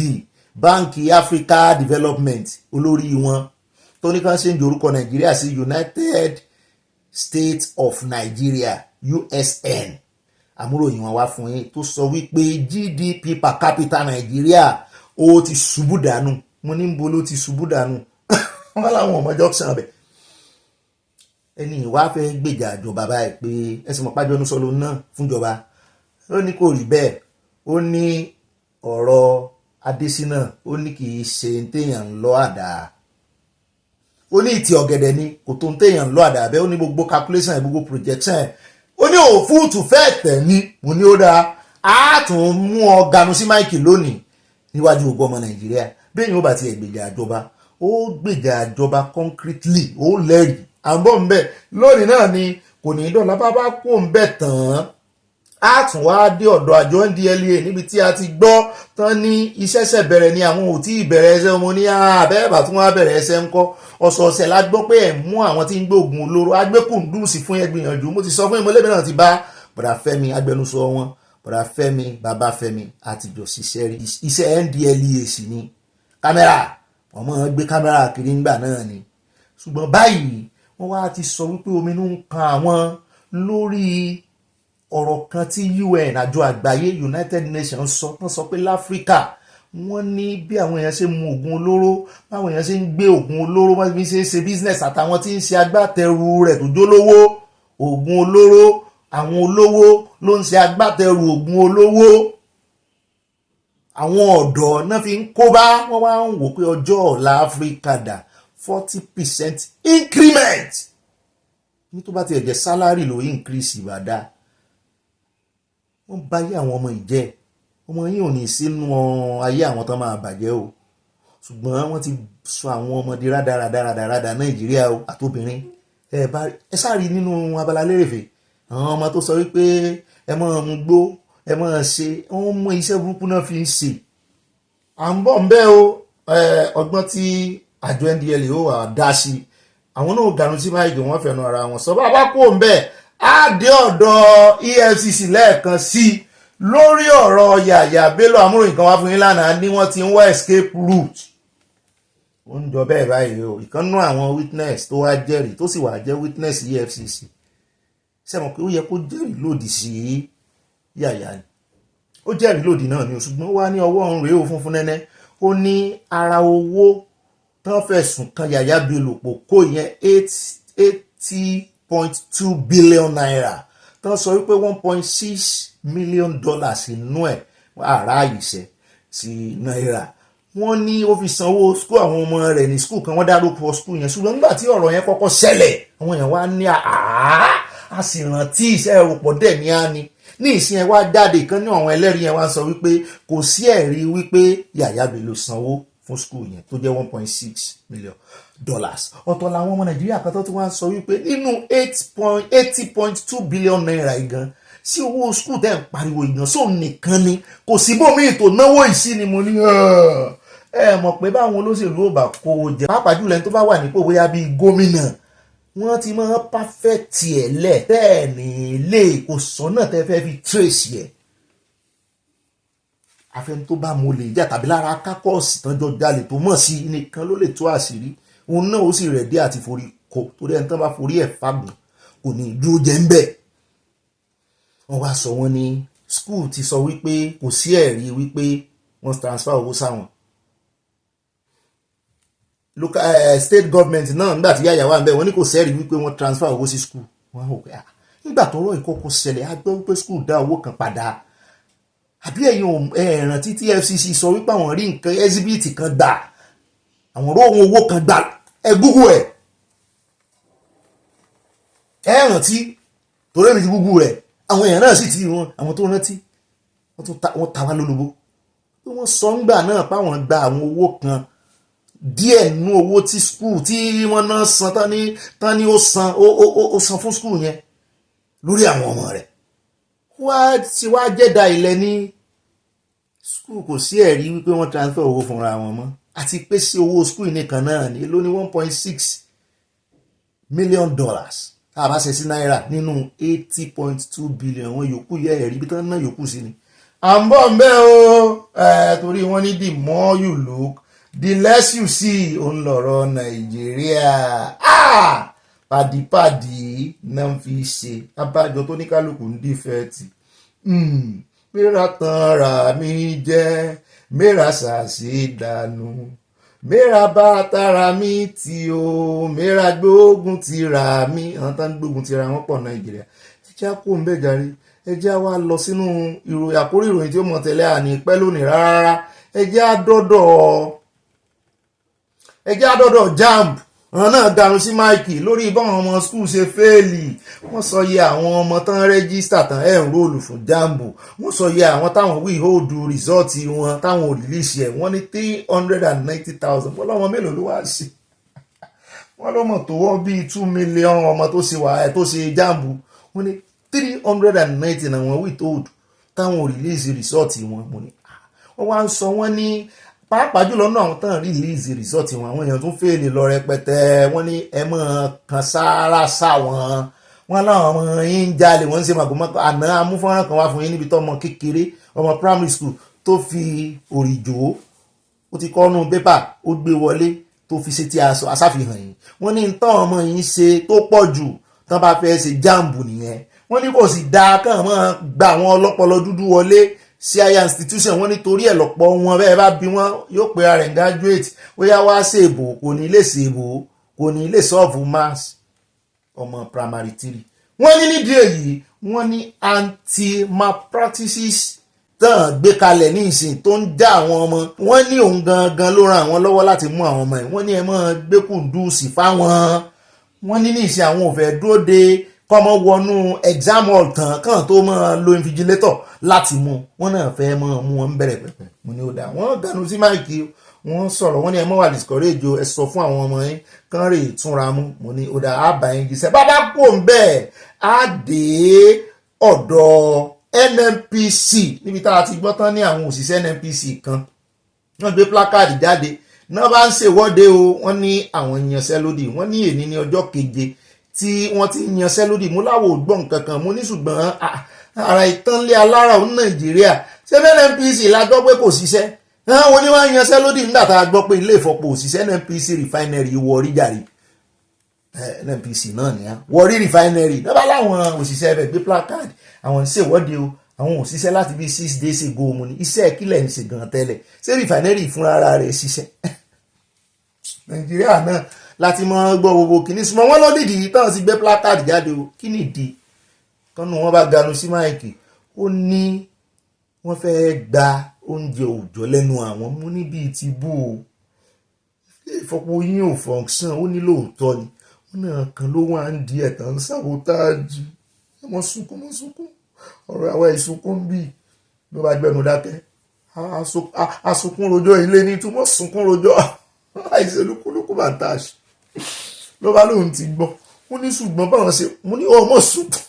báńkì Africa Development olórí wọn tó ní kàn ṣe ń jorúkọ Nàìjíríà sí United States of Nigeria USN àmúròyìn wọn wá fún yín tó sọ wípé GDP per capita Nàìjíríà ó ti ṣubú dànù mo ní bo ló ti ṣubú dànù wọn láwọn ọmọ junction bẹ ẹni ìwà fẹ́ gbèjà ìjọba báyìí pé ẹsìn mọ̀pájọ́nù sọ ló ná fúnjọba ó ní kò rí bẹ́ẹ̀ ó ní ọ̀rọ̀ Adésínà ó ní kì í ṣe téèyàn ń lọ àdá ó ní ìtì ọ̀gẹ̀dẹ̀ ni kò tó ń téèyàn ń lọ àdá bẹ́ẹ̀ ó ní gbogbo calculation gbogbo projection ó ní òfúùtù fẹ́ẹ̀ tẹ̀ ní mo ní ó dáa á tún mú ọ ganu sí máìkì lónìí níwájú gbogbo ọmọ Nàìjíríà bẹ́ẹ̀ ni ó bá ti gbèjà ìjọba ó gbèjà ìjọba concretely ó lẹ́rìí àbọ̀ ń bẹ̀ lónìí náà ni kò ní dọ̀là bá kó ń bẹ̀ tán á tún wá dé ọ̀dọ̀ àjọ NDLEA níbi tí a ti gbọ́ tán ní iṣẹ́ṣẹ́ bẹ̀rẹ̀ ni àwọn ò tí ì bẹ̀rẹ̀ ẹsẹ̀ ọmọ ní àbẹ́ẹ̀bà tún wá bẹ̀rẹ̀ ẹsẹ̀ ńkọ́ ọ̀sọ̀ọ̀sẹ̀ la gbọ́ pé ẹ̀ mú àwọn tí ń gbé oògùn olóró agbẹ́kùndùsì fún ẹ gbìyànjú mo ti sọ fún ìmọ̀lẹ́bí náà ti bá bọ̀dà Fẹ́mi agbẹnusọ wọn bọ̀dà Fẹ́mi bàbá Fẹ́mi àtijọ́ ṣiṣẹ́ rí iṣẹ́ NDLEA sì ni kámẹ́rà wọ́n máa gbé kámẹ́rà kiri ńgbà náà ni ṣùgbọ́n báyìí wọ́n wá ti sọ wípé ominú ń kan àwọn lórí ọ̀rọ̀ kan tí UN àjọ àgbáyé United Nations sọ pé láfíríkà wọ́n ní bí àwọn èèyàn ṣe mu oògùn olóró báwọn èèyàn ṣe ń gbé oògùn olóró wọ́n fi ṣe business àtàwọn tí ń ṣe agbátẹrù rẹ̀ tó jólówó oògùn olóró àwọn olówó ló ń ṣe agbátẹrù oògùn olówó àwọn ọ̀dọ́ náà fi ń kó bá wọ́n wá ń wò pé ọjọ́ ọ̀la Áfíríkà dà 40% increment ní tó bá ti ẹ̀jẹ̀ sálárì ló increase ìbàdà wọ́n bá yé àwọn ọmọ ìjẹ́ ọmọ yìí ò ní sínú ayé àwọn tó máa bàjẹ́ o ṣùgbọ́n wọ́n ti sọ àwọn ọmọdé rádaràdaràdaràdà Nàìjíríà o àtòbìnrin ẹ sáré nínú abala lérèfé àwọn ọmọ tó sọ wípé ẹ máa mú gbó ẹ máa ṣe wọ́n mú iṣẹ́ burúkú náà fi ń ṣe à ń bọ̀ ń bẹ́ o ọgbọ́n tí àjọ NDLEA ó wà dá sí àwọn náà gànú sí máìkì wọ́n fẹnu ara wọn sọ bá kó ń bẹ́ẹ̀ á dé ọ̀dọ̀ EFCC lẹ́ẹ̀kan sí lórí ọ̀rọ̀ Yàyà Bello amúròyìn kan wá fún yín lánàá ní wọ́n ti ń wá escape route ó ń jọ bẹ́ẹ̀ báyìí o ìkànnú àwọn witness tó wá jẹ́rìí tó sì wá jẹ́ witness EFCC sẹ́mọ̀ pé ó yẹ kó jẹ́rìí lòdì sí Yàyà ni ó jẹ́rìí lòdì náà ni ṣùgbọ́n wá ní ọwọ́ òun rèé o funfun nẹ́nẹ́ ó ní ara owó tán fẹ̀sùn kan Yàyà Bello pò kó yẹn 80.2 billion naira tán sọ wípé 1.6 million dollars inú ẹ̀ àrà ìṣẹ́ sí náírà wọ́n ní ó fi sanwó skul àwọn ọmọ rẹ̀ ní skul kan wọ́n dárúkọ skul yẹn ṣùgbọ́n nígbà tí ọ̀rọ̀ yẹn kọ́kọ́ ṣẹlẹ̀ àwọn èèyàn wá ní a sì rántí iṣẹ́ ẹrùpọ̀ dẹ̀ ní á ní ìsìn ẹ̀ wá jáde kan ní àwọn ẹlẹ́rìí yẹn wá sọ wípé kò sí ẹ̀rí wípé Yàyà Bello sanwó fún skul yẹn tó jẹ́ 1.6 million dollars ọ̀tọ̀ làwọn ọmọ Nàìjíríà kan tó tún wá sọ wípé nínú 80.2 billion naira gan sí owó skul tẹ́ ń pariwo ìgbọ̀n sóun nìkan ni kò sí bómi ètò náwó ìsí ni mo ní ẹ mọ̀ pé báwọn olóṣèlú ò bá kó o jẹ pàápàá jùlọ ẹni tó bá wà nípò bóyá bíi gómìnà wọ́n ti máa pàfẹ́tì ẹ̀ lẹ̀ tẹ́ẹ̀ ní ilé kò sọ́nà tẹ́ fẹ́ fi trace yẹ afẹ́ni tó bá mo lè jà tàbí lára kákọ́ọ̀sì tánjọ́ jalè tó mọ̀ sí nìkan ló lè tó àṣírí òun náà ó sì rẹ̀ dé àti forí kọ torí ẹni tán bá forí ẹ̀ fàgùn kò ní dúró jẹ́ ń bẹ̀. wọ́n wá sọ wọ́n ní school ti sọ wípé kò sí ẹ̀rí wípé wọ́n transfer owó sáwọn. local state government náà nígbà tí Yàyà wà ń bẹ̀ wọ́n ní kò sẹ́rí wípé wọ́n transfer owó sí school. wọ́n á wò pé nígbà tó rọ̀ ìkókó ṣẹlẹ̀ á gbọ́ wípé school dá owó kan padà àbí ẹ̀yin ẹ̀rántí tí EFCC sọ wípé àwọn rí nǹkan exhibit kan gbà àwọn róhun owó kan gbà Google ẹ̀ rántí torí èmi ti Google rẹ̀ àwọn èèyàn náà sì ti wọn àwọn tó rántí wọ́n ta wá lólobó pé wọ́n sọ ńgbà náà páwọn gba àwọn owó kan díẹ̀ nínú owó tí school tí wọ́n náà san tán ní ó san fún school yẹn lórí àwọn ọmọ rẹ̀ tí wá jẹ́dá ilẹ̀ ní school kò sí ẹ̀rí wípé wọ́n transfer owó fúnra wọn mọ́ àti pé sí owó school nìkan náà ní ló ní $1.6 million àbá ṣe sí náírà nínú 80.2 billion wọn yòókù yẹ ẹ̀rí bí tán náà yòókù sí ni. à ń bọ̀ ń bẹ́ o torí wọ́n ní the more you look the less you see òun lọ̀rọ̀ Nàìjíríà pàdípàdí náà ń fi ṣe abájọ tó ní kálukú ń dìfẹ́ẹ̀tì mẹ́ra tán ra mi jẹ́ mẹ́ra ṣàṣì dànù mẹ́ra bá tara mi tí o mẹ́ra gbógun ti ra mi àwọn tán gbógun ti ra wọn pọ̀ Nàìjíríà ẹjẹ́ kó ń bẹ̀ jàre ẹjẹ́ wá lọ sínú àkórí ìròyìn tí ó mọ̀ tẹ́lẹ̀ àní pẹ́ lónìí rárá ẹjẹ́ àdọ́dọ̀ JAMB àwọn náà dànù sí máìkì lórí báwọn ọmọ skul ṣe fẹ́ẹ̀lì wọ́n sọ iye àwọn ọmọ tán rẹ́gísítà tán róòlù fún JAMB wọ́n sọ iye àwọn táwọn wíhóòdù rìsọ́ọ̀tì wọn táwọn ò rìlíìsì ẹ̀ wọ́n ní 390,000 wọ́n lọ́mọ mélòó ló wá sí wọ́n lọ́mọ tó wọ́ bíi 2 million ọmọ tó ṣe JAMB wọ́n ní 390 náà wọ́n wíhóòdù táwọn ò rìlíìsì rìsọ́ọ̀tì wọn wọ́n wá ń sọ wọ́n ní pàápàá jùlọ náà àwọn tán rìlíìsì rìsọ́ọ̀tì wọn àwọn èèyàn tún fèèlè lọ rẹpẹtẹ wọ́n ní ẹ mọ̀ kan sáárá sáwọn wọn láwọn ọmọ yín ń jalè wọ́n ń ṣe màgòmágó àná amúfọ́nrán kan wá fún yín níbi tó ọmọ kékeré ọmọ primary school tó fi òrìjò ó ti kọ́nú pépà ó gbé wọlé tó fi ṣe ti aṣọ aṣàfihàn yìí wọ́n ní tán ọmọ yín ṣe tó pọ̀ jù tán bá fẹ́ ṣe JAMB nìyẹn wọ́n ní kò sì dáa kàn mọ́ gba àwọn ọlọ́pọlọ dúdú wọlé sí higher institution wọn nítorí ẹ̀ lọ́pọ̀ wọn bẹ́ẹ̀ bá bí wọn yóò pe ara ẹ̀ graduate ó yá wá ṣèbò kò ní lè ṣèbò kò ní lè solve maths ọmọ primary 3 wọ́n ní nídìí èyí wọ́n ní anti-malpractices tán gbé kalẹ̀ ní ìsìn tó ń já àwọn ọmọ wọ́n ní òun gangan ló ran àwọn lọ́wọ́ láti mú àwọn ọmọ ẹ̀ wọ́n ní ẹ máa gbé kùndùsì fáwọn wọ́n ní ìsìn àwọn ò fẹ́ dúró de kọ́mọ wọnú exam hall tán kàn tó máa lo invigilator láti mú wọn náà fẹ́ mú wọn bẹ̀rẹ̀ pẹ̀pẹ̀ mo ní ó dá wọn ganu sí máìkì wọn sọ̀rọ̀ wọn ní ẹ mọ́ wà discourage ẹ sọ fún àwọn ọmọ yín kán rè túnra mú mo ní ó dá àbá yín jíṣẹ́ bàbá kò ń bẹ́ẹ̀ á dé ọ̀dọ̀ NNPC níbi tá a ti gbọ́ tán ní àwọn òṣìṣẹ́ NNPC kan wọ́n gbé placard jáde náà bá ń ṣèwọ́de o wọ́n ní àwọn ìyanṣẹ́lódì wọ́n ní èní ní ọjọ́ 7 tí wọ́n ti yanṣẹ́lódì mú láwò gbọ́n kankan mo ní ṣùgbọ́n ara ìtànlé alára òun Nàìjíríà ṣé NNPC la gbọ́ pé kò ṣiṣẹ́ àwọn oníwà yanṣẹ́lódì nígbà tá a gbọ́ pé ilé ìfọpo òṣìṣẹ́ NNPC refinery Warri jàre NNPC náà ní Warri refinery náà bá láwọn òṣìṣẹ́ ẹbẹ̀ gbé placard àwọn ń ṣèwọ́de o àwọn òṣìṣẹ́ láti bí 6 days ago mo ní iṣẹ́ kílẹ̀ ń ṣe gan tẹ́lẹ̀ ṣé refinery fúnra ara rẹ̀ ṣiṣẹ́ Nàìjíríà náà láti mọ gbọ́ gbogbo kìíní súnmọ́ wọn lódìdí táwọn sì gbé placard jáde o kí ni ìdí kánú wọn bá ganu sí máìkì ó ní wọ́n fẹ́ gba oúnjẹ òòjọ́ lẹ́nu àwọn mú níbi ti bú o ìfọpo yín ò function ó ní lóòótọ́ ni wọn náà kan ló wà ń di ẹ̀tàn ń sabotage mọ́ sunkún ọ̀rọ̀ àwọn ìsunkún bíi ló bá gbẹnu dákẹ́ asunkún rojọ́ ilé ní túmọ̀ sunkún rojọ́ àìsè lúkúlúkú Natasha ló bá lóun ti gbọ́ ó ní ṣùgbọ́n báwọn ṣe mo ní ọmọ sunkún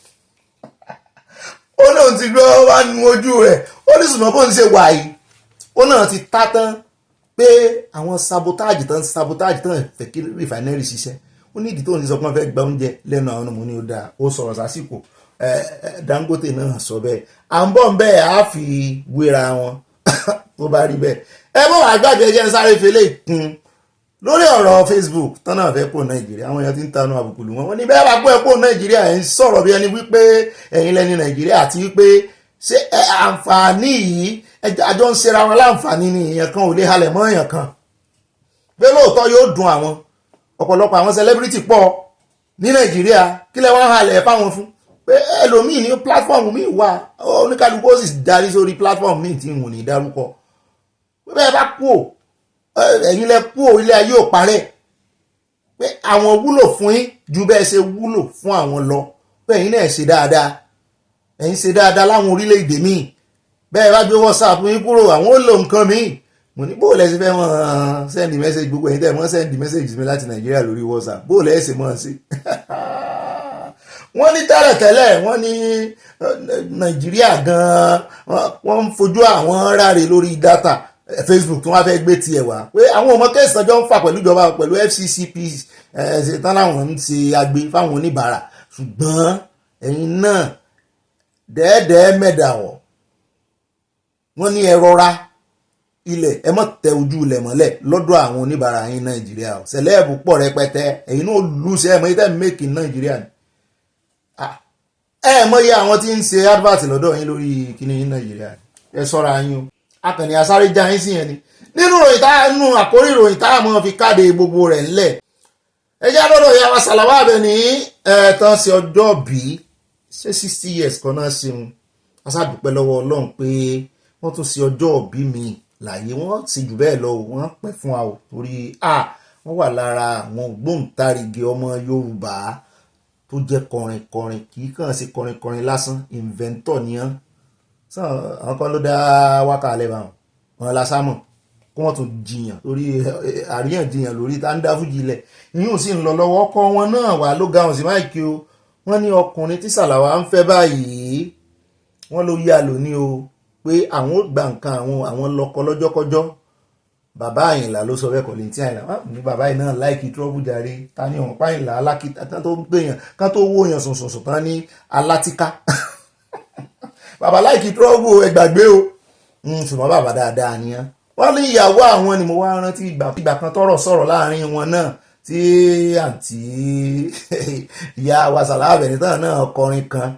ó lóun ti gbọ́ wá nu ojú rẹ̀ ó ní ṣùgbọ́n bóun ṣe wà yìí ó náà ti tá tán pé àwọn sabotage tán fẹ́ kí refinery ṣiṣẹ́ ó ní ìdí tó ń sọ pé wọ́n fẹ́ gba oúnjẹ lẹ́nu àwọn ọmọ ní ó dáa ó sọ̀rọ̀ sásìkò Dangote náà sọ bẹ́ẹ̀ à ń bọ̀ ń bẹ́ẹ̀ á fi wéra wọn tó bá rí bẹ́ẹ̀ ẹ mọ̀ àgbàdo ẹjẹ́ ń sáré fẹlẹ́ kún lórí ọ̀rọ̀ Facebook tán náà fẹ́ kó Nàìjíríà àwọn èèyàn ti ń tanú àbùkù lù wọ́n ní bẹ́ẹ̀ bá gbọ́ ẹ kó Nàìjíríà ẹ̀ ń sọ̀rọ̀ bí ẹni wípé ẹ̀yin lẹ́ni Nàìjíríà àti wípé ṣé àǹfààní yìí àjọ ń ṣera wọn láǹfààní ni èèyàn kan ò lè halẹ̀ mọ́ èèyàn kan pé lóòótọ́ yóò dùn àwọn ọ̀pọ̀lọpọ̀ àwọn celebrity pọ̀ ní Nàìjíríà kí lẹ wọ́n halẹ̀ fáwọn fún pé ẹlòmíì ní platform míì wà oníkálukú ó sì darí sórí platform míì tí wọn ò ní dárúkọ pé bẹ́ẹ̀ bá kú ò ẹ̀yin lẹ kú ò ilé ayé ò parẹ́ pé àwọn wúlò fún yín ju bẹ́ẹ̀ ṣe wúlò fún àwọn lọ pé ẹ̀yin náà ṣe dáadáa ẹ̀yin ṣe dáadáa láwọn orílẹ̀-èdè míì bẹ́ẹ̀ bá gbé WhatsApp yín kúrò àwọn ó lò nǹkan míì mo ní bó lẹ ṣe fẹ́ mọ́ send message gbogbo ẹ̀yin tẹ́ mọ́ send message mi láti Nàìjíríà lórí WhatsApp bó lẹ ṣe mọ́ sí. wọ́n ní tẹ́lẹ̀tẹ́lẹ̀ wọ́n ní Nàìjíríà gan-an wọ́n ń fojú àwọn ráre lórí data Facebook tí wọ́n fẹ́ gbé tiẹ̀ wá pé àwọn ọmọ kẹsàn-án jọ ń fà pẹ̀lú ìjọba pẹ̀lú FCC ṣetán láwọn ń ṣe agbe fáwọn oníbàárà ṣùgbọ́n ẹ̀yin náà dẹ́ẹ̀dẹ́ẹ́ mẹ́dàwọ̀ wọ́n ní ẹ rọra ilẹ̀ ẹ mọ̀ tẹ ojú ilẹ̀ mọ́lẹ̀ lọ́dọ̀ àwọn oníbàárà yín Nàìjíríà ọ̀ sẹ̀lẹ́ẹ̀bù pọ̀ rẹpẹtẹ ẹ̀yin náà lùsẹ̀ ẹ̀ mọ̀ yìí tẹ́ mẹ́kì Nàìjíríà ni ẹ̀ mọ̀ yìí àwọn tí ń ṣe advert lọ́dọ̀ yín lórí kíní yín Nàìjíríà ẹ sọ́ra yín o akànnì asáré já yín sí yẹn ni nínú ìròyìn tá nínú àkórí ìròyìn tá a mọ̀ fi káde gbogbo rẹ̀ ńlẹ̀ ẹ jẹ́ lọ́dọ̀ ìyá wa Sàlàwà bẹ̀ ní ẹ̀ẹ̀tàn sí ọjọ́ bíi ṣé 60 years kan náà ṣeun aṣáàdúpẹ́ lọ́wọ́ Ọlọ́run pé wọ́n tún ṣe ọjọ́ òbí mi láàyè wọ́n sì jù bẹ́ẹ̀ lọ wọ́n pẹ́ fún wa o torí wọ́n wà lára àwọn ògbóǹtarìgì ọmọ Yorùbá tó jẹ́ kọrinkọrin kì í kàn sí kọrinkọrin lásán inventor ni wọ́n sàn àwọn kan ló dá wákà alẹ́ bá wọn lásámọ̀ kí wọ́n tún jiyàn lórí àríyànjiyàn lórí tá ń dá fújì ilẹ̀ ìyún sì ń lọ lọ́wọ́ ọkọ wọn náà wà ló ga wọn sí máìkì o wọ́n ní ọkùnrin tí Sàlàwà ń fẹ́ báyìí wọ́n ló yá lónìí o pé àwọn ò gba nǹkan àwọn lọ́kọ lọ́jọ́kọ́jọ́ bàbá Àyìnlá ló sọ bẹ́ẹ̀ kọ́lé tí Àyìnlá ní bàbá yìí náà láìkí trọ́bù jàre ta ní ọ̀hún páyìnlá alákìtà tán tó ń gbèyàn kán tó wó yàn sùnsùn tán ní alátíká bàbá láìkí trọ́bù ẹgbàgbé o ṣùgbọ́n bàbá dáadáa nìyẹn wọ́n ní ìyàwó àwọn ni mo wá rántí ìgbà kan tọ́rọ̀ sọ̀rọ̀ láàrin wọn náà tí àǹtí ìyá wa Sàlàwà bẹ̀rẹ̀ tán náà kọrin kan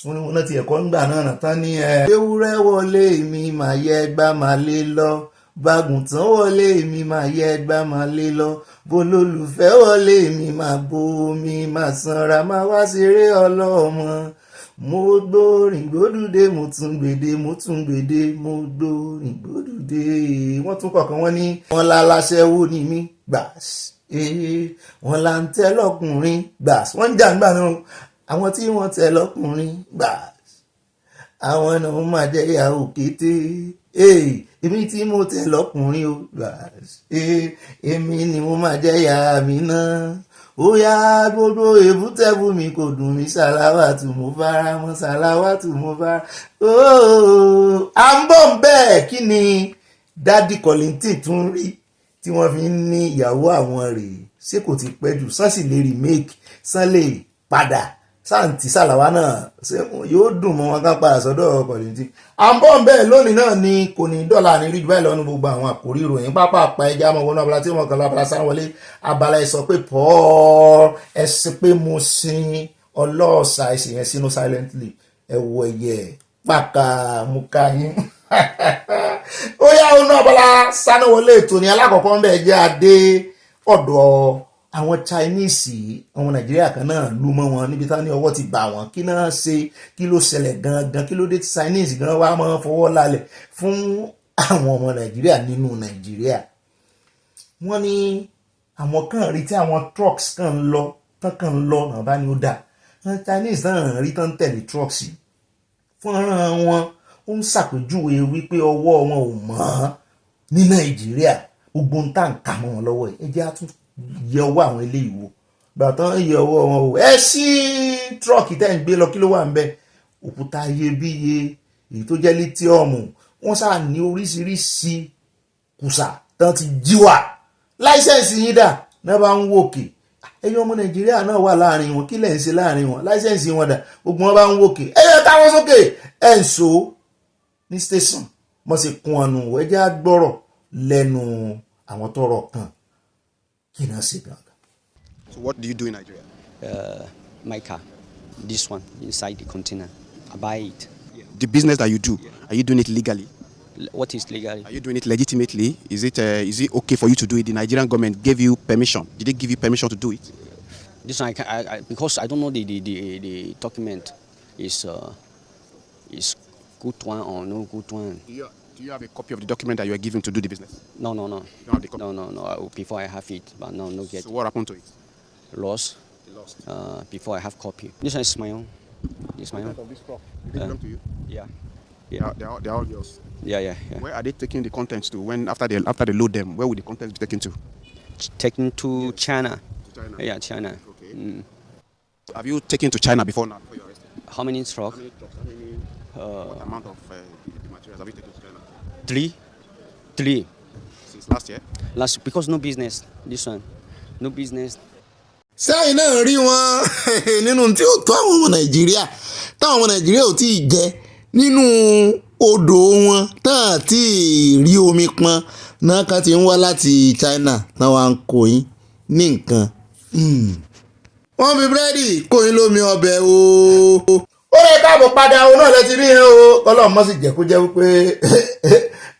wọ́n ní ti ẹ̀kọ́ ńgbà náà tán ní ewúrẹ́ wọlé mi máa yẹ gbá máa lé lọ bàgùntàn wọlé mi máa yẹ gbá máa lé lọ bolólùfẹ́ wọlé mi máa bomi máa sanra máa wá ṣeré ọlọ́mọ mo gbórin gbódùdé mo tún gbèdé mo tún gbèdé mo gbórin gbódùdé wọ́n tún kọ̀ọ̀kan wọ́n ní wọ́n láláṣẹ́wó ní mi gbàs wọ́n là ń tẹ́ lọ́kùnrin gbàs wọ́n ń jà ńgbà náà àwọn tí wọ́n tẹ́ lọ́kùnrin gbàs àwọn náà máa jẹ́ ìyàwó kété èmi tí mo tẹ́ lọ́kùnrin o gbàs èmi ni mo máa jẹ́ ìyá mi náà ó yá gbogbo èbútẹ́bù mi kò dùn mí Sàlàwà tù mo fara mọ́ Sàlàwà tù mo fara à ń bọ̀ bẹ́ẹ̀ kí ni dádì Kollington tún rí tí wọ́n fi ń ní ìyàwó àwọn rèé ṣé kò ti pẹ́ jù sán sì lè remake sán lè padà sáǹtì Sàlàwà náà yóò dùn mọ́ wọn ká padà sọ́dọ̀ Kollington à ń bọ̀ bẹ́ẹ̀ lónìí náà ni kò ní dọ́là ní rí jù báyìí lọ́nu gbogbo àwọn àkórí ìròyìn pápá àpá ẹja ọmọ wọnú abala tí wọ́n kàn lọ abala sáwọlé abala ẹ sọ pé Paul ẹ sì pé mo sin ọlọ́ọ̀sà ẹ̀sìn yẹn sínú silently ẹ wọ ẹyẹ pàkà mú ká yín ó yá ọ̀nà abala sánáwọlé ètò ní alákọ̀ọ́kọ́ ń bẹ̀ jẹ́ adé ọ̀dọ̀ àwọn Chinese àwọn Nàìjíríà kan náà lú mọ́ wọn níbi tán ní ọwọ́ ti bà wọ́n kí náà ṣe kí ló ṣẹlẹ̀ gangan kí ló dé tí Chinese gan wá máa fọwọ́ lálẹ̀ fún àwọn ọmọ Nàìjíríà nínú Nàìjíríà wọ́n ní àwọn kan rí tí àwọn trucks kan ń lọ náà bá ní ó dà Chinese náà rí tán tẹ̀lé trucks fúnra wọn ó ń ṣàpèjúwe wípé ọwọ́ wọn ò mọ́ ní Nàìjíríà gbogbo ń tà ń kà mọ́ wọn lọ́wọ́ ẹ̀ jẹ́ àtún yẹ ọwọ́ àwọn eléyìí wò gbàtàn yẹ ọwọ́ wọn wò ẹ sí tírọ́ọ̀kì tẹ́ ń gbé lọ kí ló wà ń bẹ òkúta iyebíye èyí tó jẹ́ lítíọ̀mù wọ́n sáà ní oríṣiríṣi kùsà tán ti jíwà láìsẹ̀nsì yín dà náà bá ń wòkè ẹ̀yin ọmọ Nàìjíríà náà wà láàrin wọn kí lẹ̀ ń ṣe láàrin wọn láìsẹ̀nsì wọn dà gbogbo wọn bá ń wòkè ẹ̀yẹ táwọn sókè ẹ̀ ń so ní station mo sì kún ọ̀nù ẹ̀jẹ̀ àgbọ̀rọ̀ lẹ́nu àwọn tọ́rọ̀ kan. So what do you do in Nigeria? My car, this one inside the container. I buy it. Yeah. The business that you do, are you doing it legally? What is legally? Are you doing it legitimately? Is it okay for you to do it? The Nigerian government gave you permission. Did they give you permission to do it? This one, because I don't know the document is good one or no good one. Do you have a copy of the document that you are given to do the business? No. You don't have the copy? No. Before I have it, but now no get. So what happened to it? Lost. Lost. Before I have copy. This one is my own. This is my own. Of this crop. Did it belong to you? Yeah. Yeah. They're all yours. Yeah. Where are they taking the contents to? When after they load them, where will the contents be taken to? Taken to China. To China. Yeah, China. Okay. Have you taken to China before now? Before you arrested? How many trucks? What amount of the materials have you taken to China? Three. Since last year? Because no business. This one, no business. sẹ́yìn náà rí wọn nínú tí ó tó àwọn ọmọ nàìjíríà táwọn ọmọ nàìjíríà ò tí ì jẹ nínú odò wọn tán àti rí omi pọn náà kan ti ń wá láti China náà wá ń kó yín ní nǹkan. wọ́n fi búrẹ́dì kó yín lómi ọbẹ̀ o. ó lè káàbọ̀ padà o náà lẹ ti rí yẹn o ọlọ́run mọ́ sì jẹ́ kó jẹ́ wípé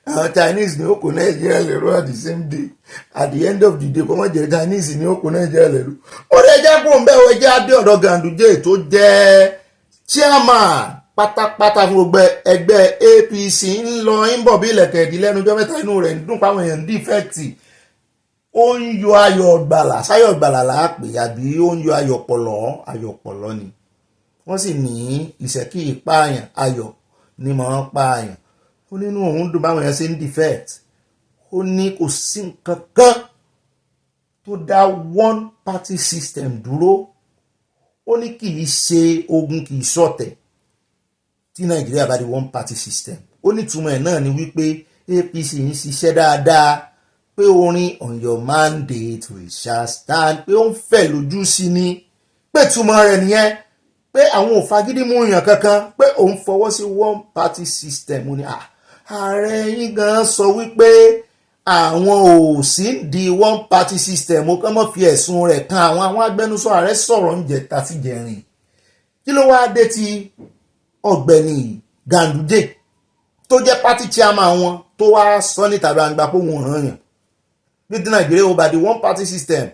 àwọn Chinese ni ó kó Nàìjíríà lẹ́rú at the same day at the end of the day kó wọ́n jẹ́ Chinese ni ó kó Nàìjíríà lẹ́rú. ó lè jẹ́ kó ń bẹ́ ọ ẹjẹ́ adé ọ̀dọ̀ Ganduje tó jẹ́ chairman pátápátá fún gbogbo ẹgbẹ́ APC ń lọ ń bọ̀ bí ilẹ̀kẹ̀ ìdí lẹ́nu ọjọ́ mẹ́ta inú rẹ̀ ń dùn páwọn èèyàn ń dífẹ́ẹ̀tì. ó ń yọ ayọ̀ gbàlà sáyọ̀ gbàlà láàpè àbí ó ń yọ ayọ̀ pọ̀lọ́ ni. wọ́n sì ní ìṣẹ́kì ìpààyàn ayọ̀ ni mọ̀ ń pààyàn. ó nínú òun dùn báwọn èèyàn ṣe ń defect. ó ní kò sí nǹkan kan tó dá one party system dúró. ó ní kì í ṣe ogun kì í ṣọ̀tẹ̀ tí Nàìjíríà bá di one party system. ó ní túmọ̀ ẹ̀ náà ni wípé APC ń ṣiṣẹ́ dáadáa pé orin on your mandate we shall stand pé ó ń fẹ̀ lójú sí ni pé túmọ̀ rẹ̀ nìyẹn pé àwọn ò fagídí mú yàn kankan pé òun fọwọ́ sí one party system. ó ní ààrẹ yín gan sọ wípé àwọn ò sí di one party system ó kàn mọ́ fi ẹ̀sùn rẹ̀ kan àwọn agbẹnusọ ààrẹ sọ̀rọ̀ ń jẹta sí jẹrin. kí ló wá dé tí Ọ̀gbẹ́ni Ganduje tó jẹ́ party chairman wọn tó wá sọ níta gbangba pé òun ràn yàn bí tí Nàìjíríà ó bá di one party system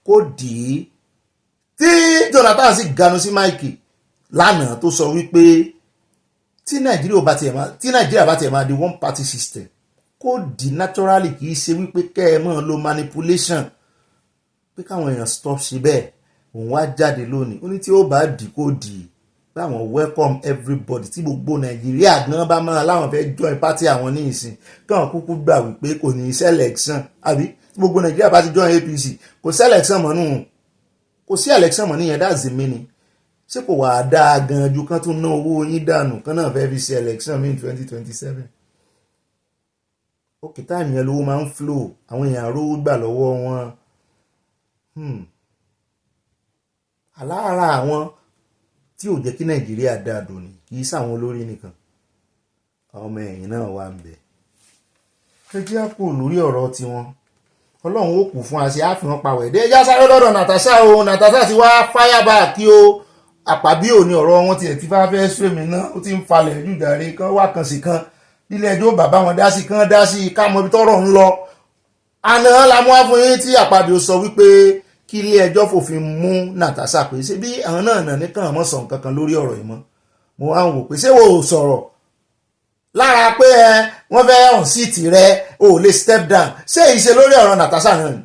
kò dì í tí Jonathan sì ganu sí máìkì lánàá tó sọ wípé tí Nàìjíríà bá tiẹ̀ máa di one party system kò dì naturally kì í ṣe wípé kẹ́ ẹ máa lo manipulation pé káwọn èèyàn stop sí bẹ́ẹ̀ òun wá jáde lónìí ó ní tí ó bá dì kò dì í báwọn welcome everybody tí gbogbo Nàìjíríà gan bá máa láwọn fẹ́ join party àwọn ní ìsìn káwọn kúkú gbà wípé kò ní selection àbí tí gbogbo Nàìjíríà bá ti join APC kò selection mọ́ nù kò sí election mọ́ nìyẹn that's the meaning. ṣé kò wàá dáa gan ju kán tún ná owó yín dànù kán náà fẹ́ fi ṣe election mi 2027. òkè táìmù yẹn lówó máa ń flow àwọn èèyàn rówó gbà lọ́wọ́ wọn. alára àwọn tí ò jẹ́ kí Nàìjíríà dáa dùn ni kì í sáwọn olórí nìkan àwọn ọmọ ẹ̀yìn náà wà ń bẹ̀. ẹ jẹ́ àpò lórí ọ̀rọ̀ tiwọn Ọlọ́run ó kù fún àṣẹ àfihàn pàwẹ̀ dé ẹjá sáré lọ́dọ̀ Natasha o Natasha ti wá fire back kí o àpàbíò ní ọ̀rọ̀ wọn tiẹ̀ tí fẹ́ sèmi náà ó ti ń falẹ̀ jù jàre kan wá kan sí kan ilé ẹjọ́ bàbá wọn dá sí kan dá sí ká mọ ibi tọ́rọ̀ ń lọ. àná la mú wá fún yín tí àpàbíò sọ wípé kí ilé ẹjọ́ fòfin mú Natasha pé ṣé bí àwọn náà nà ní kàn mọ́ sọ nǹkan kan lórí ọ̀rọ̀ yìí mọ́ mo wá ń wò pé ṣé wò ó sọ̀rọ̀ lára pé wọ́n fẹ́ hàn síìtì rẹ o lè step down ṣé ìṣe lórí ọ̀rọ̀ Natasha náà ni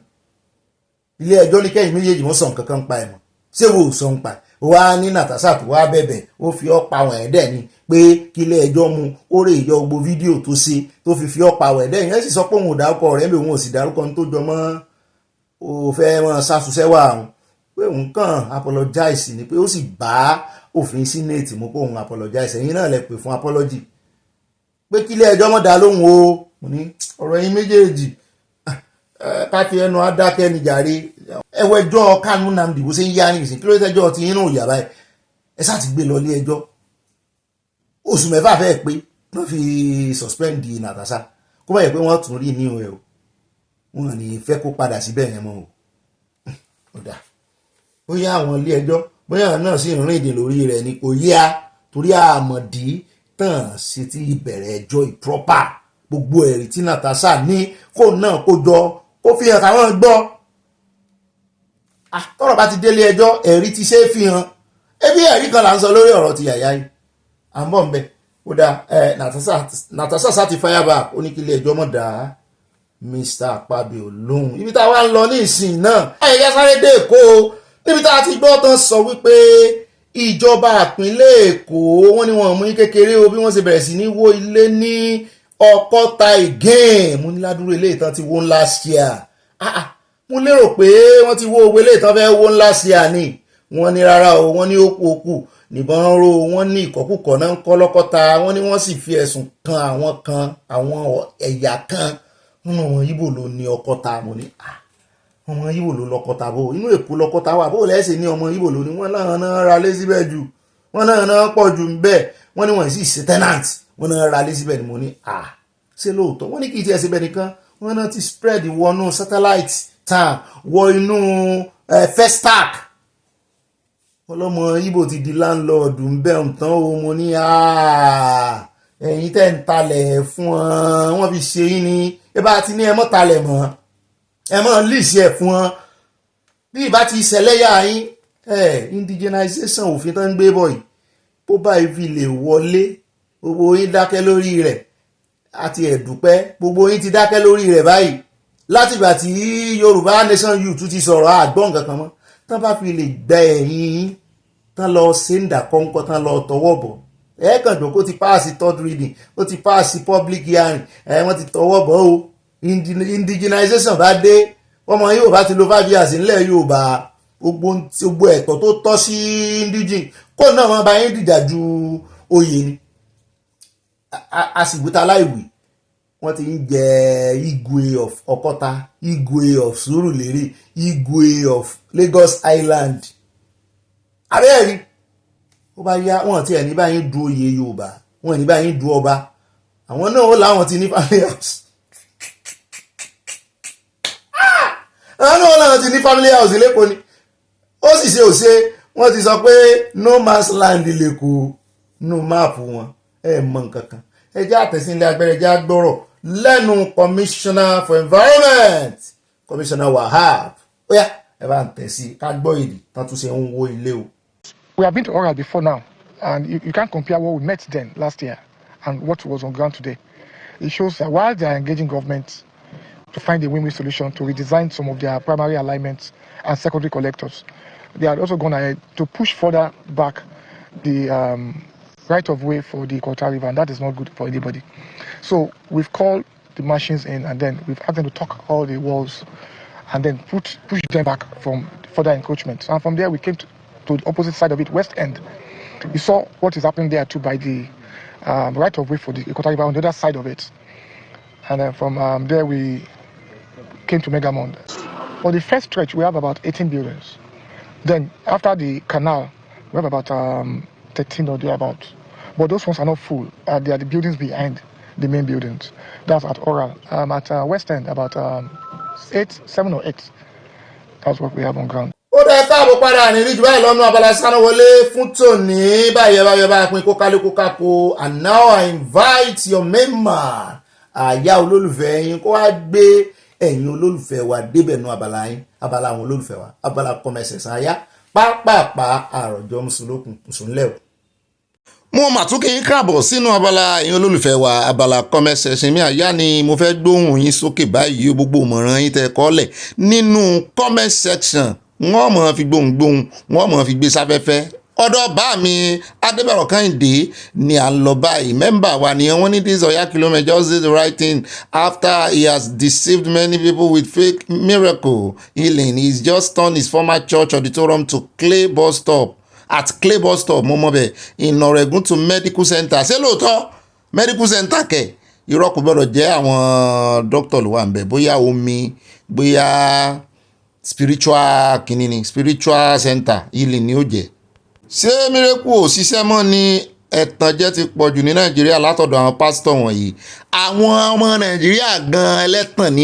ilé ẹjọ́ ní kẹ́yìn méjèèjì wọ́n sọ nǹkan kan pa ẹ̀ mọ́ ṣé wò ó sọ ń pa ẹ̀ wá ní Natasha tó wá bẹ̀bẹ̀ ó fi ọ̀pá àwọn ẹ̀dẹ̀ ni pé kí ilé ẹjọ́ mú ó rè yọ gbogbo fídíò tó ṣe tó fi ọ̀pá àwọn ẹ̀dẹ̀ yẹn sì sọ pé òun ò dárúkọ rẹ̀ lòun ò sì dárúkọ ní tó jọ mọ́ ó fẹ́ mọ́ sásùsẹ́wà àwọn pé òun kàn apologize ni pé ó sì bá òfin Senate mú pé òun apologize ẹ̀yin náà lẹ pè fún apology pé kí ilé ẹjọ́ mọ́ dá lóhùn o mo ní ọ̀rọ̀ yín méjèèjì ká fi ẹnu adákẹ́ ní jàre ẹwẹ́jọ́ Kanu Nnamdi bó ṣe ń yá ní ìsìn kí ló tẹ́jọ́ ti yín náà yà báyìí ẹ sá ti gbé lọ ilé ẹjọ́ oṣù mẹ́fà fẹ́ pé wọ́n fi suspend Natasha kó bá yẹ pé wọ́n tún rí ní ẹ̀ o wọn ní fẹ́ kó padà síbẹ̀ yẹn mọ́ o ọ̀dà bóyá àwọn ilé ẹjọ́ bóyá àwọn náà sì rìn ìdè lórí rẹ̀ ni kò yá torí àmọ̀dí tàn sí ti ìbẹ̀rẹ̀ ẹjọ́ ìprọ́pà gbogbo ẹ̀rí tí Natasha ní kó náà kó jọ kó fi hàn káwọn gbọ́ tọ́rọ̀ bá ti délé ẹjọ́ ẹ̀rí ti ṣe é fi hàn ebi ẹ̀rí kan là ń sọ lórí ọ̀rọ̀ ti yàyà yìí à ń bọ̀ ń bẹ̀ ó dá Natasha sá ti fire back ó ní kí ilé ẹjọ́ mọ̀ dá Mr. Akpabio lóhùn ibi tá a wá ń lọ ní ìsìn náà ẹ̀yẹ sáré dé Èkó níbi tá a ti gbọ́ tán sọ wípé ìjọba ìpínlẹ̀ Èkó wọ́n ní wọ́n mú ní kékeré o bí wọ́n ṣe bẹ̀rẹ̀ sí ní wó ilé ní Ọ̀kọ́ta again. Mo ní ládùúró ilé ìtàn ti wó last year. Mo lérò pé wọ́n ti wó owó ilé ìtàn fẹ́ wó last year ni. Wọ́n ní rárá o, wọ́n ní òkú nìbọn ro, wọ́n ní ìkọ̀kùkọ̀ náà ń kọ́ lọ́kọ́ta, wọ́n ní wọ́n sì fi ẹ̀sùn kan àwọn ẹ̀yà kan nínú wọn Ìgbò ló ní Ọ̀kọ́ta. Mo ní ọmọ Ìgbò ló lọ́kọ́ta bó inú Èkó lọ́kọ́ta wà bó lẹ́sẹ̀ ní ọmọ Ìgbò ló ní wọ́n náà ra lé síbẹ̀ jù, wọ́n náà pọ̀ jù bẹ́ẹ̀, wọ́n ní wọ́n sì ṣe tenant, wọ́n náà ra lé síbẹ̀ ni. Mo ní ṣé lóòótọ́ wọ́n ní kì í tiẹ̀ síbẹ̀ nìkan, wọ́n náà ti spread wọnú satellite town wọ inú Festac. Ọlọ́mọ Ìgbò ti di landlord ń bẹ̀ ń tán o. Mo ní ẹ̀yin tẹ́ ń talẹ̀ fún wọn, wọ́n fi ṣe yín ni ẹ bá ti ní ẹ mọ́ talẹ̀ mọ́, ẹ mọ́ líìsì ẹ̀ fún wọn bí ìbá ti ṣẹlẹ́yà yín. Indigenization òfin tó ń gbé bọ̀ yìí bó bá ibi lè wọlé gbogbo yín dákẹ́ lórí rẹ̀ àti ẹ̀dùpẹ́ gbogbo yín ti dákẹ́ lórí rẹ̀ báyìí látìgbà tí Yorùbá Nation Youth ti sọ̀rọ̀ àgbọ̀n kankan mọ́. Tán bá fi lè gbẹ ẹ̀yìn yín tán lọ ṣéǹdà kọ́ńkọ́ tán lọ tọwọ́ bọ̀ kàn dùn kó ti páàsì third reading ó ti páàsì public hearing wọ́n ti tọwọ́ bọ̀ o. Indigenization bá dé ọmọ yóò bá ti lo 5 years nílẹ̀ Yorùbá gbogbo ẹ̀tọ́ tó tọ́ sí indigene kó náà wọ́n bá yín dìjà ju oyè ni. Àsìgbúta láìwì wọ́n ti ń jẹ Igwe of Ọ̀kọ́ta, Igwe of Surulere, Igwe of Lagos Island. Àbẹ́ẹ̀rí ó bá yá wọ́n ti ẹ̀ ní báyìí du oyè Yorùbá, wọ́n ní báyìí du ọba, àwọn náà ó láwọn ti ní family house. Àwọn náà ó láwọn ti ní family house lẹ́kọ̀ọ́ ni. Ó sì ṣe òṣè wọ́n ti sọ pé no man's land lẹ́kọ̀ọ́ nínú máàpù wọn mọ nǹkan kan. Ẹ jẹ́ àtẹ̀sílẹ̀ agbẹ́rẹ́ jẹ́ àgbọ̀rọ̀ lẹ́nu Commissioner for Environment Commissioner Wahab. Ó yá ẹ bá ń tẹ̀ sí ká gbọ́ èdè tán tún ṣe ń wó ilé o. We have been to oral before now, and you can't compare what we met then last year and what was on ground today. It shows that while they are engaging government to find a win-win solution to redesign some of their primary alignments and secondary collectors, they are also going ahead to push further back the right of way for the Kwara River, and that is not good for anybody. So we've called the machines in, and then we've asked them to talk all the walls and then push them back from further encroachment. And from there we came to the opposite side of it, West End. You saw what is happening there too by the right of way for the Kwara River on the other side of it. And then from there we came to Megamond. For the first stretch we have about 18 buildings. Then after the canal we have about 13 or thereabout. But those ones are not full. They are the buildings behind the main buildings. That's at Oral. At West End, about 7 or 8. That's what we have on ground. Ó dẹ́ káàbọ̀ padà ní ìrìjú báyìí lọ́nà abala sánáwọlé fún tòní báyẹ̀ bá pín kókálé. And now I invite your main man àyà olólùfẹ́ yín kó wá gbé ẹ̀yin olólùfẹ́ wa débẹ̀ nú abala yín, abala àwọn olólùfẹ́ wa, abala kọmẹsẹ̀sán àyà pápápá àròjọ mùsùlùkùn mùsùlùlẹ̀ o. Mo mà tún kí n káàbọ̀ sínú abala ẹ̀yin olólùfẹ́ wa, abala kọmẹsẹ̀sán mi àyà ni mo fẹ́ gbóhùn yín sókè báyìí gbogbo ìmọ̀ràn yín tẹ́ kọ́lẹ̀ nínú comment section wọ́n mọ̀ fi gbohùngbohùn wọ́n mọ̀ fi gbé sáfẹ́fẹ́. Ọ̀dọ̀ bá mi Adébẹ̀rọ̀ Kẹ́hìndé ni à ń lọ báyìí, mẹ́mbà wa ni wọ́n ní this Oya Kilome just did the right thing after he has deceived many people with fake miracle healing. He's just turned his former church auditorium to clay bus stop mo mọ̀ bẹ́ẹ̀ in Oregun to medical center. Ṣé lóòótọ́ medical center kẹ̀ irọ́ kò gbọ́dọ̀ jẹ́ àwọn dókítà ló wà ń bẹ̀, bóyá omi bóyá spiritual kìnìún spiritual center healing ni ó jẹ́. Ṣé miracle ò ṣiṣẹ́ mọ́ ni ẹ̀tànjẹ ti pọ̀jù ní Nàìjíríà látọ̀dọ̀ àwọn pásítọ̀ wọ̀nyí? Àwọn ọmọ Nàìjíríà gan ẹlẹ́tàn ni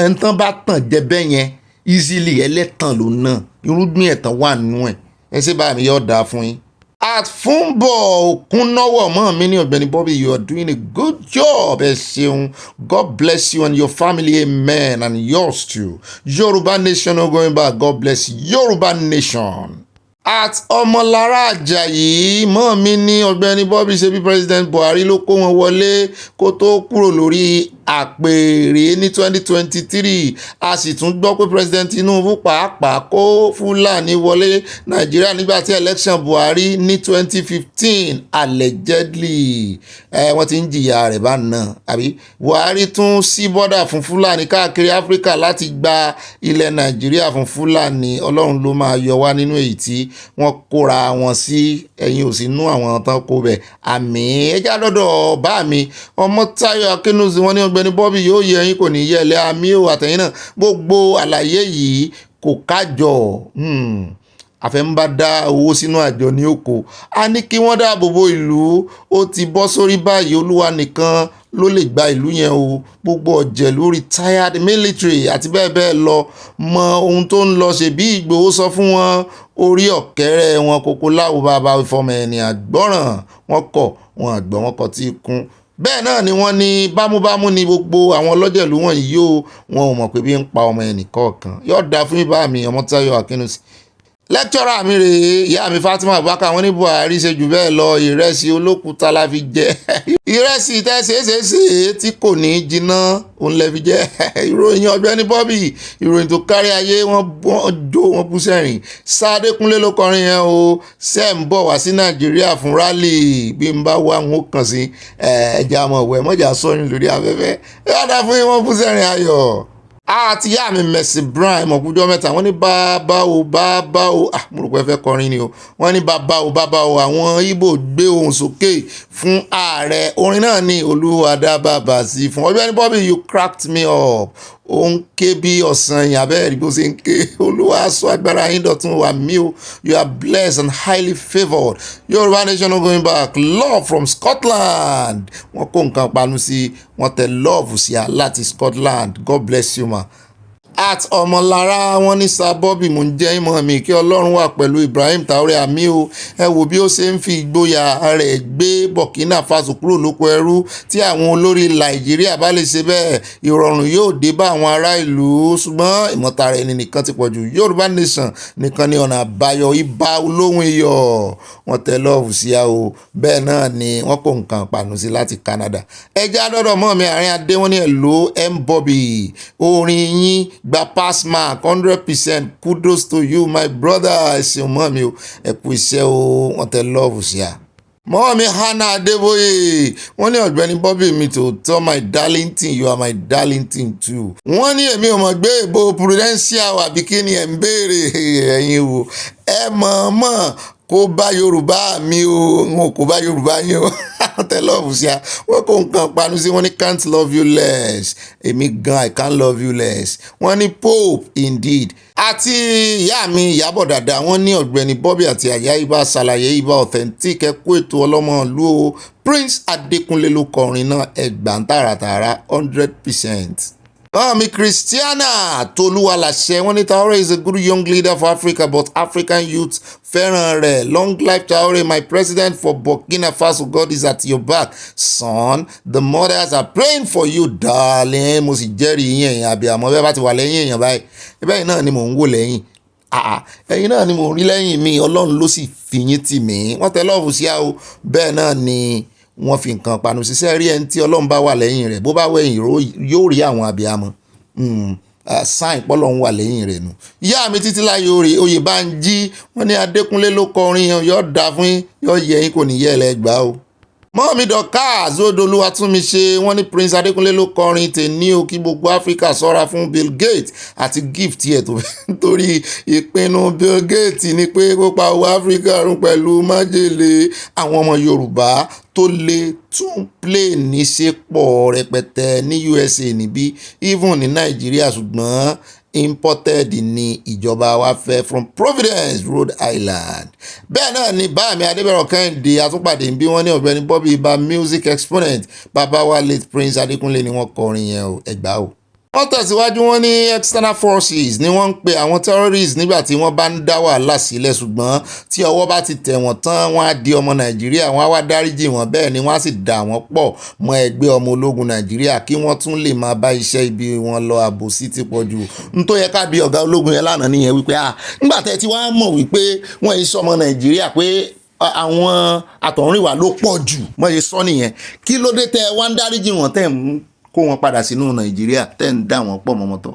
ẹn tán bá tàn jẹ bẹ́ẹ̀ yẹn easily ẹlẹ́tàn ló náà irúgbìn ẹ̀tàn wà nínú ẹ̀. Ẹ ṣe bá mi yọ̀ dáa fún yín. At Fúnbọ̀ Òkúnnáwọ̀ mọ́ mi ní Ogbeni Bobby, you are doing a good job. Ẹ ṣeun. God bless you and your family, amen, and yours too. Yoruba nation no going back. God bless Yoruba nation. At Ọmọlára Àjàyí mọ́ mi ní Ogbeni Bobby ṣe bí President Buhari ló kó wọn wọlé kó tó kúrò lórí àpèrè ní 2023 a sì tún gbọ́ pé president Tinubu pàápàá kó Fúlàní wọlé Nàìjíríà nígbà tí election Buhari ní 2015 allegedly wọ́n ti ń jìyà rẹ̀ bá náà àbí Buhari tún sí bọ́dà fún Fúlàní káàkiri Áfíríkà láti gba ilẹ̀ Nàìjíríà fún Fúlàní Ọlọ́run ló máa yọ wá nínú èyí tí wọ́n kóra wọn sí ẹ̀yìn òsínú àwọn tán kó bẹ̀ àmì ẹjá lọ́dọ̀ bá mi Ọmọ́táyọ̀ Akínúsì wọn ní Ọ̀gbẹ́ni Bobby yóò yẹ ẹ̀yin kò ní yẹ ẹ̀lẹ́ àmì ò àtẹ̀yìn náà gbogbo àlàyé yìí kò kájọ àfẹ́mbá dá owó sínú àjọ ní oko a ní kí wọ́n dáàbò bo ìlú ó ti bọ́ sórí báyìí Olúwa nìkan ló lè gba ìlú yẹn o gbogbo ọ̀jẹ̀lú retired military àti bẹ́ẹ̀ bẹ́ẹ̀ lọ mọ ohun tó ń lọ ṣe bí Ìgbòho sọ fún wọn orí ọ̀kẹ́rẹ́ wọn kókó láwo bàbá ìfọmọ ẹni àgbọ́ràn wọn kọ̀ wọn àgbọ̀ wọn kọ̀ tí kún bẹ́ẹ̀ náà ni wọ́n ní bámúbámú ni gbogbo àwọn ọlọ́jẹ̀lú wọ̀nyí yóò wọn ò mọ̀ pé bí ń pa ọmọ ẹnì kọ̀ọ̀kan yóò dáa fún ibà mi Ọmọ́táyọ̀ Akínúsì lẹ́kítọ́rà mi rèé ìyá mi Fatima Abubakar wọn ní Buhari ṣe jù bẹ́ẹ̀ lọ ìrẹsì olókùúta la fi jẹ ìrẹsì tẹ́sẹ̀ẹ́sẹ̀ tí kò ní jiná òun lẹ fi jẹ ìròyìn Ọ̀gbẹ́ni Bobby ìròyìn tó kárí ayé wọ́n jó wọ́n bú sẹ́rìn Sádékúnlé ló kọrin yẹn o Seme bọ̀ wá sí Nàìjíríà fún rálì bí n bá wá wọn kàn sí ẹja mọ̀ wẹ̀ mọ́jà sọ́yìn lórí afẹ́fẹ́ yọ̀dá fún yín wọ́n bú sẹ́rìn ayọ̀ àti ìyá mi Mercy Brian ọ̀kújọ́ mẹ́ta wọ́n ní bàbá o mo rò pé fẹ́ kọrin ni o wọ́n ní bàbá o àwọn Ìgbò gbé ohùn sókè fún ààrẹ orin náà ní Olúwa dá bàbá sí fún Ọ̀gbẹ́ni Bobby you cracked me up ó ń ké bí ọ̀sán yìí abẹ́rẹ́ bó ṣe ń ké Olúwa sọ agbára yín dọ̀tun wà mí o you are blessed and highly favoured Yorùbá nation no going back love from Scotland wọ́n kó nǹkan panu sí wọ́n tẹ love sí a láti Scotland God bless you ma. At Ọmọlára wọn ní Sir Bobby mò ń jẹ́ ìmọ̀ mi kí Ọlọ́run wà pẹ̀lú Ibrahim Traoré àmì o ẹ wò bí ó ṣe ń fi ìgboyà rẹ̀ gbé Burkina Faso kúrò lóko ẹrú tí àwọn olórí Nàìjíríà bá lè ṣe bẹ́ẹ̀ ìrọ̀rùn yóò dé bá àwọn ará ìlú ṣùgbọ́n ìmọ̀tara ẹni nìkan ti pọ̀jù Yorùbá nation nìkan ni ọ̀nà àbáyọ ibà olóhùn iyọ̀ wọn tẹ lọ́ọ̀fù sí a o bẹ́ẹ̀ náà ni wọ́n kó nǹkan pàánù sí láti Canada ẹja dọ́dọ̀ mọ́ mi àárín adé wọn ní ẹ̀lò Bobby orin yín gba pass mark 100% kudos to you my brother ẹ̀sìn mọ́ mi o ẹ kú iṣẹ́ o wọ́n tẹ lọ́ọ̀fù sí a. mọ́ mi Hannah Adébóyè wọ́n ní Ọ̀gbẹ́ni Bobby mi tó tọ́ my darling thing you are my darling thing too. wọ́n ní èmi ò mọ̀ gbé ìbò prudential àbí kí ni ẹ̀ ń béèrè ẹ̀yin wo ẹ mọ̀ kó bá Yorùbá mi o wọn kò bá Yorùbá yín o tẹ lọ́ọ̀fù sí a wọ́n kò nǹkan panu sí wọ́n ní can't love you less èmi gan I can't love you less wọ́n ní Pope indeed àti ìyá mi Ìyábọ̀ Dàda wọ́n ní Ọ̀gbẹ́ni Bobby àti àyà ibà ṣàlàyé ibà authentic ẹ kú ètò ọlọ́mọ ìlú o Prince Adékúnlé ló kọrin náà ẹgbàá tààràtààrà 100%. Mi Christiana Tolúwaláṣẹ wọ́n ní Traoré is a good young leader for Africa but African youth fẹ́ràn rẹ̀ long life Traoré my president for Burkina Faso God is at your back son the mothers are praying for you darling mo sì jẹ́rìí yín ẹ̀yin àbíàmọ́ bẹ́ẹ̀ bá ti wà lẹ́yìn èèyàn báyìí ẹ̀bẹ́ yìí náà ni mò ń wò lẹ́yìn ẹ̀yin náà ni mò ń rí lẹ́yìn mi Ọlọ́run ló sì fi yín tì mí wọ́n tẹ lọ́ọ̀fù sí a o bẹ́ẹ̀ náà ni wọ́n fi nǹkan panu ṣiṣẹ́ rí ẹni tí Ọlọ́run bá wà lẹ́yìn rẹ̀ bó bá wẹ̀yìn yóò rí àwọn abiyamọ sáìn pọ́lọ́run wà lẹ́yìn rẹ̀ nù. ìyá mi Títílayọ̀ Oyèbánjí wọ́n ní Adékúnlé ló kọrin yẹn yóò dá fún yín yóò yẹ yín kò ní yẹ ẹlẹ́gbàá o. mọ́mí dọ́kà Zodolúwa tún mi ṣe wọ́n ní Prince Adékúnlé ló kọrin tèní o kí gbogbo Áfíríkà ṣọ́ra fún Bill Gates àti gift yẹ̀ tó torí ìpinnu Bill Gates ni pé kó pa owó Áfíríkà run pẹ̀lú májèlé àwọn ọmọ Yorùbá tó lè tún plane ṣe pọ̀ rẹpẹtẹ ní USA níbí even ní Nàìjíríà ṣùgbọ́n imported ní ìjọba wa fẹ́ from Providence Rhode Island. bẹ́ẹ̀ náà ni báàmì Adébẹ̀rọ̀ Kẹ́hìndé àtúpàdé bí wọ́n ní Ọ̀gbẹ́ni Bobby ibà music exponent bàbá wa late Prince Adékúnlé ni wọ́n kọrin yẹn o ẹgbàá o. wọ́n tẹ̀síwájú wọn ní external forces ni wọ́n ń pe àwọn terrorists nígbà tí wọ́n bá ń dá wàhálà sílẹ̀ ṣùgbọ́n tí ọwọ́ bá ti tẹ̀ wọ́n tán wọ́n á di ọmọ Nàìjíríà wọ́n á wá dáríjì wọ́n bẹ́ẹ̀ ni wọ́n á sì dà wọ́n pọ̀ mọ́ ẹgbẹ́ ọmọ ológun Nàìjíríà kí wọ́n tún lè máa bá iṣẹ́ ibi wọn lọ àbòsí ti pọ̀ jù n tó yẹ ká bí ọ̀gá ológun yẹn lánàá nìyẹn wípé nígbà tẹ́ ti wá mọ̀ wípé wọ́n yìí sọmọ Nàìjíríà pé àwọn àtọ̀húnrìnwá ló pọ̀ jù mọ́ ṣe sọ nìyẹn kí ló dé tẹ́ wá ń dáríjì wọ́n tẹ́ ń kó wọn padà sínú Nàìjíríà tẹ́ ń dà wọ́n pọ̀ mọ́mọ́tọ́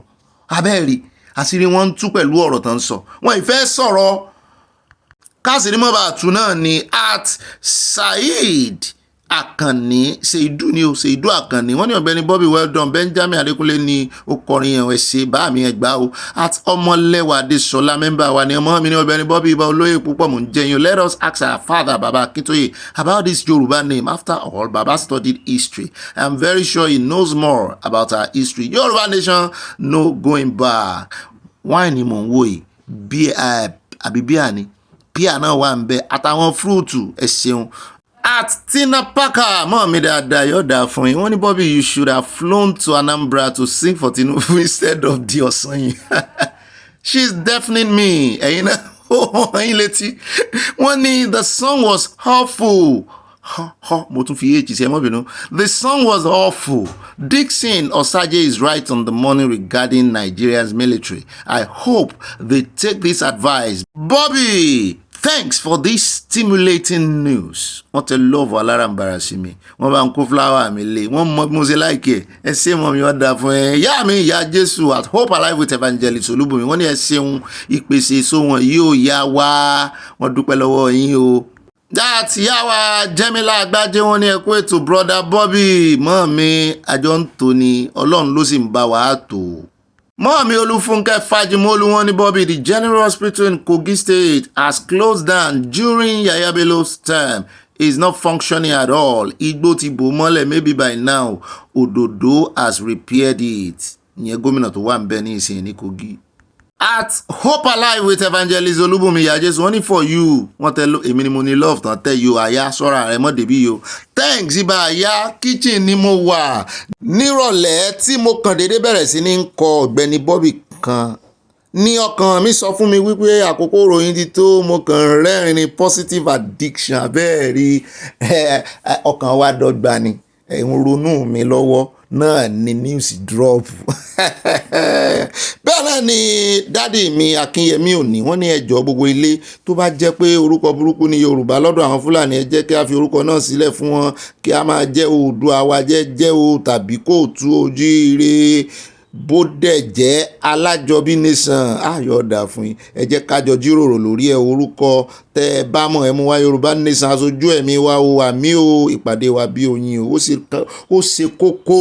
abẹ́ẹ̀rí àṣírí wọn ń tú pẹ̀lú ọ̀rọ̀ tán ń sọ wọn ìfẹ́ sọ̀rọ̀ káàsìrí mọ́ bá tù náà ni at Saheed Àkànní Seidu ni o Seidu Àkànní wọ́n ní Ọ̀gbẹ́ni Bobby well done Benjamin Adékúnlé ní ó kọrin yẹn ẹ̀ṣẹ̀ bá mi ẹgbà o at Ọmọlẹ́wà Adéṣọlá mẹ́mbà wa ni ọmọ mi ní Ọ̀gbẹ́ni Bobby ibà olóyè púpọ̀ mò ń jẹyìn let us ask our father Baba Akintoye about this Yoruba name after all Baba studied history I'm very sure he knows more about our history Yoruba nation no going back wine ni mò ń wò yìí bí àbí bíà ni píà náà wà ń bẹ àtàwọn fúrúùtù ẹ ṣeun at Tina Parker mọ́ mi dáadáa yóò dáa fún yín wọ́n ní Bobby you should have flown to Anambra to sing for Tinubu instead of di ọ̀sán yìí she's deafening me ẹ̀yin náà ó hàn yín létí wọ́n ní the song was awful mo tún fi èjì sí ẹ mọ́ bínú the song was awful Dixon Osaje is right on the money regarding Nigeria's military I hope they take this advice Bobby thanks for this stimulating news wọ́n tẹ love alárànbarà sí mi wọ́n bá ń kó flower mi lé wọ́n mọ bí mo ṣe láìkè ẹ ṣé mọ́ mi wọ́n dáa fún ẹ yá mi ìyá Jésù at Hope Alive with Evangelist Olúbùnmi wọ́n ní ẹ ṣeun ìpèsè èso wọn yóò yá wá wọ́n dúpẹ́ lọ́wọ́ yín o that yawa Jẹ́mílà Àgbájé wọ́n ní ẹ kú ètò brother Bobby mọ́ mi àjọ ń tò ní Ọlọ́run ló sì ń bá wa tò Mọ́mí Olúfúnkẹ́ Fájimólú wọ́n ní Bobby the General Hospital in Kogi State has closed down during Yaya Bello's term is not functioning at all igbó ti bò mọ́lẹ̀ maybe by now Òdòdó has repaired it ìyẹn gómìnà tó wà ń bẹ ní ìsìn ní Kogi at Hope Alive with Evangelist Olúbùnmi ìyá Jésù wọ́n ní for you wọ́n tẹ èmi ni mo ní love tán tẹ yo àyà sọ́ra rẹ̀ mọ́ débí yo thanks ibà àyà kitchen ni mo wà nírọ̀lẹ́ tí mo kàn déédé bẹ̀rẹ̀ sí ní kọ Ọ̀gbẹ́ni Bobby kan ní ọkàn mi sọ fún mi wípé àkókò ròyìn ti tó mo kàn rẹ́rìn ní positive addiction abẹ́ẹ̀ rí ọkàn wa dọ́gba ni ń ronú mi lọ́wọ́ náà ni news drop bẹ́ẹ̀ náà ni dádì mi Akínyẹmí Òní wọ́n ní ẹjọ́ gbogbo ilé tó bá jẹ́ pé orúkọ burúkú ní Yorùbá lọ́dọ̀ àwọn Fúlàní ẹ jẹ́ kí a fi orúkọ náà sílẹ̀ fún wọn kí a máa jẹ́ Oòduà wa jẹ́ o tàbí Kóòtù Ojíire bó dẹ̀ jẹ́ Alájọbí nation ayọ̀dà fún yín ẹ jẹ́ kájọ jíròrò lórí ẹ orúkọ tẹ́ ẹ bá mọ̀ ẹ mú wá Yorùbá nation aṣojú ẹ̀mí wa o àmì o ìpàdé wa bí oyin o ó ṣe kókó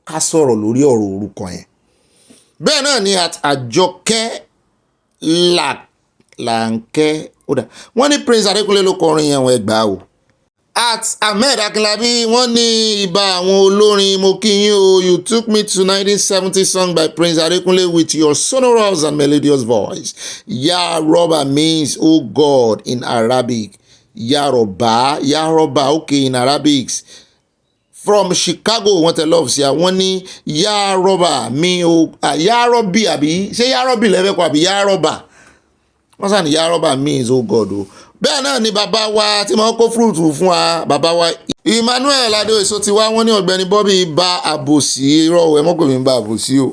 ká sọ̀rọ̀ lórí ọ̀rọ̀ orúkọ yẹn bẹ́ẹ̀ náà ni Àjọkẹ́ Làǹkẹ́ wọ́n ní Prince Adékúnlé ló kọrin yẹn wọ́n ẹgbàá o at Ahmed Akinlabi wọ́n ní ìbà àwọn olórin mo kí yín o you took me to 1970 song by Prince Adékúnlé with your sonorous and melodious voice Yaroba means oh God in Arabic Yaroba okay in Arabic from Chicago wọ́n tẹ love sí àwọn ní Yaroba mi o Yarobi àbí ṣé Yarobi lẹ́fẹ̀ẹ́ kọ́ àbí Yaroba wọ́n sàn ní Yaroba means oh God o bẹ́ẹ̀ náà ni bàbá wa tí wọ́n kó fúrúùtù fún wa bàbá wa Emmanuel Adéoyèso ti wá wọ́n ní Ọ̀gbẹ́ni Bobby bá àbòsí irọ́ ẹ̀ mọ́kùnrin bá àbòsí o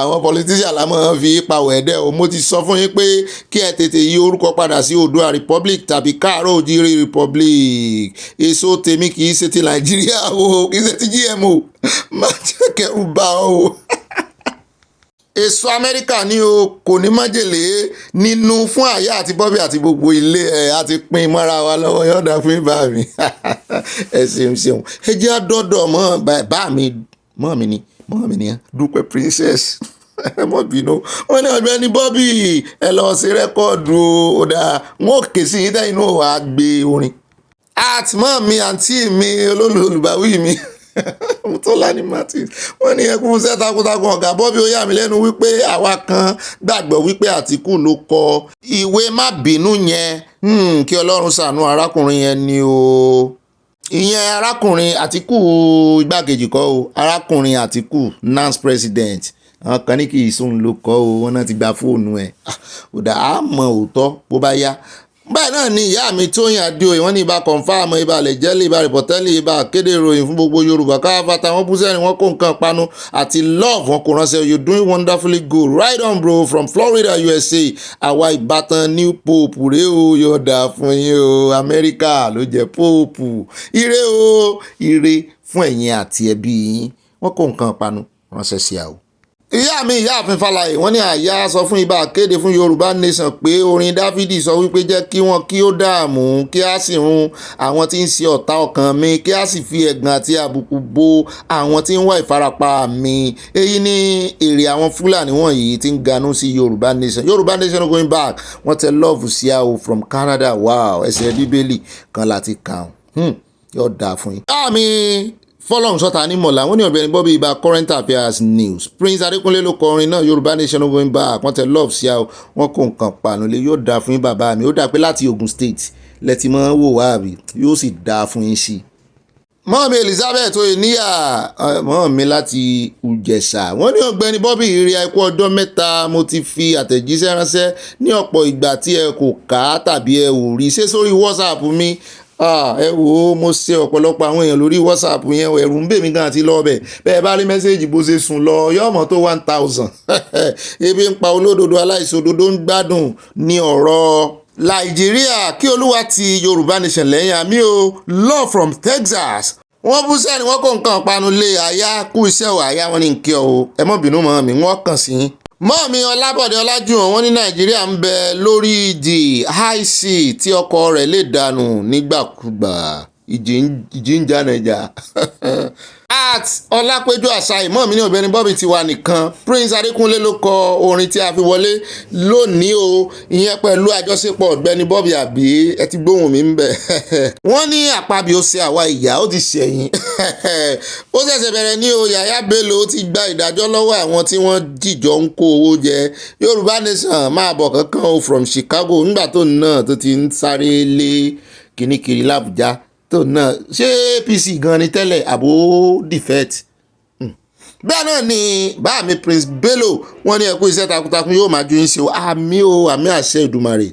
àwọn politician lámọ́ fi pawọ̀ ẹ̀dẹ́ o mo ti sọ fún yín pé kí ẹ tètè yí orúkọ padà sí Oòduà Republic tàbí Káàárọ̀ Oòjíire Republic èso tèmi kì í ṣe ti Nàìjíríà o kì í ṣe ti GMO má jẹ́ kẹ́rù bá o èso Amẹ́ríkà ní o kò ní májèlé nínú fún àyà àti Bobby àti gbogbo ilé ẹ̀ àti pín mọ́ra wa lọ́wọ́ yọ̀ọ̀dà fún ibà mi ẹ ṣeun ẹ jẹ́ àdọ́dọ̀ mọ́ mi ni Dúpẹ́ princess ẹ mọ́ bínú wọ́n ní Ọ̀gbẹ́ni Bobby ẹ lọ sí rẹ́kọ̀dù ọ̀dà wọn ò ké sí yín tẹ́yìn náà wàá gbé orin àtìmọ́ mi àǹtí mi olólùbáwí mi Tọ́lání Martins wọ́n ní ẹkún iṣẹ́ takuntakun ọ̀gá Bobby ó yà mí lẹ́nu wípé àwa kan gbàgbọ́ wípé Àtíkù ló kọ ìwé má bínú yẹn kí Ọlọ́run ṣàánú arákùnrin yẹn ni o ìyẹn arákùnrin Àtíkù igbákejì kọ́ o arákùnrin Àtíkù nance president àwọn kan ní kì í sóhun ló kọ́ o wọ́n náà ti gba fóònù ẹ̀ ó dà á mọ òótọ́ bó bá yá bẹ́ẹ̀ náà ni ìyá mi Tóyìn Adéoyè wọ́n ní ibà kọ̀ǹfàmù ibà lẹ̀jẹ́lì ibà rìpọ̀tẹ́lì ibà kéde ìròyìn fún gbogbo Yorùbá káfàtà wọn bú sẹ́rìn wọn kó nǹkan panu àti love wọn kò ránṣẹ́ you doing wonderfully good right on bro from Florida USA àwa ìbátan new pope rèé o yọ̀ọ̀dà fún yín o Amẹ́ríkà ló jẹ́ pope ire o ire fún ẹ̀yin àti ẹbí yín. Wọ́n kó nǹkan panu ránṣẹ́ sí a o. Ìyá mi ìyáàfin Fálàyé wọ́n ní àyà sọ fún ibà kéde fún Yorùbá Nation pé orin Dáfídì sọ wípé jẹ́ kí wọ́n kí ó dààmú kí á sì run àwọn tí ń ṣe ọ̀tá ọkàn mi kí á sì fi ẹ̀gàn àti àbùkù bo àwọn tí ń wá ìfarapa mi. Èyí ni èrè àwọn Fúlàní wọ̀nyí tí ń ganú sí Yorùbá Nation. Yorùbá Nation going back. Wọ́n tẹ love sí a o from Canada. Wow, ẹsẹ̀ Bíbélì kan láti kàn. Yóò dáa fún yín. Àmì fọlọ́run sọ́ta ní mọ̀lá wọ́n ní Ọ̀gbẹ́ni Bobby ibà current affairs news. Prince Adékúnlé ló kọ orin náà Yorùbá Nation going back. Wọ́n tẹ love sí a o. Wọ́n kó nǹkan pàánù lé. Yóò dáa fún yín bàbá mi. Ó dà pé láti Ogun State lẹ́tí mọ́ wò wá àbí yóò sì dáa fún yín sí. Mọ́ọ̀mí Elizabeth Oyèníyà mọ́ọ̀mí láti Ìjẹ̀ṣà wọ́n ní Ọ̀gbẹ́ni Bobby ìrìn àìkú ọjọ́ mẹ́ta mo ti fi àtẹ̀jíṣẹ́ ránṣẹ́ ní ọ̀pọ̀ ìgbà tí ẹ kò kà tàbí ẹ ò rí ṣé sórí WhatsApp mi. Ẹ wò ó mo ṣe ọ̀pọ̀lọpọ̀ àwọn èèyàn lórí WhatsApp yẹn ẹ̀rù ń bè mí gan àti lọ́ọ̀bẹ̀ bẹ́ẹ̀ bá rí mẹ́sẹ́ẹ̀jì bó ṣe sùn lọ yọ̀ọ̀mọ̀ tó 1000 ebi ń pa olódodo aláìṣòdodo ń gbádùn ní ọ̀rọ̀ Nàìjíríà kí Olúwa ti Yorùbá Nation lẹ́yìn àmì o. Law from Texas wọ́n bú sẹ́ni wọ́n kó nǹkan panu lé àyà kú iṣẹ́ ò àyà wọn ní nkí ọ o ẹ mọ́ bínú mọ́ mi wọ́n kàn sí. Mọ́ọ̀mí Ọlábọ̀dé Ọlájúwọ̀n wọ́n ní Nàìjíríà ń bẹ lórí ìjì high sea tí ọkọ̀ rẹ̀ lè dànù nígbàkúgbà ìjì ń jà Nàìjà. At Ọlápéjú Àṣàyí mọ́ọ̀mí ní Ọ̀gbẹ́ni Bobby ti wà nìkan. Prince Adékúnlé ló kọ orin tí a fi wọlé lónìí o ìyẹn pẹ̀lú àjọṣepọ̀ Ọ̀gbẹ́ni Bobby àbí ẹ ti gbóhùn mi ń bẹ̀. Wọ́n ní àpábí ó ṣe àwa ìyá ó ti ṣẹ̀yìn. Ó ṣẹ̀ṣẹ̀ bẹ̀rẹ̀ ní o Yàyà Bello ti gba ìdájọ́ lọ́wọ́ àwọn tí wọ́n jìjọ ń kó owó jẹ. Yorùbá Nation máa bọ̀ kankan o from Chicago nígbà tó náà tó ti ń sáré lé kìnnìkiri l'Àbújá tó náà ṣé APC gan ni tẹ́lẹ̀ àbó defect. Bẹ́ẹ̀ náà ni bá mi Prince Bello wọ́n ní ẹkú iṣẹ́ takuntakun yóò máa ju yín ṣe o àmì àṣẹ Èdùmàrè.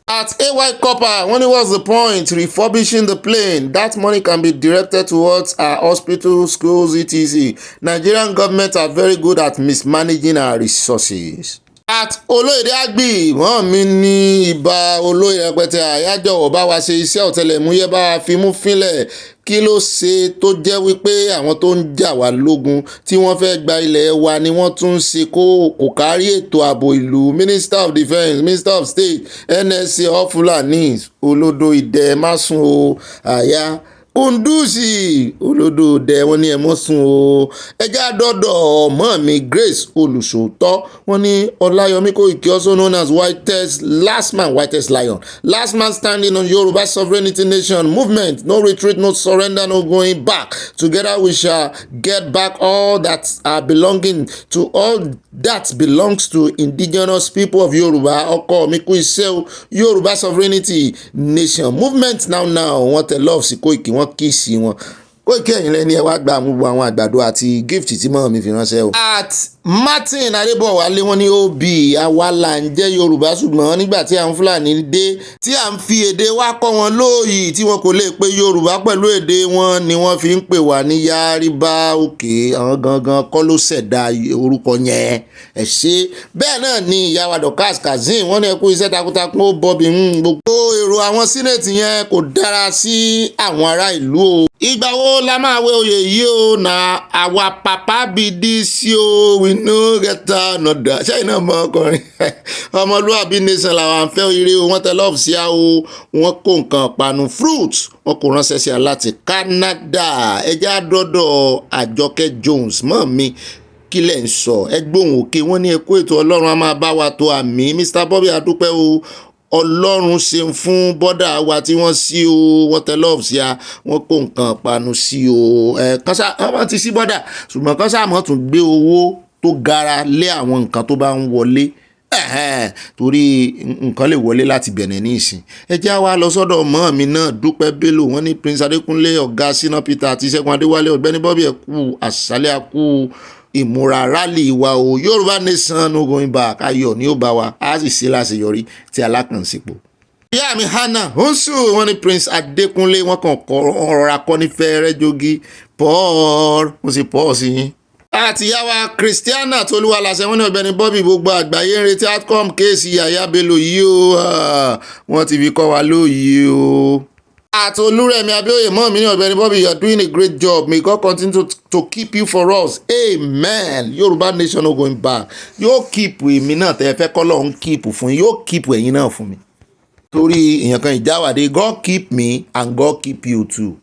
At AY Copper wọ́n ní what's the point refurbishing the plane that money can be directed towards our hospital schools etc. Nigerian government are very good at mismanaging our resources. At Olóyèdè Àgbì wọ́n mi ní ìbà olóyè rẹpẹtẹ àyájọ̀wọ́ bá wa ṣe iṣẹ́ ọ̀tẹlẹ̀múyẹ́ bá wa fi mú fínlẹ̀ kí ló ṣe tó jẹ́ wípé àwọn tó ń jà wá lógun tí wọ́n fẹ́ gba ilẹ̀ wa ni wọ́n tún ń ṣe kò kárí ètò ààbò ìlú. Minister of Defence, Minister of State, NSA all Fulanis olódo ìdẹ másun o àyà Kúndùsì olódò dẹ wọ́n ní ẹmọ sùn o. Ẹjá dọdọ Mọ́ọ̀mí Grace Olùṣòótọ́ wọ́n ní Ọláyọmí Kóìkí also known as whitest lion last man standing on Yoruba sovereignty nation movement no retreat no surrender no going back together we shall get back all that are belonging to all that belongs to indigenous people of Yoruba. Ọkọ mi kú iṣẹ́ o Yoruba sovereignty nation movement now wọ́n tẹ love sí Kóìkí wọ́n kì í sí wọn. Kóìkí ẹ̀yìn lẹ́ni ẹ wá gba gbogbo àwọn àgbàdo àti gift tí Mọ́ọ̀mí fi ránṣẹ́ o. At Martin Adébọ̀wálé wọ́n ní OB àwa là ń jẹ́ Yorùbá ṣùgbọ́n nígbà tí àwọn Fúlàní dé tí à ń fi èdè wa kọ́ wọn lóòyì tí wọn kò lè pe Yorùbá pẹ̀lú èdè wọn ni wọ́n fi ń pè wá ní Yáríbá òkè àwọn gangan kọ́ ló ṣẹ̀dá orúkọ yẹn ẹ̀ ṣe. Bẹ́ẹ̀ náà ni ìyá wa Dorcas Kazeem wọ́n ní ẹ kú iṣẹ́ takuntakun ó Bobby gbogbo èrò àwọn sínẹ̀tì yẹn kò dára sí àwọn ará ìlú o. Ìgbà wo la máa wé oyè yìí o na àwa papa be this o we no get another ṣé iná mọ ọkùnrin ọmọlúwàbí nation làwọn afẹ́ ire o wọ́n tẹ love sí a o wọ́n kó nǹkan panu fruit wọ́n kò ránṣẹ́ sí a láti Canada. Ẹjá dọ́dọ̀ Àjọkẹ́ Jones Mọ́ọ̀mí kí lẹ̀ ń sọ ẹgbóhùn òkè wọ́n ní ẹkú ètò Ọlọ́run a máa bá wa tó àmì Mr. Bobby adúpẹ́ o Ọlọ́run ṣeun fún bọ́dà wa tí wọ́n sí o wọ́n tẹ love sí a wọ́n kó nǹkan panu sí o kọ́sà wọ́n ti sí bọ́dà ṣùgbọ́n kọ́sà mọ́ tún gbé owó tó gara lé àwọn nǹkan tó bá ń wọlé torí nǹkan lè wọlé láti Benin ní ìsìn. Ẹ jẹ́ wá lọ sọ́dọ̀ Mọ́ọ̀mí náà Dúpẹ́ Bello wọ́n ní Prince Adékúnlé ọ̀gá Ṣínà Peter àti Ṣẹ́gun Adéwálé Ọ̀gbẹ́ni Bobby ẹ̀kú àṣálẹ́ àkú ìmúra rálì wa o Yorùbá Nation no going back ayọ̀ ni ó bá wa a sì ṣe láṣeyọrí tí alákànṣepọ̀. Ìyá mi Hannah Honsu wọ́n ní Prince Adékúnlé wọ́n kàn rọra kọ́ ní fẹ́rẹ́ jogi Paul mo sì pọ̀ sí yín. Àti ìyá wa Christiana Tolúwaláṣẹ wọ́n ní Ọ̀gbẹ́ni Bobby gbogbo àgbáyé ń retí outcome kéèsì Yàyà Bello yìí o wọ́n ti fi kọ́ wa lóyìí o. At Olúrẹ̀mí Abíóyè mọ́ mi ní Ọ̀gbẹ́ni Bobby, you are doing a great job. May God continue to keep you for us. Amen. Yorùbá nation no going back. Yóò keep èmi náà tẹ́ ẹ fẹ́ kọ́ lọ́hún keep fún yín. Yóò keep ẹ̀yin náà fún mi. Torí èèyàn kan ìjáwádé, God keep me and God keep you too.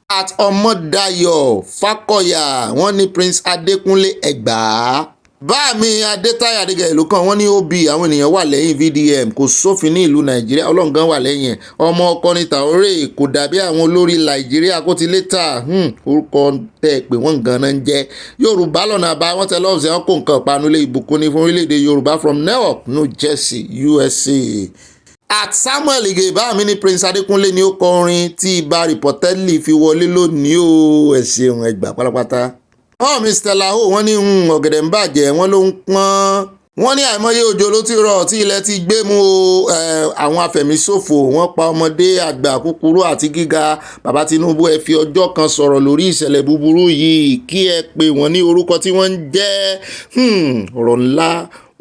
At Ọmọdáyọ̀ Fákọ̀yà, wọ́n ní Prince Adékúnlé Ẹ̀gbá. Bá mi Adétáyà Adégẹ̀yẹ ìlú kan, wọ́n ní OB àwọn ènìyàn wà lẹ́yìn VDM, kò sófin ní ìlú Nàìjíríà, Ọlọ́run gan wà lẹ́yìn ẹ̀. Ọmọ ọkọ ní Traoré kò dàbí àwọn olórí Nàìjíríà kó ti létà orúkọ tẹ́ pé wọ́n gan náà ń jẹ́. Yorùbá lọ́nà àbá wọn tẹ lọ́ọ̀sì wọn kó nǹkan ìpanulé ìbùkún ní fún orílẹ̀-èdè Yorùbá from Newark, New Jersey, USA. At Samuel Ige bá mi ní Prince Adékúnlé ni ó kọ orin tí ibà reportedly fi wọlé lónìí o. Ẹ ṣeun Ẹ̀gbá pátápátá. Mr. Laho wọ́n ní ọ̀gẹ̀dẹ̀ ń bàjẹ́ wọ́n ló ń pọ́n. Wọ́n ní àìmọye òjò ló ti rọ̀ tí ilẹ̀ ti gbé mú àwọn afẹ̀míṣòfò wọ́n pa ọmọdé àgbà kúkúrú àti gíga. Bàbá Tinubu ẹ fi ọjọ́ kan sọ̀rọ̀ lórí ìṣẹ̀lẹ̀ búburú yìí kí ẹ pè wọ́n ní orúkọ tí wọ́n ń jẹ́. Ọ̀rọ̀ ńlá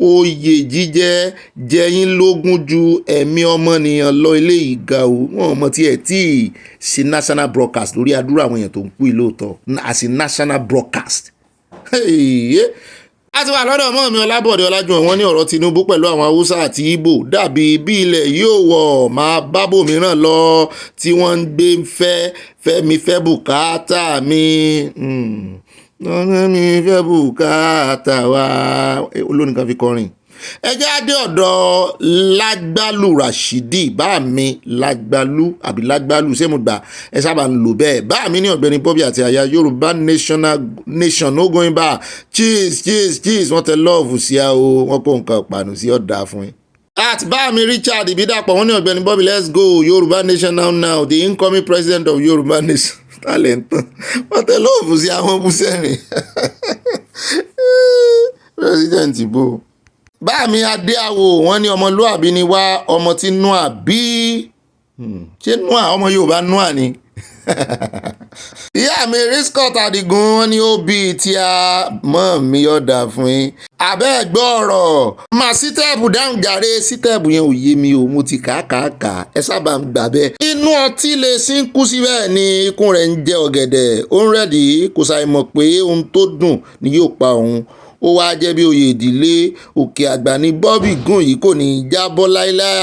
oyè jíjẹ jẹyín lógún ju ẹ̀mí ọmọnìyàn lọ eléyìí ga o. Wọn mọ̀ tí ẹ̀ tí ṣe national broadcast lórí àdúrà àwọn èèyàn tó ń kú ìlóòótọ́ àti national broadcast. A ti wà lọ́dọ̀ ọmọ mi Ọlábọ̀dé Ọlájúwọ̀n, wọ́n ní ọ̀rọ̀ Tinubu pẹ̀lú àwọn Haúsá àti Ìgbò dàbí bí ilẹ̀ yóò wọ̀ máa bábò mìíràn lọ tí wọ́n ń gbé fẹ́ bùkátà mi. Ọ̀rẹ́ mi fẹ́ bùkátà wa olórin kan fi kọrin. Ẹ jẹ́ á dé ọ̀dọ̀ Lágbálù Rashidi, bá mi Lágbálù àbí Lágbálù ṣé mo gbà ẹ sábà ń lò bẹ́ẹ̀. Bá mi ní Ọ̀gbẹ́ni Bobby àti àyà Yorùbá nation no going back. Cheese wọ́n tẹ lọ́ọ̀fù sí a o, wọ́n kó nǹkan ìpànù sí ọ̀dà fún yín. At bá mi Richard Ìbídàpọ̀, wọ́n ní Ọ̀gbẹ́ni Bobby let's go Yorùbá nation now the incoming president of Yorùbá nation. Talent wọ́n tẹ lọ́ọ̀fù sí àwọn búsẹ̀rìn. President Ibo. Bá mi Adéàwò wọ́n ní ọmọlúàbí ni wá ọmọ tí Noah bí. Ṣé Noah ọmọ Yorùbá Noah ni? Ìyá mi Riscott Adigun wọ́n ní ó bí tí a mọ̀ mí ọ̀dà fún yín. Àbẹ́ ẹ̀gbọ́ ọ̀rọ̀ máa sítẹ́ẹ̀bù dáhùn jàre, sítẹ́ẹ̀bù yẹn ò yé mi o, mo ti kàákàá ẹ sábà ń gbà bẹ́ẹ̀. Inú ọtí lè sí ń kú síbẹ̀ ni ikùn rẹ̀ ń jẹ ọ̀gẹ̀dẹ̀, ó ń rẹ̀dí kò ṣàì mọ̀ pé ohun tó dùn ni yóò pa òun. Ó wá jẹ́ bí oyè ìdílé òkè àgbà ní Bobby gùn yìí kò ní jábọ́ láíláí.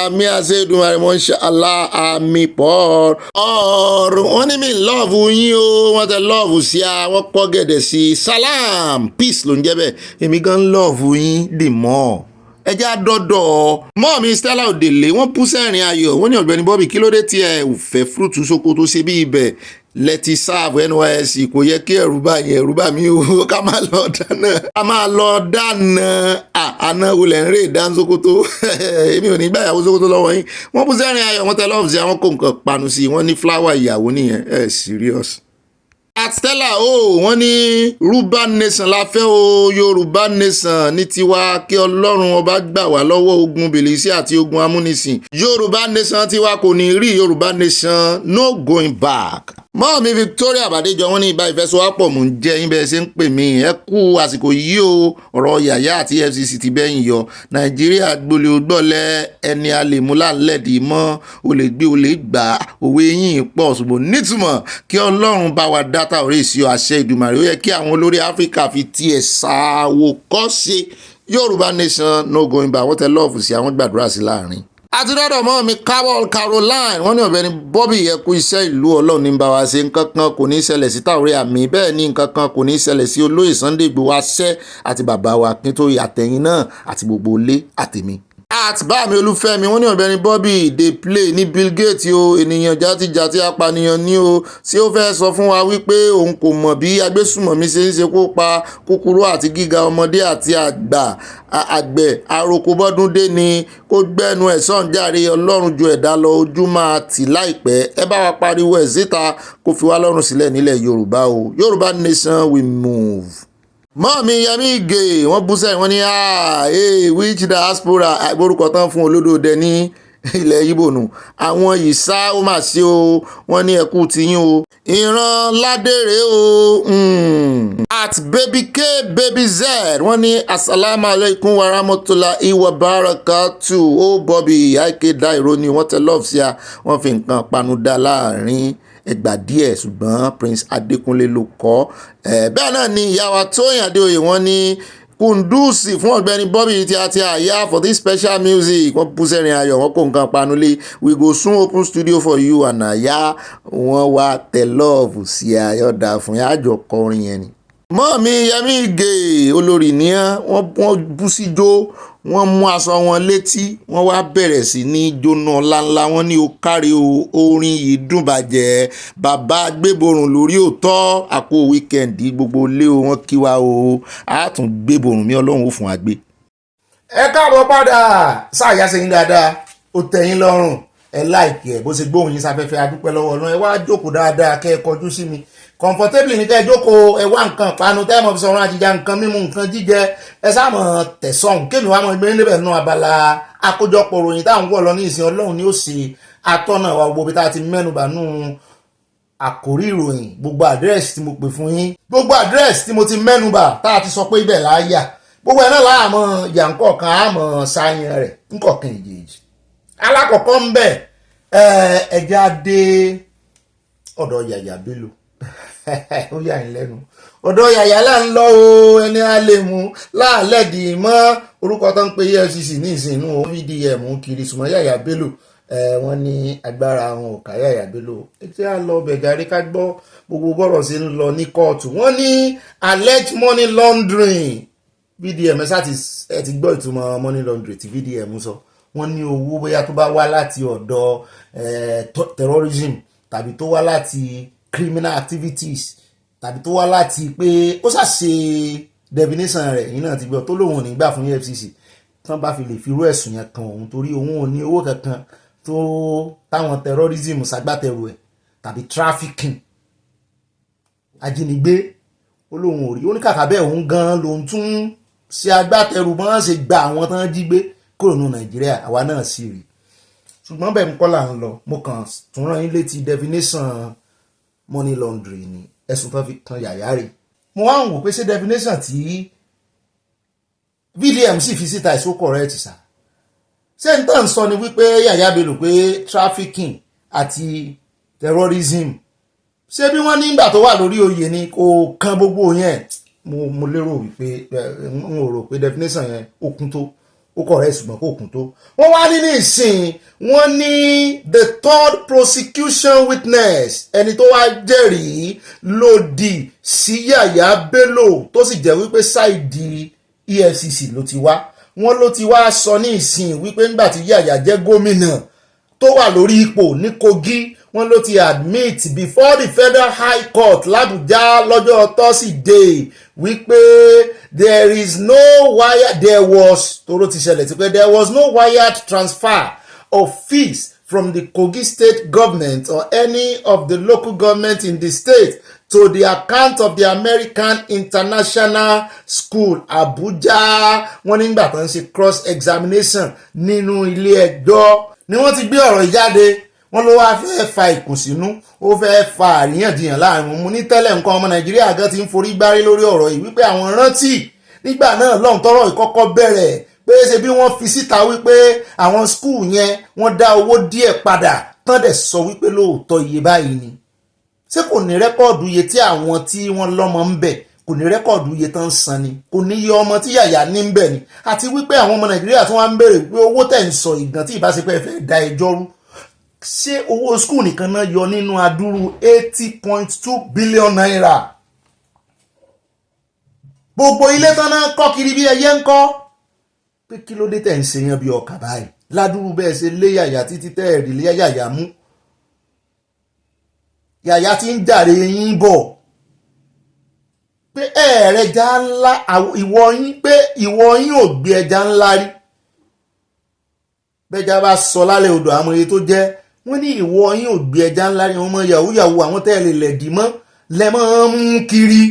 Àmì àṣẹ́dùn àrẹ̀mọ́ ṣàlá àmì pọ̀ ọ̀rùn. Wọ́n ní mi lọ́ọ̀fù yín o, wọ́n tẹ lọ́ọ̀fù sí a, wọ́n pọ́ gẹ̀dẹ̀ sí salam peace ló ń jẹ́ bẹ́ẹ̀. Èmi gan lọ́ọ̀fù yín dè mọ́ ẹ jẹ́ àdọ́dọ̀ mọ́ mi Stella Òdèlé wọ́n bú sẹ́rìn ayọ̀ wọ́n ní Ọ̀gbẹ́ni Bobby kí ló dé tí ẹ ò fẹ́ fúrúùtù Sókótó ṣe bí ibẹ̀ lẹ́tí sáàbù NYSC kò yẹ kí ẹ̀rù bá mi o ká máa lọ dáná àná olè ń rè dán Sókótó èmi ò ní gbà ìyàwó Sókótó lọ́wọ́ yín. Wọ́n bú sẹ́rìn ayọ̀ wọ́n tẹ lọ́ọ̀fù sí àwọn kò nǹkan panu sí wọ́n ní fúláwà ìyàwó nìyẹn serious. At Stella wọ́n ní Yorùbá nation la fẹ́ o, Yorùbá nation ní tiwa kí Ọlọ́run ọba gbà wá lọ́wọ́ ogun bìlísì àti ogun amúnisìn. Yorùbá nation tiwa kò ní rí Yorùbá nation no going back. Mọ́ mi Victoria Bàdéjọ wọ́n ní ìbá ìfẹsọ̀wápọ̀ mò ń jẹ́ yín bẹ́ẹ̀ ṣe ń pè mí ẹ kú àsìkò yìí o, ọ̀rọ̀ yàyà àti EFCC ti bẹ́yìn yọ. Nàìjíríà gbolé ogbọ́lẹ̀ ẹni a lè mú láńlẹ́dì mọ́ o lè gbé o lè gbà òwe yín pọ̀ ṣùgbọ́n nítumọ̀ kí Ọlọ́run bá wa dátà orí ìṣe àṣẹ Ìdùmarè ó yẹ kí àwọn olórí Áfíríkà fi tiẹ̀ ṣàwòkọ́ṣe. Yorùbá nation no going back wọ́n tẹ lọ́ọ̀fù sí àwọn gbàdúrà sí láàrin. Àti dọ́dọ̀ mọ́ mi Caroline wọ́n ní Ọ̀gbẹ́ni Bobby yẹ kú iṣẹ́ ìlú Ọlọ́run ní bá wa ṣe nǹkan kan kò ní ṣẹlẹ̀ sí Traoré àmì bẹ́ẹ̀ ni nǹkan kan kò ní ṣẹlẹ̀ sí olóyè Sunday Igboho àṣẹ àti bàbá wa Akintoye àtẹ̀yìn náà àti gbogbo ilé àtèmi. At bá mi Olúfẹ́mi wọ́n ní Ọ̀gbẹ́ni Bobby dey play ní Bill Gates o ènìyàn játijàti apànìyàn ní o tí ó fẹ́ sọ fún wa wípé òun kò mọ̀ bí agbésùmọ̀mí ṣe ń ṣe kó pa kúkúrú àti gíga ọmọdé àti àgbẹ̀ àròkọ bọ́dún dé ni kó gbẹ́nu ẹ̀ sàn járe Ọlọ́run ju ẹ̀dá lọ ojú máa tì láìpẹ́ ẹ bá wa pariwo ẹ̀ síta kó fi wá lọ́rùn sílẹ̀ nílẹ̀ Yorùbá o Yorùbá nation we move. Mọ́ mi Yẹmí Ìgè wọ́n bú sẹ́yìn wọ́n ní which diaspora àgbórúkọ tán fún olódòdẹ ní ilẹ̀ Ìgbò nù àwọn ìsá ó mà ṣe o wọ́n ní ẹkú tiyín o ìran ládèrè o at baby z wọ́n ní asalaamualeykum wa rahmatulahi wa barakatu ó Bobby ike dairo ni wọ́n tẹ love sí a wọ́n fi nǹkan panu dá láàrin ẹgbà díẹ̀ ṣùgbọ́n Prince Adékúnlé ló kọ bẹ́ẹ̀ náà ni ìyá wa Tóyìn Adéoyè wọ́n ní kùndùsì fún Ọ̀gbẹ́ni Bobby tí a ti àyà for this special music wọ́n bú sẹ́rin ayọ̀ wọ́n kó nǹkan panu lé we go soon open studio for you and àyà wọ́n wá tẹ love sí ayọ̀dà fún yàjọ kọrin yẹn ni. Mọ́mí Yẹmí Ìgè olórí níyàn wọ́n bú sí jó wọ́n mú aṣọ wọn létí wọ́n wá bẹ̀rẹ̀ sí ní jóná ńláńlá wọ́n ní ó kárí orin yìí dùn bàjẹ́ bàbá gbéborùn lórí òótọ́ àpò wíkẹ́ndì gbogbo lé o wọ́n kí wa o á tún gbéborùn mi ọlọ́run ó fún wa gbé. ẹ káàbọ̀ padà sáàyà sẹ́yìn dáadáa ó tẹ́yìn lọ́rùn ẹ láìkì ẹ̀ bó ṣe gbóhùn yín sáfẹ́fẹ́ adúpẹ́ lọ́wọ́ ọlọ́run ẹ wá jókòó dáadáa kẹ́ ẹ kọjú sí mi comfortably ní kẹ́ ẹ jókòó ẹ wá nǹkan panu tẹ́ ẹ mọ̀ fi sọ̀rọ̀ àjíjà nǹkan mímu nǹkan jíjẹ ẹ sáàmọ̀ tẹ̀sán kéèmì wá mọ̀ gbé níbẹ̀ nù abala àkójọpọ̀ ròyìn táwọn wọ̀ lọ ní ìsìn ọlọ́run ni ó ṣe atọ́nà wa gbogbo bí tá a ti mẹ́nubà nù àkórí ìròyìn gbogbo àdírẹ́sì tí mo pè fún yín gbogbo àdírẹ́sì tí mo ti mẹ́nubà tá a ti sọ pé ibẹ̀ láàyà gbogbo ẹ̀ náà láàmọ̀ yàǹkọ̀ọ̀kan àmọ̀ sáyẹn rẹ̀ ńkọ̀ọ̀kan ìjèjì alákọ̀ọ́kọ́ ń bẹ̀ ẹja dé ọ̀dọ̀ Yàyà Bello ó yà ń lẹ́nu ọ̀dọ̀ Yàyà là ń lọ o ẹni a lè mú láàlẹ́dì mọ́ orúkọ tó ń pe EFCC ní ìsìnú VDM kiri sùmọ́ Yàyà Bello wọ́n ní agbára wọn ò ká Yàyà Bello etí a lọ bẹ̀gàrí ká gbọ́ gbogbo bọ́rọ̀ sí ń lọ ní kóòtù wọ́n ní alleged money laundering VDM ẹ ti gbọ́ ìtumọ̀ money laundering tí VDM sọ wọ́n ní owó bóyá tó bá wá láti ọ̀dọ̀ terrorism tàbí tó wá láti criminal activities tàbí tó wá láti pé ó ṣàṣe definition rẹ̀ yìí náà ti gbọ́ tó lóun ò ní gbà fún EFCC tán bá fi lè fi irú ẹ̀sùn yẹn kan òun torí òun ò ní owó kankan tó táwọn terrorism ṣagbátẹrù ẹ̀ tàbí trafficking ajínigbé ó lóun ò rí ó ní kàkà bẹ́ẹ̀ òun gan lòun tún ṣe agbátẹrù bọ́n ṣe gba àwọn tán jí gbé kúrò ní Nàìjíríà àwa náà sì rí ṣùgbọ́n bẹ́ẹ̀ ń kọ́ là ń lọ mo kàn tún rán yín létí definition money laundering ni ẹ̀sùn tó fi kan Yàyà rẹ̀ mo wá ń wò pé ṣé definition tí VDM sì fi síta ìṣó correct sá ṣé n tàn sọ ni wípé Yàyà Bello pé trafficking àti terrorism ṣé bí wọ́n nígbà tó wà lórí oyè ni kò kan gbogbo yẹn mo lérò wípé n ò rò pé definition yẹn ó kún tó ó correct ṣùgbọ́n kò kún tó wọ́n wá ní ìsìn wọ́n ní the third prosecution witness ẹni tó wá jẹ́rìí lòdì sí Yàyà Bello tó sì jẹ́ wípé sáìdì EFCC ló ti wá wọ́n ló ti wá sọ ní ìsìn wípé ńgbà tí Yàyà jẹ́ gómìnà tó wà lórí ipò ní Kogi wọ́n ló ti admit before the Federal High Court l'Abuja lọ́jọ́ Thursday wípé there was no wired transfer of fees from the Kogi state government or any of the local government in the state to the account of the American International School Abuja. Wọ́n nígbà tó ń ṣe cross examination nínú ilé ẹjọ́ ni wọ́n ti gbé ọ̀rọ̀ ìjáde wọ́n ló wá fẹ́ fa ìkùnsínú ó fẹ́ fa àríyànjiyàn láàrin mu ní tẹ́lẹ̀ nǹkan ọmọ Nàìjíríà gan ti ń forí gbárí lórí ọ̀rọ̀ yìí wípé àwọn rántí nígbà náà lọ́hùn tọ́rọ̀ ìkọ́kọ́ bẹ̀rẹ̀ pé ṣe bí wọ́n fi síta wípé àwọn skul yẹn wọ́n dá owó díẹ̀ padà tán dẹ̀ sọ wípé lóòótọ́ iye báyìí ni ṣé kò ní rẹ́kọ̀dù iye tí àwọn tí wọ́n lọ́mọ ń bẹ̀ kò ní rẹ́kọ̀dù iye tán ń san ni kò ní iye ọmọ tí Yàyà ní ń bẹ̀ ni àti wípé àwọn ọmọ Nàìjíríà tí wọ́n ń béèrè pé owó tẹ̀ ń sọ ìgbọ̀n tí ìbáṣepẹ́ fẹ́ da ẹjọ́ rú ṣé owó skul nìkan náà yọ nínú adúrú 80.2 billion naira gbogbo ilé tán náà kọ́ kiri bí ẹyẹ ń kọ́ pé kí ló dé tẹ̀ ń ṣe yan bí ọkà báyìí ládùúrú bẹ́ẹ̀ ṣe lé Yàyà títí tẹ́ẹ̀rì lé Yàyà mú Yàyà ti ń jàre yín bọ̀ pé ẹ̀ẹ̀rẹ̀já ńlá ìwọ yín ò gbé ẹja ńlá rí bẹ́jà bá sọ lálẹ́ odò àmọ́ iye tó jẹ́ wọ́n ní ìwọ yín ò gbé ẹja ńlá rí wọn mọ yàwó àwọn tẹ́ẹ̀lẹ̀ lẹ̀dí mọ́ lẹ́mọ́ ń kiri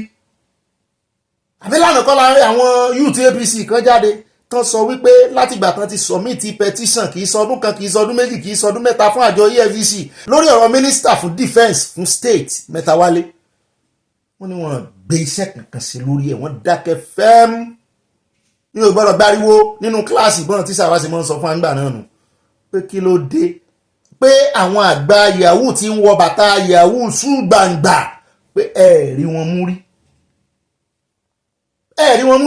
àbí lánàá kọ́ láàrin àwọn youth APC kan jáde tán sọ wípé látìgbà tán ti submit petition kì í sọdún kan kì í sọdún méjì kì í sọdún mẹ́ta fún àjọ EFCC lórí ọ̀rọ̀ minister fún defence fún state Mẹ́tawálé wọ́n ní wọ́n gbé iṣẹ́ kankan sí lórí ẹ̀, wọ́n dákẹ́ fẹ́ẹ́mú ní o gbọ́dọ̀ gbáriwo nínú kíláàsì bọ́n tí sàwá sí mọ́ sọ fún àgbà náà nù pé kí ló dé pé àwọn àgbà yahoo tí ń wọ bàtà yahoo ṣùgbàǹgbà pé ẹ̀ẹ̀rí wọn mú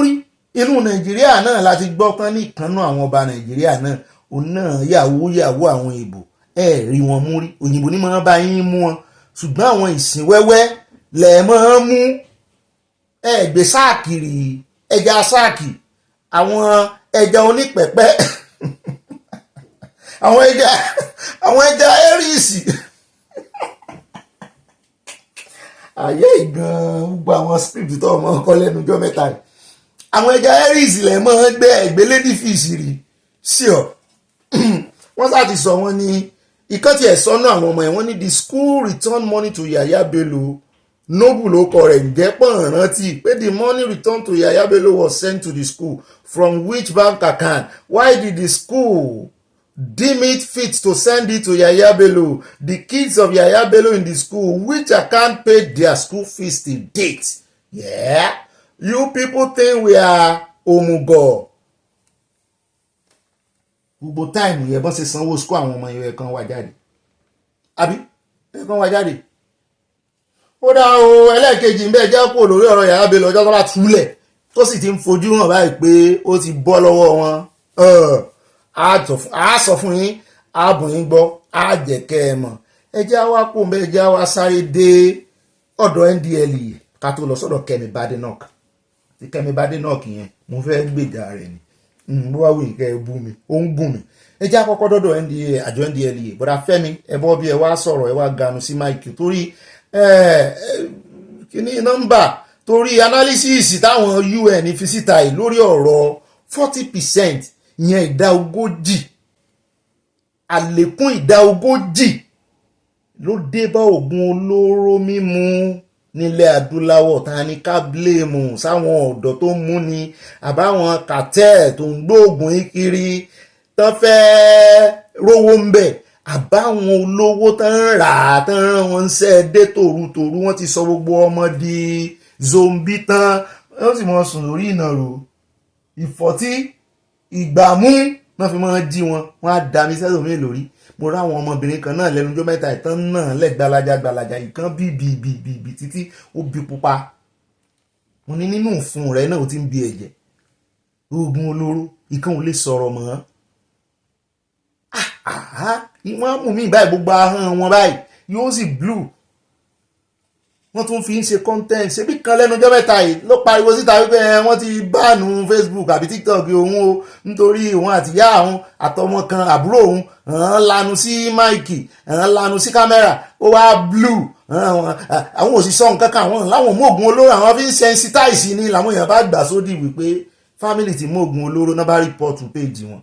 rí inú nàìjíríà náà láti gbọ́ tán ní ìkànnà àwọn ọba nàìjíríà náà òun náà yahoo àwọn ìbò ẹ̀ẹ̀rí wọn mú rí òyìnbó ní máa bá yín mú wọn ṣùgbọ́n àwọn ìsìn wẹ́wẹ́ lẹ̀ máa mú ẹ̀gbẹ́ sáàkiri ẹja sáàkì àwọn ẹja onípẹ̀pẹ́ àwọn ẹja ẹ́rìsì ayé ìgan gbogbo àwọn script tó ọmọ ọkọ lẹ́nu ọjọ́ mẹ́ta rẹ̀ àwọn ẹja ẹ́rìsì lẹ̀ mọ́ gbẹ́ ẹ̀gbẹ́ lady fish rí sí ọ wọ́n sáà ti sọ wọ́n ní ìkan tí ẹ̀ sọ́nà àwọn ọmọ ẹ̀ wọ́n ní the school return money to Yaya Bello Noble ló kọ rẹ̀ ǹjẹ́ pọ̀n rántí pé the money returned to Yaya Bello was sent to the school from which bank account? Why did the school deem it fit to send it to Yaya Bello? The kids of Yaya Bello in the school, which account paid their school fees till date? Yeah, you people think we are omugo. Gbogbo táìmù yẹn bọ́n ṣe sanwó school àwọn ọmọ yẹn kan wá jáde àbí ẹ̀kan wá jáde ó dá o ẹlẹ́ẹ̀kejì ń bẹ́ẹ̀ jẹ́ kó lórí ọ̀rọ̀ Yaya Bello ọjọ́ tó bá túlẹ̀ tó sì ti ń fojú hàn báyìí pé ó ti bọ́ lọ́wọ́ wọn á sọ fún yín á bùn yín gbọ́ á jẹ́ kẹ́ ẹ mọ̀ ẹ jẹ́ wá kó mbẹ́ ẹ jẹ́ wá sáré dé ọ̀dọ̀ NDLEA ká tó lọ sọ́dọ̀ Kẹ́mi Badenoch tí Kẹ́mi Badenoch yẹn mo fẹ́ gbèjà rẹ̀ ni bó wá wí nǹkan ẹ bú mi ó ń gùn mi ẹ jẹ́ àkọ́kọ́ dọ́dọ̀ àjọ NDLEA bọ́dà Fẹ́mi ẹ bọ́ bí ẹ wá sọ̀rọ̀ ẹ wá ganu sí máìkì torí kíní nọ́mbà torí analysis táwọn UN fi síta yìí lórí ọ̀rọ̀ 40% ìyẹn ìdá 40 àlékún ìdá 40 ló dé bá oògùn olóró mímu nílẹ̀ adúláwọ̀ ta ni ká bléèmù sáwọn ọ̀dọ́ tó mú ni àbáwọn kàtẹ́ tó ń gbóògùn kiri tán fẹ́ rówó ń bẹ̀ àbáwọn olówó tán ń rà á tán rán wọn ń ṣe dé tòrutòru wọ́n ti sọ gbogbo ọmọ di zombi tán wọ́n sì mọ sùn lórí ìnàró ìfọ̀tí ìgbàmú náà fi máa jí wọn á dá mi sẹ́lòmíì lórí mo ráwọn ọmọbìnrin kan náà lẹ́nu ọjọ́ mẹ́ta ìtàn náà lẹ́gbàlájà ìkan bíbí títí ó bí pupa mo ní nínú ìfun rẹ̀ náà ó ti ń bí ẹ̀jẹ̀ oògùn olóró ìkan ò lè sọ̀rọ̀ mọ́ wọ́n mú mi báyìí gbogbo ahọ́n wọn báyìí yóò sì blue wọ́n tún fi ń ṣe content ṣebí kan lẹ́nu ọjọ́ mẹ́ta yìí ló pariwo síta wípé wọ́n ti báànù Facebook àbí TikTok òun o nítorí òun àti ìyá òun àtọmọ kan àbúrò òun lanu sí máìkì lanu sí kámẹ́rà ó wá blue àwọn òṣìṣọ́ nǹkan kan àwọn láwọn mọ́ògùn olóró àwọn fi ń sensitize ni làwọn èèyàn bá gbà sódì wípé family ti mọ́ògùn olóró náà bá rìpọ́ọ̀tù péjì wọn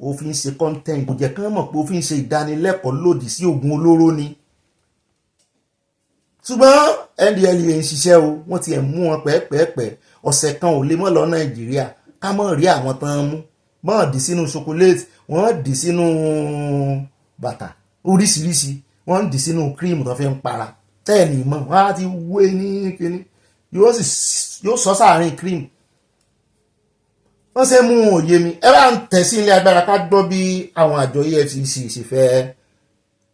ó fi ń ṣe content kò jẹ́ kán mọ̀ pé ó fi ń ṣe ìdánilẹ́kọ̀ọ́ lòdì sí oògùn olóró ni ṣùgbọ́n NDLEA ń ṣiṣẹ́ o wọ́n ti ẹ̀ mú wọn pẹ́ẹ́pẹ́ẹ́pẹ́ ọ̀sẹ̀ kan ò lè mọ́ lọ Nàìjíríà ká mọ̀ rí àwọn tán mú wọ́n dì sínú chocolate wọ́n dì sínú bàtà oríṣiríṣi wọ́n dì sínú cream tó fi ń para tẹ́ẹ̀nì mọ́ wọ́n á ti wé ní kíní yóò sọ sáàrin cream wọ́n ṣe mú òye mi ẹ bá ń tẹ̀ sí ilé agbára ká gbọ́ bí àwọn àjọ EFCC ṣe fẹ́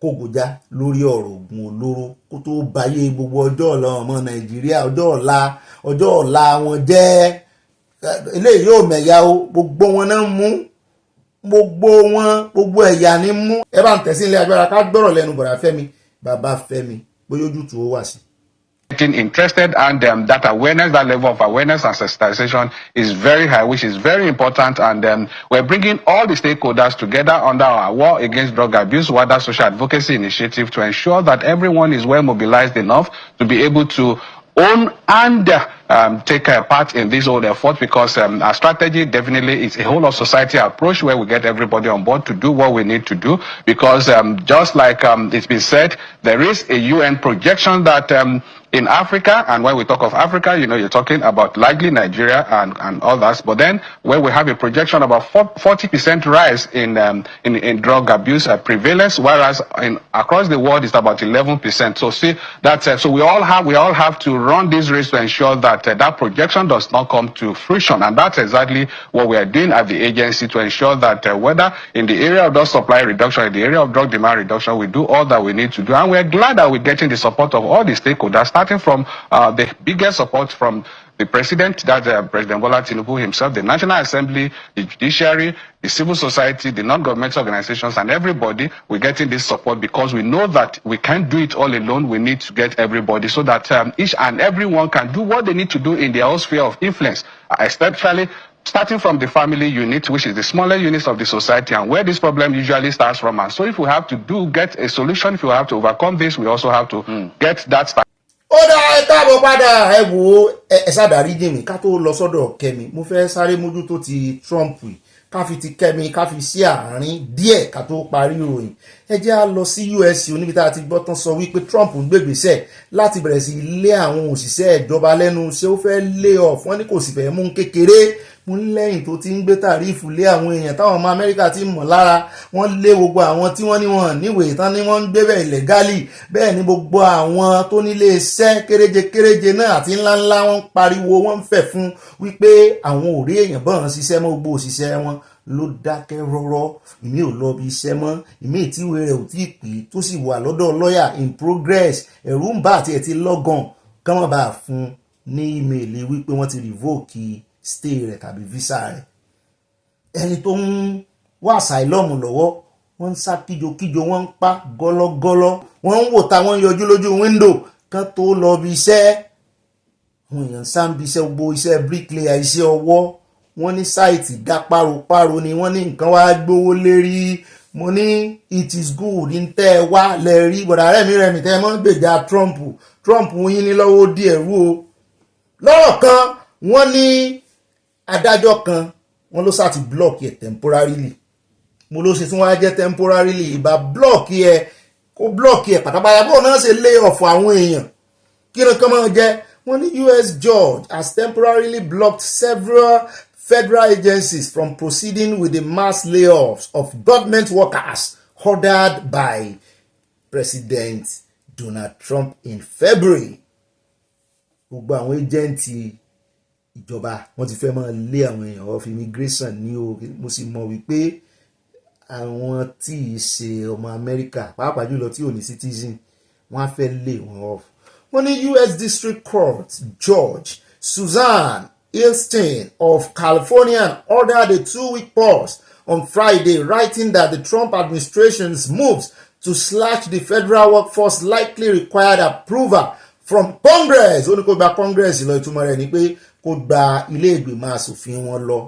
kógojá lórí ọ̀rọ̀ oògùn olóró kó tó báyé gbogbo ọjọ́ ọ̀la ọmọ Nàìjíríà ọjọ́ ọ̀la wọn jẹ́ eléyìí yóò mẹ̀yà o gbogbo wọn náà mú gbogbo ẹ̀yà ní mú ẹ bá ń tẹ̀ sí ilé agbára ká gbọ́rọ̀ lẹ́nu bọ̀dà Fẹ́mi bàbá Fẹ́mi bóyá ojútùú ó wà sí. Interested and that awareness, that level of awareness and sensitization is very high, which is very important. And we're bringing all the stakeholders together under our War Against Drug Abuse, WADA Social Advocacy Initiative, to ensure that everyone is well mobilized enough to be able to own and take part in this whole effort, because our strategy definitely is a whole of society approach where we get everybody on board to do what we need to do, because just like it's been said, there is a UN projection that in Africa, and when we talk of Africa, you know, you're talking about likely Nigeria and others. But then, where we have a projection about 40% rise in drug abuse prevalence, whereas across the world it's about 11%. So see that. So we all have to run this race to ensure that that projection does not come to fruition, and that's exactly what we are doing at the agency to ensure that whether in the area of drug supply reduction, in the area of drug demand reduction, we do all that we need to do, and we're glad that we're getting the support of all the stakeholders, starting from the biggest support from the president, that's President Bola Tinubu himself, the National Assembly, the judiciary, the civil society, the non-governmental organizations, and everybody. We're getting this support because we know that we can't do it all alone. We need to get everybody so that each and everyone can do what they need to do in their own sphere of influence, especially starting from the family unit, which is the smaller units of the society, and where this problem usually starts from. And so if we have to get a solution, if we have to overcome this, we also have to get that started. Ó dá ẹ káàbọ̀ padà ẹ wò ẹ ṣàdárí jèmí ká tó lọ sọ́dọ̀ Kẹ́mi mo fẹ́ sáré mójútó ti Trump ká fi ti Kẹ́mi ká fi sí àárín díẹ̀ ká tó parí ìròyìn ẹ jẹ́ á lọ sí US níbi tá a ti gbọ́ tán sọ wípé Trump ń gbègbèsẹ̀ láti bẹ̀rẹ̀ sí lé àwọn òṣìṣẹ́ ìjọba lẹ́nu ṣé ó fẹ́ lay off wọ́n ní kò sì fẹ́ mú kékeré mo ní lẹ́yìn tó ti ń gbé tàrífù lé àwọn èèyàn táwọn ọmọ Amẹ́ríkà ti mọ̀ lára wọ́n lé gbogbo àwọn tí wọ́n ní wọn níwèé tán ní wọ́n ń gbé bẹ́ẹ̀ illegally bẹ́ẹ̀ ni gbogbo àwọn tó nílé iṣẹ́ kéréje náà àti ńláńlá wọ́n pariwo wọ́n ń fẹ̀ fún wípé àwọn ò rí èèyàn bọ́n ṣiṣẹ́ mọ́ gbogbo òṣìṣẹ́ wọn ló dákẹ́ rọ́rọ́ ìmí ò lọ bí iṣẹ́ mọ́ ìmí ìtíwé rẹ̀ ò tí ì pé tó sì wà lọ́dọ̀ lọ́ọ̀yà in progress ẹ̀rù ń bà àti ẹ̀ ti lọ́gàn kán wọ́n bá fún ní ímeèlì wípé wọ́n ti revoke stay rẹ̀ tàbí visa rẹ̀ ẹni tó ń wá asylum lọ́wọ́ wọ́n ń sá kíjokíjo wọ́n ń pa gọ́lọ́gọ́lọ́ wọ́n ń wò ta wọ́n ń yọjú lójú window kán tó lọ bí iṣẹ́ àwọn èèyàn sá ń bí iṣẹ́ gbogbo iṣẹ́ bricklayer iṣẹ́ ọwọ́ wọ́n ní sáìtì dá páropáro ni wọ́n ní nǹkan wá gbówó lérí mo ní it is good ní tẹ́ ẹ wá lẹ́rí bọ̀dà rẹ̀mí tẹ́ ẹ mọ́ gbèjà Trump yín ní lọ́wọ́ díẹ̀ rú o lọ́rọ̀ kan wọ́n ní adájọ́ kan wọ́n ló sáti block yẹ temporarily mo ló ṣe tí wọ́n á jẹ́ temporarily ìbá block yẹ kó block yẹ pátápátá bó náà ṣe lay off àwọn èèyàn kí ni kán máa jẹ́ wọ́n ní US judge has temporarily blocked several federal agencies from proceeding with the mass layoffs of government workers ordered by President Donald Trump in February. Gbogbo àwọn agenti ìjọba wọ́n ti fẹ́ máa lé àwọn èèyàn off immigration ní o mo sì mọ̀ wípé àwọn tí ì ṣe ọmọ Amẹ́ríkà pàápàá jùlọ tí ò ní citizen wọ́n á fẹ́ lé wọn off. Wọ́n ní US District Court Judge Suzanne Ilstein of California ordered a 2-week pause on Friday, writing that the Trump administration's moves to slash the federal workforce likely required approval from Congress. Ó ní kó gba Congress lọ ìtumọ̀ rẹ̀ ni pé kó gba ilé ìgbìmọ̀ aṣòfin wọn lọ.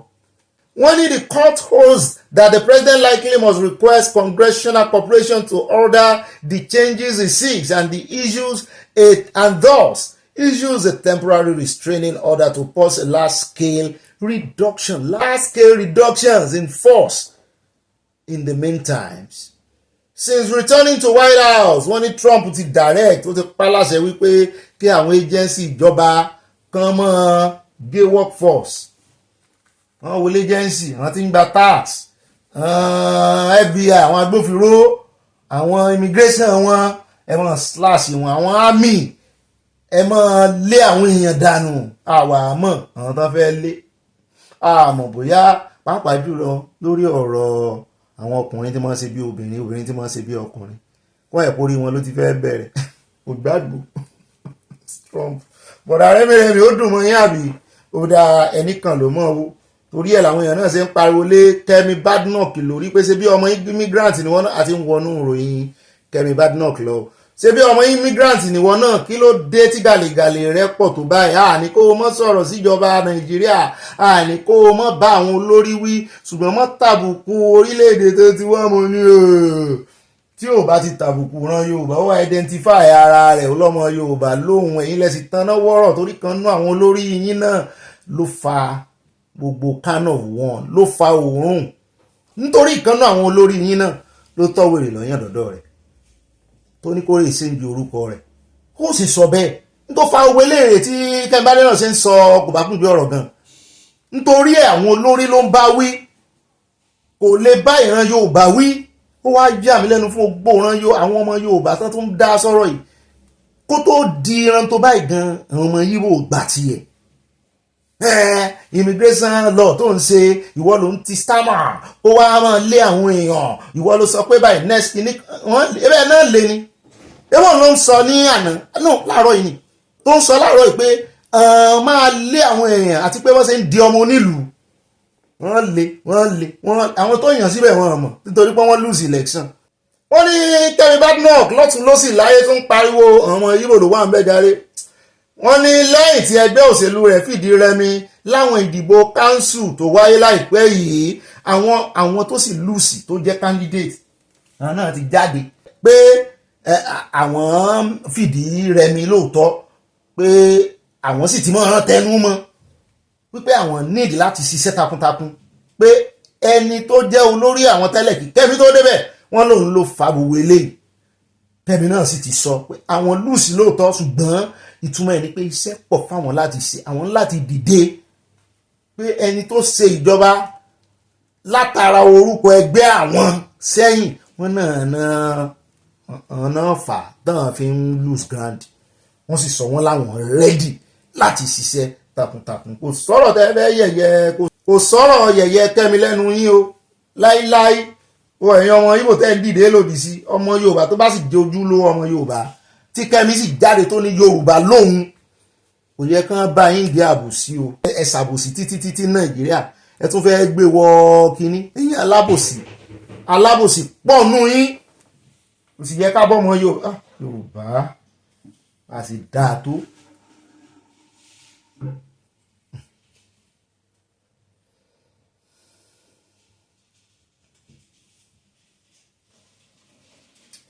Wọ́n ní the court holds that the president likely must request congressional cooperation to order the changes he seeks and thus issues a temporary restraining order to pause a large-scale reductions in force. In the meantime, since returning to White House, wọ́n ní Trump ti direct ó ti pàláṣẹ wípé kí àwọn agency ìjọba kan mọ́ gbé workforce wọ́n wọlé agency àwọn tí ń gba tax FBI àwọn agbófinró àwọn immigration wọn ẹ mọ́ slash wọn àwọn army ẹ mọ́ lé àwọn èèyàn dànù àwa àmọ́ àwọn tó fẹ́ lé àmọ́ bóyá pàápàá jùlọ lórí ọ̀rọ̀ àwọn ọkùnrin tí wọ́n ṣe bí obìnrin tí wọ́n ṣe bí ọkùnrin wọ́n ẹ̀ pórí wọn ló ti fẹ́ bẹ̀rẹ̀ ògbàgbò Trump bọ̀dà rẹ́mìrẹ́mì ó dùn mọ́ yín àbí ó dá ẹnìkan ló mọ́ owó torí ẹ̀ làwọn èèyàn náà ṣe ń pariwo lé Kẹ́mi Badenoch lórí pé ṣe bí ọmọ immigrant ni wọ́n náà àti ń wọnú ìròyìn Kẹ́mi Badenoch lọ ṣe bí ọmọ immigrant ni wọ́n náà kí ló dé tí gàlégàlé rẹ̀ pọ̀ tó báyìí àní kó o mọ́ sọ̀rọ̀ síjọba Nàìjíríà àní kó o mọ́ bá àwọn olórí wí ṣùgbọ́n mọ́ tàbùkù orílẹ̀-èdè tó ti wọ́n mọ́ ní tí ò bá ti tàbùkù ran Yorùbá ó identify ara rẹ̀ ọlọ́mọ Yorùbá lóhun ẹ̀yìn lẹ́sìn tanná wọ́rọ̀ torí kan nú àwọn olórí yín náà ló fa gbogbo can of one ló fa òórùn nítorí ìkànnà àwọn olórí yín náà ló tọ́wèrè lọ́yàn dọ́dọ̀ rẹ̀ tó ní kó rè ṣe ń bi orúkọ rẹ̀ ó sì sọ bẹ́ẹ̀ tó fa owó eléèrè tí Kẹ́mi náà ṣe ń sọ kò bá kún bí ọ̀rọ̀ gan nítorí àwọn olórí ló ń bá wí kò lè bá ìran Yorùbá wí ó wá yà mí lẹ́nu fún gbogbo ìran àwọn ọmọ Yorùbá tó ń dá sọ̀rọ̀ yìí kó tó di ìran tó báyìí gan àwọn ọmọ Yíbò gbà tiẹ̀ immigration law tó ń ṣe ìwọ ló ń ti stammer ó wá máa lé àwọn èèyàn ìwọ ló sọ pé báyìí next kìíní ebe náà lé ni ebe ló ń sọ ní àná láàárọ̀ yìí ni tó ń sọ láàárọ̀ yìí pé máa lé àwọn èèyàn àti pé wọ́n ṣe ń di ọmọ onílùú wọ́n lé àwọn tó yàn síbẹ̀ wọ́n mọ̀ nítorí pé wọ́n lose election. wọ́n ní Kẹ́mi Badenoch lọ́tún lọ́sì láyé tó ń pariwo ọmọ Yíbò ló wà ń bẹ́ járe. wọ́n ní lẹ́yìn tí ẹgbẹ́ òṣèlú rẹ̀ fìdí rẹmi láwọn ìdìbò council tó wáyé láìpẹ́ yìí àwọn tó sì lùsì tó jẹ́ candidate àwọn náà ti jáde pé àwọn fìdí rẹmi lóòótọ́ pé àwọn sì ti mọ̀ ọ́n tẹnu mọ́ wípé àwọn need láti ṣiṣẹ́ takuntakun pé ẹni tó jẹ́ olórí àwọn tẹ́lẹ̀ kí Kẹ́mi tó débẹ̀ wọ́n lòun ló fa gbogbo eléyìí Kẹ́mi náà sì ti sọ pé àwọn lùsì lóòótọ́ ṣùgbọ́n ìtumọ̀ ẹ̀ ni pé iṣẹ́ pọ̀ fáwọn láti ṣe àwọn láti dìde pé ẹni tó ṣe ìjọba látara orúkọ ẹgbẹ́ àwọn sẹ́yìn wọ́n náà fà tán fi ń lose ground wọ́n sì sọ wọ́n láwọn ready láti ṣiṣẹ́ takuntakun kò sọ̀rọ̀ tẹ́lẹ̀ yẹ̀yẹ́ kò sọ̀rọ̀ yẹ̀yẹ́ Kẹ́mi lẹ́nu yín o láíláí o ẹ̀yin ọmọ Ìgbò tẹ́ ń dìde lòdì sí ọmọ Yorùbá tó bá sì jẹ́ ojúlówó ọmọ Yorùbá tí Kẹ́mi sì jáde tó ní Yorùbá lóhun kò yẹ kán bá yín di àbòsí o ẹ ṣàbòsí títí Nàìjíríà ẹ tún fẹ́ gbé wọ kínní ẹ̀yin alábòsí pọ̀ nù yín kò sì yẹ ká bọ́ ọmọ Yorùbá a sì dáa tó.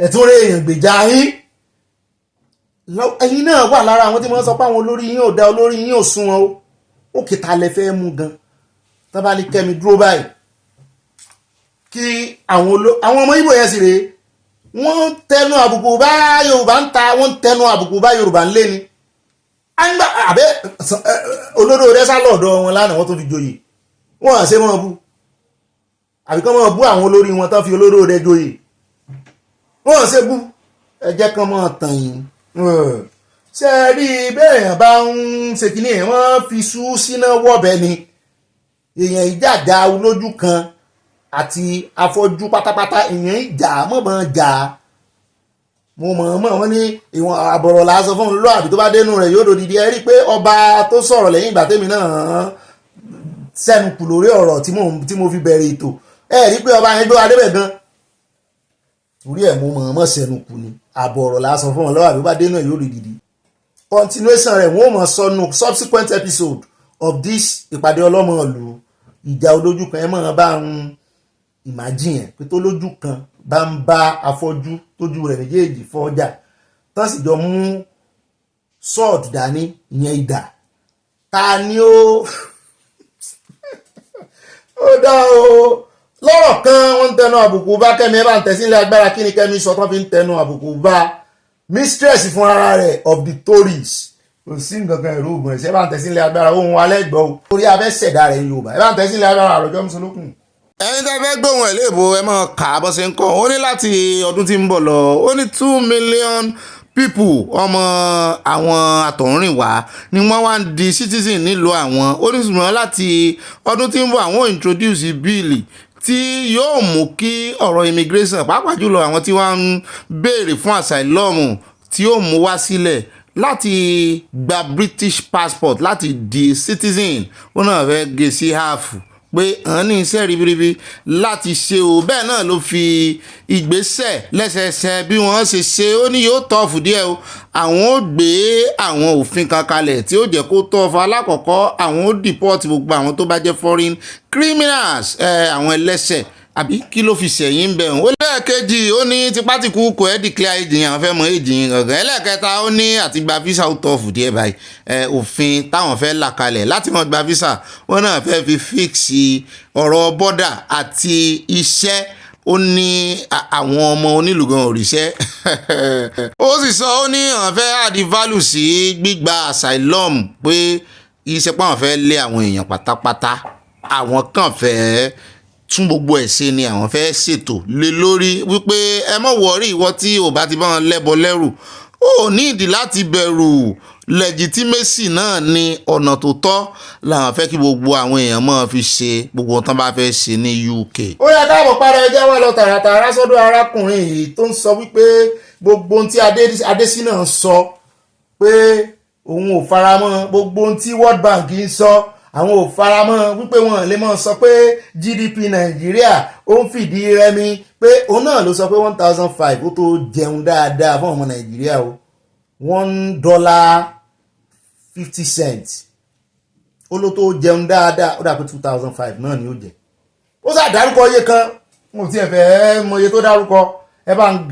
ẹ̀tún rẹ̀ èèyàn gbèjà yín ẹ̀yin náà wà lára àwọn tí wọ́n sọ pé àwọn olórí yín ò dá olórí yín ò sún wọn ó kìtà lẹ fẹ́ mú gan tábà ní Kẹ́mi dúró báyìí kí àwọn ọmọ Ìgbò yẹn sì rèé wọ́n tẹnu àbùkù bá Yorùbá ń ta wọ́n tẹnu àbùkù bá Yorùbá ń lé ni àbẹ́ olódò rẹ sá lọ́dọ̀ wọn lánàá wọ́n tó fi joyè wọ́n à ṣe mọ́ bú àbíkọ́ mọ́ bú àwọn olórí wọn tó fi olódò rẹ joyè wọ́n ṣe bú ẹjẹ́ kan mọ́ tàn yín ṣe rí bẹ́ẹ̀ bá ń ṣe kí ní ẹ̀ wọ́n fi sú síná wọ́bẹ̀ ni èèyàn ìjàjà olójú kan àti afọ́jú pátápátá èèyàn ìjà mọ̀mọ́ jà mo mọ̀ wọ́n ní ìwọ̀n àbọ̀rọ̀ lásán fún olóò àbí tó bá dénú rẹ̀ yóò dòdìdí ẹ rí pé ọba tó sọ̀rọ̀ lẹ́yìn ìgbà tèmi náà sẹ́nu kù lórí ọ̀rọ̀ tí mo fi bẹ̀rẹ̀ ètò ẹ rí pé ọba yẹn gbé wa débẹ̀ gan torí ẹ̀ mo mọ̀ sẹ́nu kù ni àbọ̀ ọ̀rọ̀ lásán fún wọn lọ́wọ́ àbí bá dénú ẹ̀ yóò rí dìdí continuation rẹ̀ wọ́n mọ̀ sọnù subsequent episode of this ìpàdé ọlọ́mọ ìlú ìjà olójú kan ẹ mọ̀ bá ń imagine ẹ̀ pé tó lójú kan bá ń bá afọ́jú tójú rẹ̀ méjèèjì fọ́jà tán sì jọ mú sword dání ìyẹn idà ta ni ó dá o lọ́rọ̀ kan wọ́n ń tẹnu àbùkù bá Kẹ́mi ẹ bá ń tẹ̀sílẹ̀ agbára kí ni Kẹ́mi sọ tán fi ń tẹnu àbùkù bá mistress fún ara rẹ̀ of the Tories kò sí nǹkan kan ẹ̀rọ ògùn ẹ̀sẹ̀ ẹ bá ń tẹ̀sílẹ̀ agbára ohun alẹ́ gbọ́ o torí abẹ́ ṣẹ̀dá rẹ̀ Yorùbá ẹ bá ń tẹ̀sílẹ̀ agbára àròjọ́ mùsùlùkùn. ẹ̀yin tẹ́ fẹ́ gbóhùn ẹ̀ léèbó ẹ máa kà á bọ́ sí ń kọ́ ó ní láti ọdún tí ń bọ̀ lọ ó ní 2 million people ọmọ àwọn àtọ̀húnrìnwá ni wọ́n wá ń di citizen nílùú àwọn ó ní ṣùgbọ́n láti ọdún tí ń bọ̀ àwọn ò introduce bíìlì tí yóò mú kí ọ̀rọ̀ immigration pàápàá jùlọ àwọn tí wọ́n ń béèrè fún asylum tí yóò mú wá sílẹ̀ láti gba British passport láti di citizen ó náà fẹ́ gé sí háàfù pé àwọn ní iṣẹ́ ribiribi láti ṣe o bẹ́ẹ̀ náà ló fi ìgbésẹ̀ lẹ́sẹẹsẹ bí wọ́n ṣe ṣe ó ní yóò tọ́ọ̀fù díẹ̀ o àwọn ó gbé àwọn òfin kan kalẹ̀ tí ó jẹ́ kó tọ́ọ̀fù alákọ̀ọ́kọ́ àwọn ó deport gbogbo àwọn tó bá jẹ́ foreign criminals àwọn ẹlẹ́ṣẹ̀ àbí kí ló fi ṣẹ̀yìn bẹ̀ ó lẹ́ẹ̀kejì ó ní tipátìkú kò ẹ́ declare èjì yẹn àwọn fẹ́ mọ èjì yẹn gangan ẹlẹ́ẹ̀kẹta ó ní àti gba visa ó tọ́ọ̀fù díẹ̀ báyìí òfin táwọn fẹ́ là kalẹ̀ láti mọ̀ gba visa wọn náà fẹ́ fi fíìsì ọ̀rọ̀ bọ́dà àti iṣẹ́ ó ní àwọn ọmọ onílù gan òrìṣẹ́ ó sì sọ ó ní àwọn fẹ́ àdí value sí gbígba asylum pé iṣẹ́ pé àwọn fẹ́ lé àwọn èèyàn pátápátá àwọn kàn fẹ́ tún gbogbo ẹ̀ ṣe ni àwọn fẹ́ ṣètò lé lórí wípé ẹ má wọrí ìwọ tí ò bá ti bá wọn lẹ́bọ lẹ́rù ó ní ìdí láti bẹ̀rù legitimacy náà ni ọ̀nà tó tọ́ làwọn fẹ́ kí gbogbo àwọn èèyàn máa fi ṣe gbogbo ohun tán bá fẹ́ ṣe ní UK. ó yá káàbọ̀ padà ẹjẹ́ wà lọ tààràtàrà sọ́dọ̀ arákùnrin yìí tó ń sọ wípé gbogbo ohun tí Adésínà ń sọ pé òun ò faramọ́ gbogbo ohun tí World Bank ń sọ àwọn ò faramọ́ wípé wọn lè máa sọ pé GDP Nàìjíríà ó ń fìdí rẹmi pé òun náà ló sọ pé 1,500 ó tó jẹun dáadáa fún ọmọ Nàìjíríà o $1.50 ó ló tó jẹun dáadáa ó dà pé 2,500 náà ni ó jẹ ó sà dárúkọ iye kan mo ti ẹ̀fẹ̀ mọ iye tó dárúkọ ẹ bá ń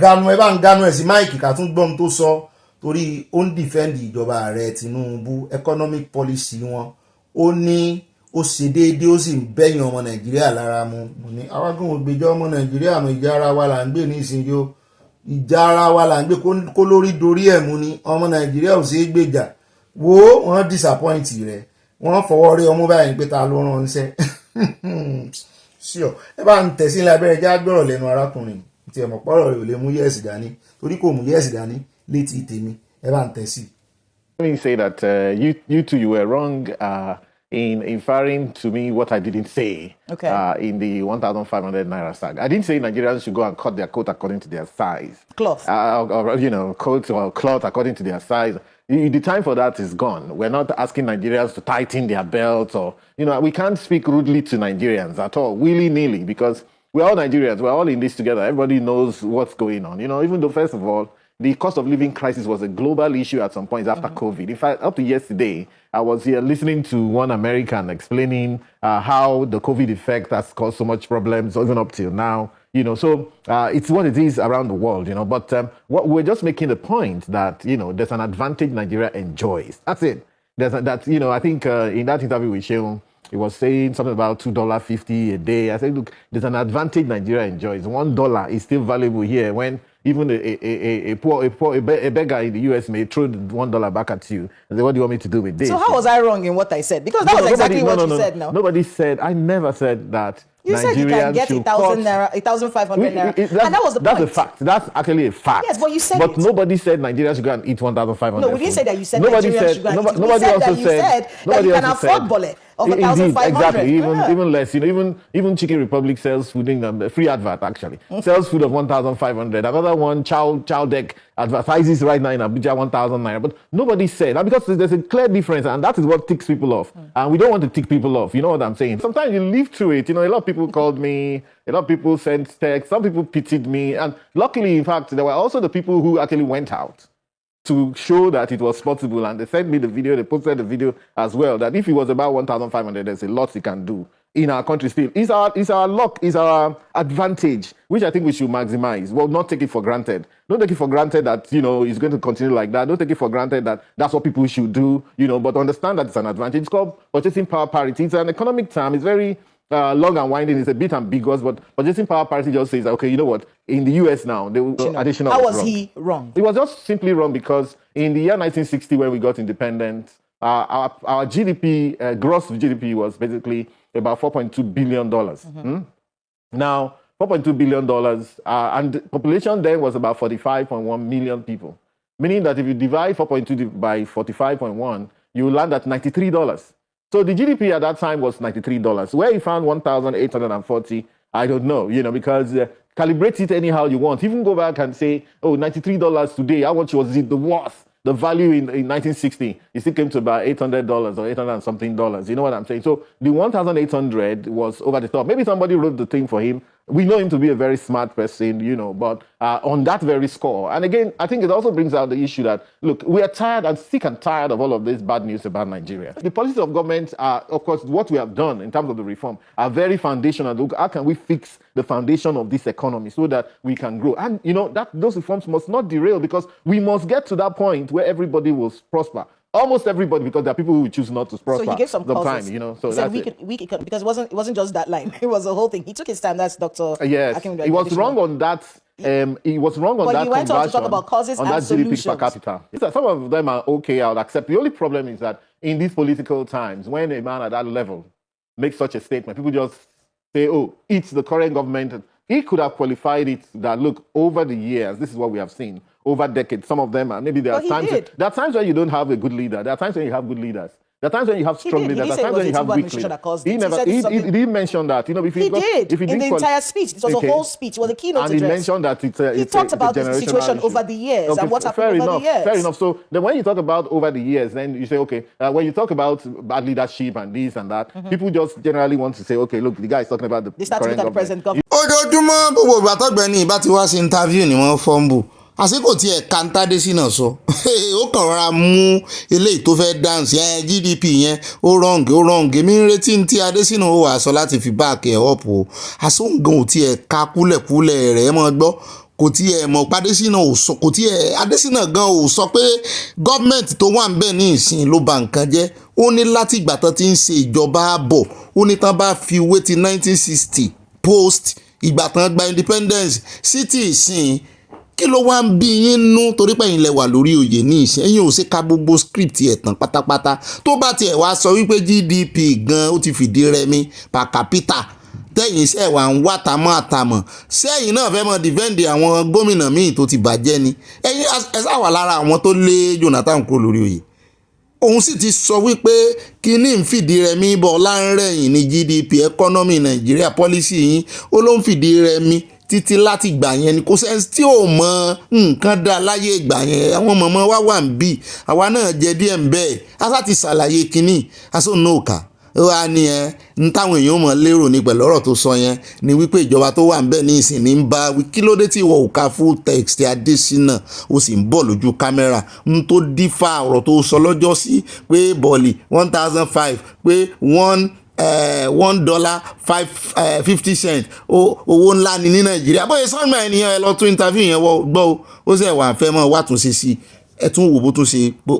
ganu ẹ̀ sí máìkì ká tún gbọ́n tó sọ torí ó ń dìfẹ́ǹdì ìjọba ààrẹ Tinubu economic policy wọn ó ní ó ṣe déédéé ó sì ń bẹ́yìn ọmọ Nàìjíríà lára mu ní awágùn ògbèjọ́ ọmọ Nàìjíríà mọ ìjà ara wa là ń gbé ní ìsinyìí o ìjà ara wa là ń gbé kó lórí dorí ẹ̀ mú ni ọmọ Nàìjíríà ò ṣeé gbèjà wo wọ́n disappoint rẹ̀ wọ́n fọwọ́ rí ọmú báyìí pé ta ló rán ṣẹ́ sure ẹ bá ń tẹ̀sí ilé abẹ́rẹ́ já gbọ́rọ̀ lẹ́nu arákùnrin tí ẹ mọ̀ pọ́rọ̀ rẹ̀ ò lè mú yẹ́ẹ̀sì dání torí kò mú yẹ́ẹ̀sì dání létí tèmi ẹ bá ń tẹ̀sí. Let me say that you two, you were wrong in inferring to me what I didn't say in the 1,500 naira saga. I didn't say Nigerians should go and cut their coat according to their size. Cloth. Or coat or cloth according to their size. The time for that is gone. We're not asking Nigerians to tighten their belts or, we can't speak rudely to Nigerians at all, willy-nilly, because we're all Nigerians. We're all in this together. Everybody knows what's going on. Even though, first of all, the cost of living crisis was a global issue at some points after COVID. In fact, up to yesterday, I was here listening to one American explaining how the COVID effect has caused so much problems, even up till now. So it's what it is around the world, But what we're just making the point that, there's an advantage Nigeria enjoys. That's it. I think in that interview with Sheung, he was saying something about $2.50 a day. I said, look, there's an advantage Nigeria enjoys. $1 is still valuable here when even a beggar in the US may throw $1 back at you and say, what do you want me to do with this? So how was I wrong in what I said? Because that was exactly what you said now. Nobody said, I never said that. You said you can get 1,000 naira, 1,500 naira. And that was the point. That's a fact. That's actually a fact. Yes, but you said But nobody said Nigeria should go and eat 1,500. No, we didn't say that you said Nigeria should go and eat. We said that you said that you can afford bole of 1,500. Exactly, even less. Even Chicken Republic sells food in free advert actually. Sells food of 1,500. Another one, Chow Deck, advertises right now in Abuja 1,000 naira. But nobody said that because there's a clear difference, and that is what ticks people off. And we don't want to tick people off. You know what I'm saying? Sometimes you live through it. A lot of people called me, a lot of people sent texts, some people pitied me, and luckily, in fact, there were also the people who actually went out to show that it was possible, and they sent me the video, they posted the video as well, that if it was about 1,500, there's a lot you can do in our country still. It's our luck, it's our advantage, which I think we should maximize. Well, not take it for granted. Don't take it for granted that, it's going to continue like that. Don't take it for granted that that's what people should do, but understand that it's an advantage. It's called purchasing power parity. It's an economic term. It's very long and winding. It's a bit ambiguous, but purchasing power parity just says, okay, you know what? In the US now, the additional. How was he wrong? It was just simply wrong because in the year 1960, when we got independent, our GDP, gross GDP was basically about $4.2 billion. Now, $4.2 billion, and the population then was about 45.1 million people. Meaning that if you divide 4.2 by 45.1, you land at $93. So the GDP at that time was $93. Where you found 1,840, I don't know, because calibrate it anyhow you want. Even go back and say, oh, $93 today, how much was it the worth? The value in 1960, it still came to about $800 or 800 and something dollars. You know what I'm saying? So the 1,800 was over the top. Maybe somebody wrote the thing for him. We know him to be a very smart person, but on that very score. And again, I think it also brings out the issue that, look, we are tired and sick and tired of all of this bad news about Nigeria. The policies of government are, of course, what we have done in terms of the reform are very foundational. Look, how can we fix the foundation of this economy so that we can grow? And, those reforms must not derail because we must get to that point where everybody will prosper. almost everybody, because there are people who choose not to prosper. So he gave some causes. time, you know. So he said that's weak economy, because it wasn't just that line. It was the whole thing. He took his time. That's Dr. Yes, he was wrong on that. He was wrong on but that he went on to talk conversion, about causes on and that solutions. GDP per capita. Some of them are okay, I'll accept. The only problem is that in these political times, when a man at that level makes such a statement, people just say, oh, it's the current government. He could have qualified it that, look, over the years, this is what we have seen, over decades, some of them, maybe there are times when you don't have a good leader. There are times when you have good leaders. There are times when you have strong leaders. There are times when you have weak leaders. He didn't mention that. You know, if he did in the entire speech. It was a whole speech. It was a keynote address. And he mentioned that he talked about the situation over the years and what happened over the years. Fair enough. So then when you talk about over the years, then you say, okay, when you talk about bad leadership and this and that, people just generally want to say, okay, look, the guy is talking about the current government. Present government. Ojoojúmọ́ gbogbo ìgbà t'Ọ̀gbẹ́ni bá ti wá sí interview ni wọ́n fọ́nbù. Àsìkò tí ẹ̀ kàńtádé sínà sọ ó kàn rọra mú eléyìí tó fẹ́ dance GDP yẹn ó wrong èmi ń retí tí Adésínà ó wà sọ láti fi back ẹ̀ up o àsóǹgàn ò tiẹ̀ ka kúlẹ̀kúlẹ̀ rẹ̀ mọ́ gbọ́ kò tiẹ̀ mọ̀ pé Adésínà ò sọ kò tiẹ̀ Adésínà gan ò sọ pé gọ́ọ̀mẹ̀ntì tó wà ń bẹ̀ ní ìsìn ló ba nǹkan jẹ́ ó ní láti ìgbà tán ti ń ṣe ìjọba ààbọ̀ ó ní tán bá fi wé ti 1960 post ìgbà tán gba independence city ìsìn kí ló wá ń bí yín nú torí pé ẹ̀yin lẹ wà lórí oyè ní ìsìn ẹ̀yin ò ṣe ka gbogbo script ẹ̀ tán pátápátá tó bá tiẹ̀ wá sọ wípé GDP gan ó ti fìdí rẹmi per capita tẹ́yìn iṣẹ́ wà ń wá àtàmọ̀ sẹ́yìn náà fẹ́ mọ́ dìfẹ́ǹdì àwọn gómìnà míì tó ti bàjẹ́ ni ẹ̀yin ẹ sá wà lára àwọn tó lé Jonathan kúrò lórí oyè òun sì ti sọ wípé kíní ń fìdí rẹmi bọ̀ láńrẹ̀yìn ní GDP economy Nàìjíríà policy yín ó ló ń fìdí rẹmi títí láti ìgbà yẹn ni kò sẹ́ni tí ò mọ nǹkan dá láyé ìgbà yẹn àwọn mọ̀mọ́ wa wà ń bì àwa náà jẹ díẹ̀ ń bẹ́ẹ̀ aṣá ti ṣàlàyé kínní aṣọ náà kà ó wá ní ń táwọn èèyàn mọ̀ lérò ní pẹ̀lú ọ̀rọ̀ tó sọ yẹn ni wípé ìjọba tó wà ń bẹ̀ ní ìsìn ní ń bá kí ló dé tí ìwọ ò ka full text Adésínà ó sì ń bọ̀ lójú kámẹ́rà ń tó dífà ọ̀rọ̀ tó sọ lọ́jọ́ sí pé bọ̀ọ̀lì 1,005 pé $1.50 owó ńlá ni ní Nàìjíríà bóyá sọ́nà ènìyàn ẹ lọ tún interview yẹn gbọ́ ó sì wà fẹ́ mọ́ wà tún ṣe sí ẹ tún wò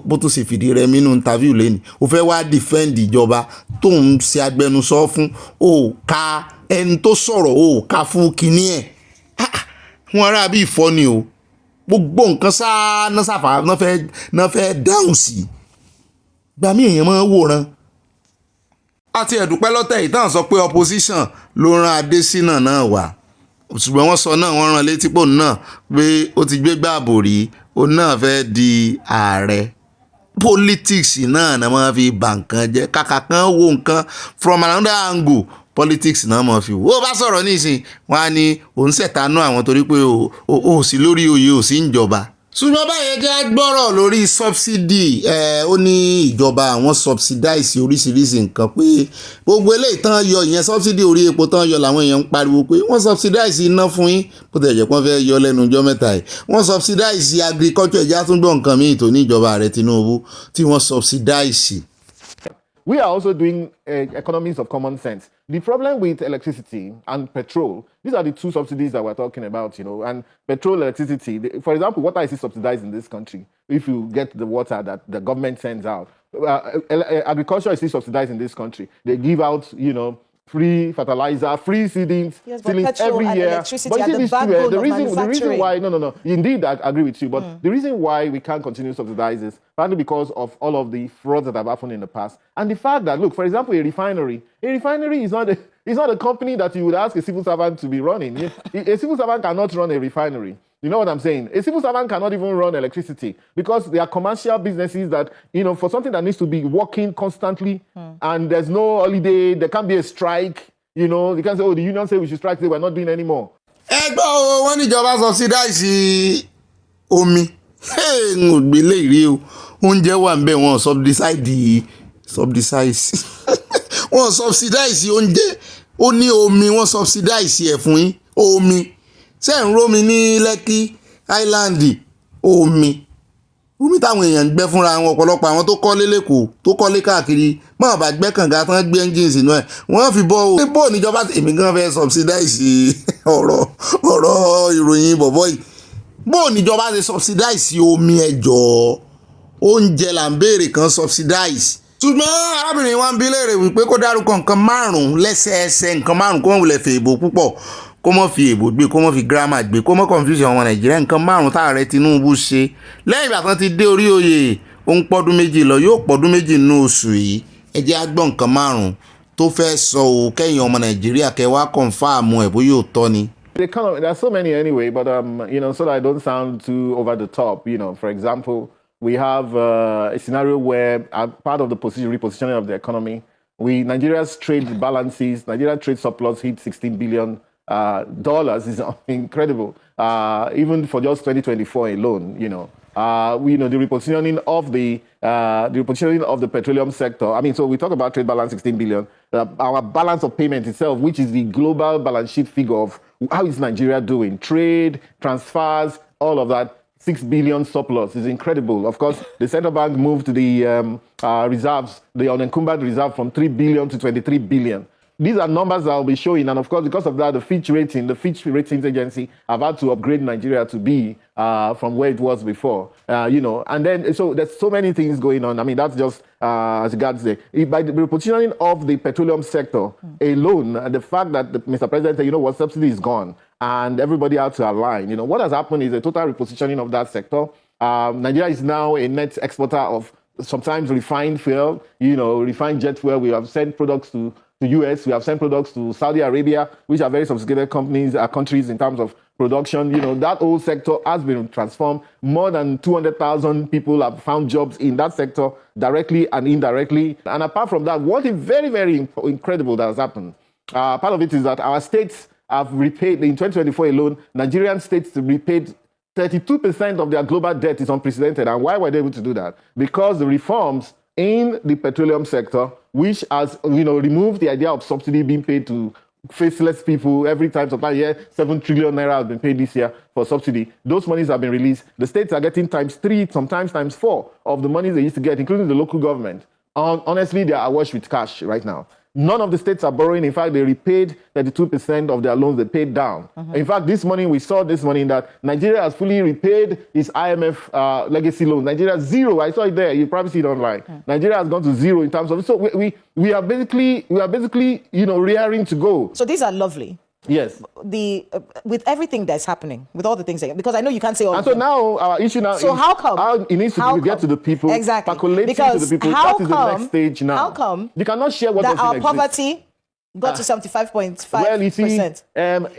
bó tún ṣe fìdí rẹmi nínú interview lẹ́nu ó fẹ́ wá defend ìjọba tó ń ṣe agbẹnusọ fún ó ka ẹni tó sọ̀rọ̀ ó ka fún kinní ẹ̀ wọn ará bí ìfọ́ni o gbogbo nǹkan sáà náà fẹ́ dáhùn sí gbàmí èèyàn máa wòran àti ẹ̀dùpẹ́ lọ́tẹ̀ ìtàn sọ pé opposition ló rán Adésínà náà wá ṣùgbọ́n wọ́n sọ náà wọ́n rán létí pò náà pé ó ti gbé gbààbò rí ó náà fẹ́ di ààrẹ politics náà náà máa fi bà nǹkan jẹ́ kàkà kan wo nǹkan from another angle politics náà máa fi wò ó bá sọ̀rọ̀ nísìn wọn á ní òun ṣẹ̀tanú àwọn torí pé ó sì lórí oyè ò sí ń jọba ṣùgbọ́n báyẹn jẹ́ gbọ́rọ̀ lórí subsidy ó ní ìjọba àwọn subsidize oríṣiríṣi nǹkan pé gbogbo eléyìí tán yọ ìyẹn subsidy orí epo tán yọ làwọn èèyàn ń pariwo pé wọ́n subsidize iná fún yín bó tẹ̀ jẹ́ pé wọ́n fẹ́ yọ lẹ́nu ọjọ́ mẹ́ta yìí wọ́n subsidize agriculture ẹ̀já tún gbọ́ nǹkan míì tó ní ìjọba ààrẹ Tinubu tí wọ́n subsidize. We are also doing economies of common sense. The problem with electricity and petrol, these are the two subsidies that we're talking about, you know, and petrol, electricity. For example, water is subsidized in this country. If you get the water that the government sends out, agriculture is still subsidized in this country. They give out, you know, free fertilizer, free seedings, every year. But you see, the reason why, no, indeed, I agree with you. But the reason why we can't continue to subsidize is partly because of all of the frauds that have happened in the past. And the fact that, look, for example, a refinery is not a company that you would ask a civil servant to be running. A civil servant cannot run a refinery. You know what I'm saying? A civil servant cannot even run electricity because they are commercial businesses that, you know, for something that needs to be working constantly and there's no holiday, there can't be a strike, you know, you can't say, oh, the union say we should strike, they were not doing anymore. Ẹgbẹ́ o, wọ́n níjọba subsidize omi. Ń gbélé ìrí o, oúnjẹ wà ń bẹ̀ wọ́n subsidize. Wọ́n subsidize oúnjẹ, ó ní omi wọ́n subsidize ẹ̀ fún yín, omi. Ṣé ń rómi ní Lẹ́kí Island omi táwọn èèyàn ń gbẹ́ fúnra wọn ọ̀pọ̀lọpọ̀ àwọn tó kọ́lé lẹ́kọ̀ọ́ tó kọ́lé káàkiri máa bá gbẹ́ kànga tán gbé engine sínú ẹ̀ wọ́n fi bọ́ bó níjọba èmi gan fẹ́ subsidize ọ̀rọ̀ ìròyìn bọ̀bọ̀ yìí bó níjọba ṣe subsidize omi ẹ̀jọ̀ oúnjẹ là ń béèrè kan subsidize. ṣùgbọ́n arábìnrin wa ń bi léèrè wípé kó dárúkọ nǹkan márùn-ún lẹ́sẹẹsẹ nǹkan márùn-ún kó mọ̀ wulẹ̀ fi èbò púpọ̀ kó mọ̀ fi èbò gbé kó mọ̀ fi gírámà gbé kó mọ̀ confusion ọmọ Nàìjíríà nǹkan márùn-ún táàrẹ Tinubu ṣe lẹ́yìn ìgbà kan ti dé orí oyè ó ń pọ́dún méjì lọ yóò pọ́dún méjì nínú oṣù yìí ẹ jẹ́ á gbọ́ nǹkan márùn-ún tó fẹ́ sọ ò kẹ́yìn ọmọ Nàìjíríà kẹ́ wá kọ̀ǹfàmù ẹ̀ bóyá òótọ́ ni. The economy, there are so many anyway, but so that I don't sound too over the top, for example, we have a scenario where part of the repositioning of the economy, Nigeria's trade balances, Nigeria trade surplus hit $16 billion. Is incredible, even for just 2024 alone. The repositioning of the petroleum sector. So we talk about trade balance 16 billion. Our balance of payment itself, which is the global balance sheet figure of how is Nigeria doing, trade, transfers, all of that. 6 billion surplus is incredible. Of course, the central bank moved the reserves, the unencumbered reserve, from 3 billion to 23 billion. These are numbers that I'll be showing, and of course, because of that, the Fitch Ratings Agency have had to upgrade Nigeria to be from where it was before, And then, so there's so many things going on. That's just as regards by the repositioning of the petroleum sector alone, the fact that Mr. President said, what, subsidy is gone, and everybody had to align. What has happened is a total repositioning of that sector. Nigeria is now a net exporter of sometimes refined fuel, refined jet fuel. We have sent products to the US, we have sent products to Saudi Arabia, which are very sophisticated countries in terms of production. That whole sector has been transformed. More than 200,000 people have found jobs in that sector, directly and indirectly. And apart from that, what is very, very incredible that has happened, part of it is that our states have repaid, in 2024 alone, Nigerian states repaid 32% of their global debt is unprecedented. And why were they able to do that? Because the reforms in the petroleum sector, which has removed the idea of subsidy being paid to faceless people every time. Sometimes 7 trillion naira has been paid this year for subsidy. Those monies have been released. The states are getting ×3, sometimes ×4 of the monies they used to get, including the local government. Honestly, they are awash with cash right now. None of the states are borrowing. In fact, they repaid 32% of their loans they paid down. In fact, we saw this morning that Nigeria has fully repaid its IMF legacy loans. Nigeria zero. I saw it there. You probably see it online. Nigeria has gone to zero in terms of. So we are basically rearing to go. So these are lovely. Yes. With everything that's happening, with all the things, because I know you can't say all. And so now our issue now. So how come? How it needs to get to the people. Exactly. Percolating to the people. That is the next stage now. How come? You cannot share what that our exist. Poverty got to 75.5%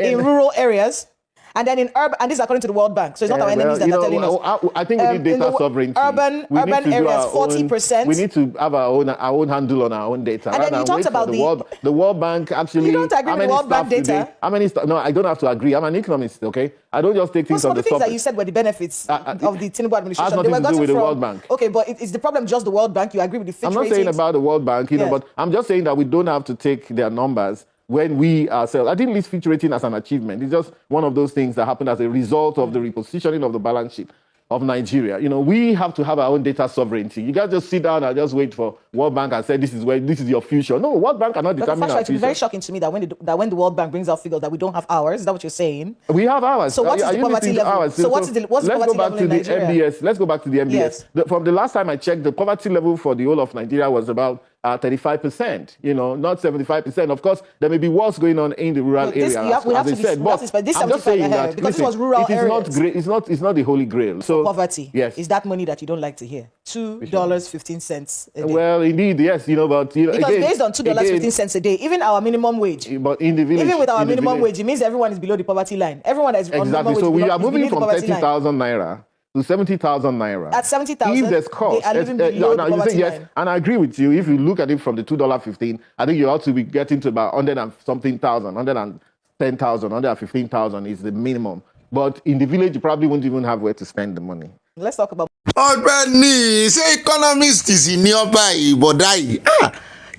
in rural areas. And then in urban, and this is according to the World Bank, so it's not our enemies that are telling us. I think we need data sovereignty. Urban areas, 40%. We need to have our own handle on our own data. And then you talked about the World Bank actually. You don't agree with the World Bank data? How many? No, I don't have to agree. I'm an economist, okay? I don't just take things on the surface. Some of the things that you said were the benefits of the Tinubu administration. Has nothing to do with the World Bank. Okay, but is the problem just the World Bank? You agree with the Fitch ratings? I'm not saying about the World Bank, but I'm just saying that we don't have to take their numbers when we ourselves. I didn't list Fitch rating as an achievement. It's just one of those things that happened as a result of the repositioning of the balance sheet of Nigeria. We have to have our own data sovereignty. You can't just sit down and just wait for World Bank and say this is your future. No, World Bank cannot determine our future. It's very shocking to me that when the World Bank brings out figures that we don't have ours. Is that what you're saying? We have ours. So what is the poverty level? So what's the poverty level in Nigeria? Let's go back to the MBS. Yes. From the last time I checked, the poverty level for the whole of Nigeria was about 35%, not 75%. Of course, there may be wars going on in the rural area, as I said. But I'm just saying that because this was rural areas. Not great. It's not the holy grail. So poverty, yes, is that money that you don't like to hear? $2.15 a day. Well, indeed, yes, but because again, based on $2.15 a day, even our minimum wage, but in the village, even with our minimum wage, it means everyone is below the poverty line. Everyone is on minimum wage. So we are moving from 30,000 naira to 70,000 naira. At 70,000, if there's cost, they are living below the poverty yes, line. And I agree with you. If you look at it from the $2.15, I think you ought to be getting to about 100 and something thousand, 110,000, 115,000 is the minimum. But in the village, you probably won't even have where to spend the money. Let's talk about. Ọ̀gbẹ́ni ṣé economist sì ní ọba ìbọ̀dá yìí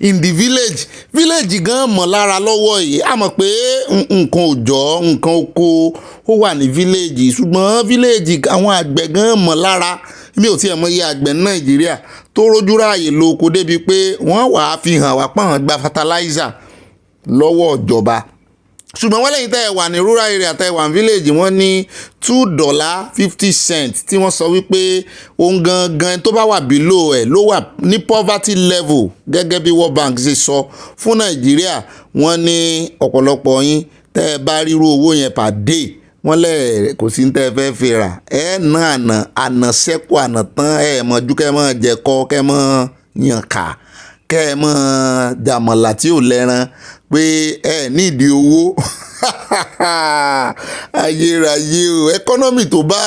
in the village gan mọ̀ lára lọ́wọ́ yìí a mọ̀ pé nǹkan òjọ́ nǹkan oko ó wà ní village ṣùgbọ́n village àwọn àgbẹ̀ gan mọ̀ lára mi ò tiẹ̀ mọ̀ iye àgbẹ̀ ní Nàìjíríà tó rójú ráàyè lóko débi pé wọ́n wàá fi hàn wá pọ́n gba fertilizer lọ́wọ́ ìjọba ṣùgbọ́n wọ́n lẹ́yìn tẹ́ ẹ wà ní rural area tẹ́ ẹ wà ní village wọ́n ní $2.50 tí wọ́n sọ wípé ohun gangan tó bá wà below ẹ̀ ló wà ní poverty level gẹ́gẹ́ bí World Bank ṣe sọ fún Nàìjíríà. Wọ́n ní ọ̀pọ̀lọpọ̀ yín tẹ́ ẹ bá ríru owó yẹn per day wọ́n lẹ̀ kò sí ní tẹ́ ẹ fẹ́ fi rà ẹ̀ náà àná sẹ́kù àná tán ẹ̀ mọ̀jú kẹ́ mọ̀ jẹ̀kọ́ kẹ́ mọ̀ yànkà kẹ́ ẹ mọ̀ jàmọ̀là tí ò lẹ́ran pé ẹ nídìí owó. Ayérayé o, ẹkọ́nọ́mì tó bá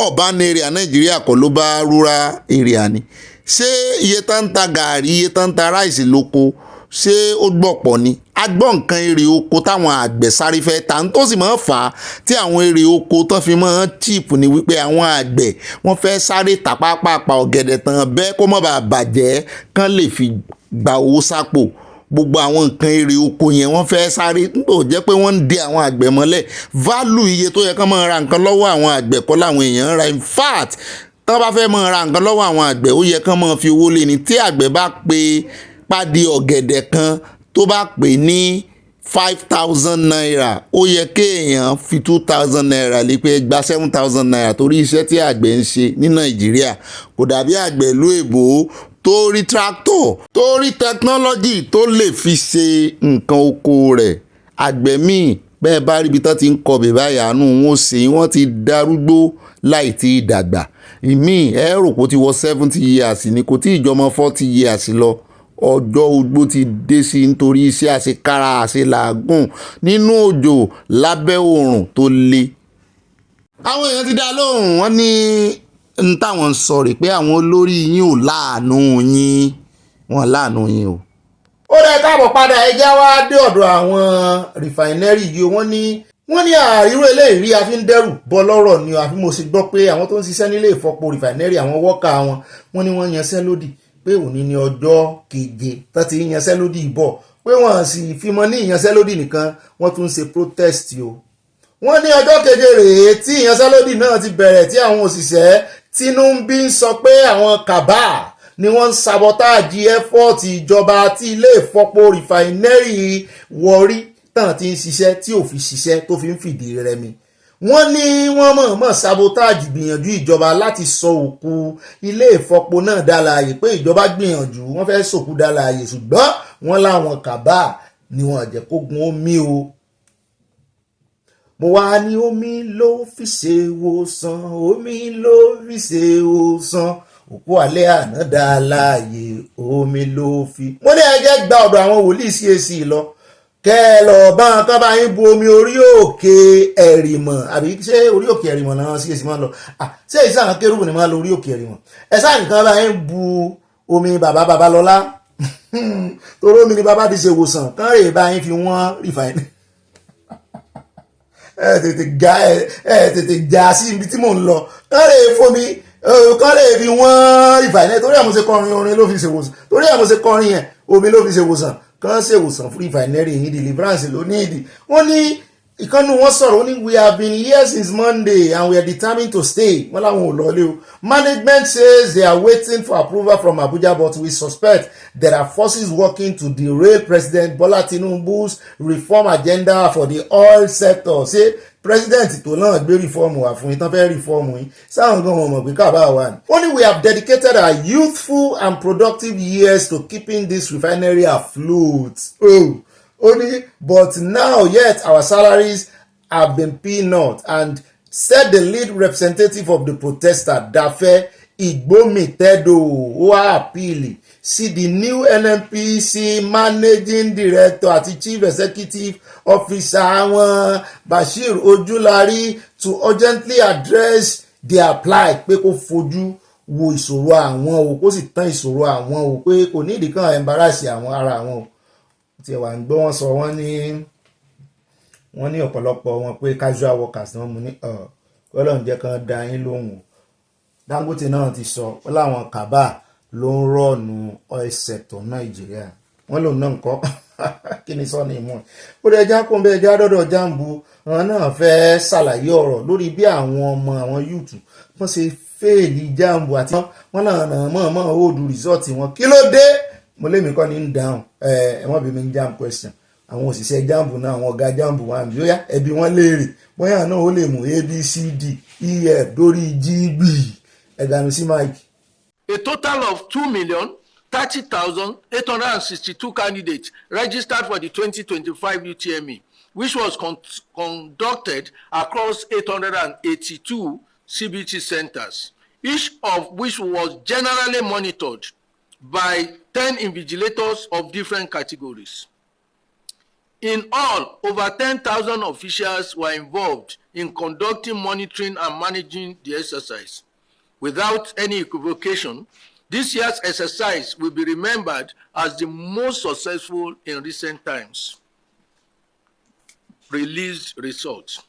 urban area Nàìjíríà kọ́ ló bá rural area ni. Ṣé iye tá ń ta gàárì iye tá ń ta ráìsì lóko ṣé ó gbọ̀pọ̀ ni? A gbọ́ nǹkan èrè oko táwọn àgbẹ̀ sáré fẹ́ ta ń tó sì máa ń fà á tí àwọn èrè oko tán fi máa ń cheap ni wípé àwọn àgbẹ̀ wọ́n fẹ́ sáré tà pápápá ọ̀gẹ̀dẹ̀ tán bẹ́ẹ̀ kó má bàa bàjẹ́ kán lè fi gba owó sápò. Gbogbo àwọn nǹkan èrè oko yẹn wọ́n fẹ́ sáré tó jẹ́ pé wọ́n ń de àwọn àgbẹ̀ mọ́lẹ̀. Value iye tó yẹ kán máa ra nǹkan lọ́wọ́ àwọn àgbẹ̀ kọ́ làwọn èèyàn ń ra. In fact tán bá fẹ́ máa ra nǹkan lọ́wọ́ àwọn àgbẹ̀ ó yẹ kán máa fi owó lé ní. Tí àgbẹ̀ bá pe pàdé ọ̀gẹ̀dẹ̀ kan tó bá pè ní 5,000 naira ó yẹ kéèyàn fi 2,000 naira lé pé gba 7,000 naira torí iṣẹ́ tí àgbẹ̀ ń ṣe ní Nàìjíríà. Kò dàbí àgbẹ̀ ìlú èbó tó rí tractor tó rí technology tó lè fi ṣe nǹkan oko rẹ̀. Àgbẹ̀ míì bẹ́ẹ̀ bá rí ibi tán ti ń kọbẹ̀ báyìí àánú wọn ṣe wọ́n ti darúgbó láì tí ì dàgbà. Ìmíì ẹ rò kó ti wọ 70 years ni kò tí ì jọmọ 40 years lọ. Ọjọ́ ogbó ti dé sí nítorí iṣẹ́ àṣekára àṣelàágùn nínú òjò lábẹ́ oòrùn tó le. Àwọn èèyàn ti dá lóhùn wọ́n ní n táwọn ń sọ rè pé àwọn olórí yín ò láàánú yín wọn láàánú yín o. Ó dẹ̀ káàbọ̀ padà ẹja wá dé ọ̀dọ̀ àwọn refinery yìí wọ́n ní àríwó eléyìí rí a fi ń dẹ́rù bọ́ lọ́rọ̀ ni àfi mo sì gbọ́ pé àwọn tó ń ṣiṣẹ́ nílé ìfọpo refinery àwọn wọ́kà wọn ní wọ́n yanṣẹ́ lódì pé òní ní ọjọ́ keje tó ti yanṣẹ́lódì bọ̀ pé wọ́n sì fi mọ́ ní ìyanṣẹ́lódì nìkan wọ́n tún ṣe protest o. Wọ́n ní ọjọ́ keje rèé tí ìyanṣẹ́lódì náà ti bẹ̀rẹ̀ tí àwọn òṣìṣẹ́ Tinubu ń sọ pé àwọn kàbá ni wọ́n ń sabotage effort ìjọba tí ilé ìfọpo refinery Warri tàn ti ń ṣiṣẹ́ tí ò fi ṣiṣẹ́ tó fi ń fìdí rẹmi. Wọ́n ní wọ́n mọ̀ọ́mọ̀ sabotage gbìyànjú ìjọba láti sọ òkú ilé ìfọpo náà dálàyè pé ìjọba gbìyànjú wọ́n fẹ́ sòkú dálàyè ṣùgbọ́n wọ́n láwọn kàbá ni wọ́n jẹ́ kó gun omi o. Mo wá ní omi ló fi ṣe wòsàn omi ló fi ṣe wòsàn òkú alẹ́ àná dálàyè omi ló fi. Mo ní ẹjẹ́ gba ọ̀dọ̀ àwọn wòlíì CAC lọ kẹ́lọ̀ bá wọn kán bá yín bu omi orí òkè ẹ̀rìmọ̀ àbí ṣé orí òkè ẹ̀rìmọ̀ náà sí èsì máa ń lọ ṣé èsì àwọn kérúbù ni máa ń lọ orí òkè ẹ̀rìmọ̀ ẹ sáà nìkan bá yín bu omi bàbá Babalọ́lá torí omi ni bàbá fi ṣe ìwòsàn kán rè bá yín fi wọ́n rìfàìnì ẹ tètè já sí ibi tí mò ń lọ kán rè fomi kán rè fi wọ́n rìfàìnì torí àmọ́ ṣe kọrin orin ló fi ṣe ìwòsàn torí àmọ́ ṣe kọrin yẹn omi ló fi ṣe ìwòsàn kan ṣe ìwòsàn fún refinery yìí deliverance ló ní ìdí. Wọ́n ní ìkànnì wọn sọ̀rọ̀ ó ní we have been here since Monday and we are determined to stay. Wọ́n láwọn ò lọlé o. Management says they are waiting for approval from Abuja but we suspect there are forces working to derail President Bola Tinubu's reform agenda for the oil sector. Ṣé president tó náà gbé reform wá fún yín tán fẹ́ reform yín sáwọn gan wọn mọ̀ pé káàbá wà ní. Only we have dedicated our youthful and productive years to keeping this refinery afloat. Only but now yet our salaries have been peanut and said the lead representative of the protester Dafe Igbomitedo who are appealing see the new NNPC managing director àti chief executive officer àwọn Bashir Ojulari to urgently address their plight pé kó fojú wo ìṣòro àwọn o kó sì tán ìṣòro àwọn o pé kò ní ìdí kan embarrass àwọn ara àwọn o tí ẹ wà ń gbọ́ wọn sọ wọ́n ní ọ̀pọ̀lọpọ̀ wọn pé casual workers náà mú ní Ọlọ́run jẹ́ kan dá yín lóhùn Dangote náà ti sọ wọ́n láwọn kàbá ló ń rọ̀nù oil sector Nàìjíríà wọ́n lòun náà ń kọ́ kí ni sọ́ni ìmọ̀ ó dẹ̀ já kó ń bẹ ẹja dọ́dọ̀ jambu àwọn náà fẹ́ ṣàlàyé ọ̀rọ̀ lórí bí àwọn ọmọ àwọn yúùtù wọ́n ṣe fẹ́ẹ̀lì jambu àti wọ́n náà mọ̀ òòdù rìsọ́ọ̀tì wọn kí ló dé mo lé mi kọ́ ní ń dáhùn ẹ̀wọ̀n bí mi ń jam question àwọn òṣìṣẹ́ JAMB náà àwọn ọ̀gá JAMB wà níbí ó yá ẹbí wọn léèrè bóyá náà ó lè mú ABCD EF dórí GB ẹ̀dánù sí Mike. A total of 2,030,862 candidates registered for the 2025 UTME, which was conducted across 882 CBT centers, each of which was generally monitored by 10 invigilators of different categories. In all, over 10,000 officials were involved in conducting, monitoring, and managing the exercise. Without any equivocation, this year's exercise will be remembered as the most successful in recent times. Released results.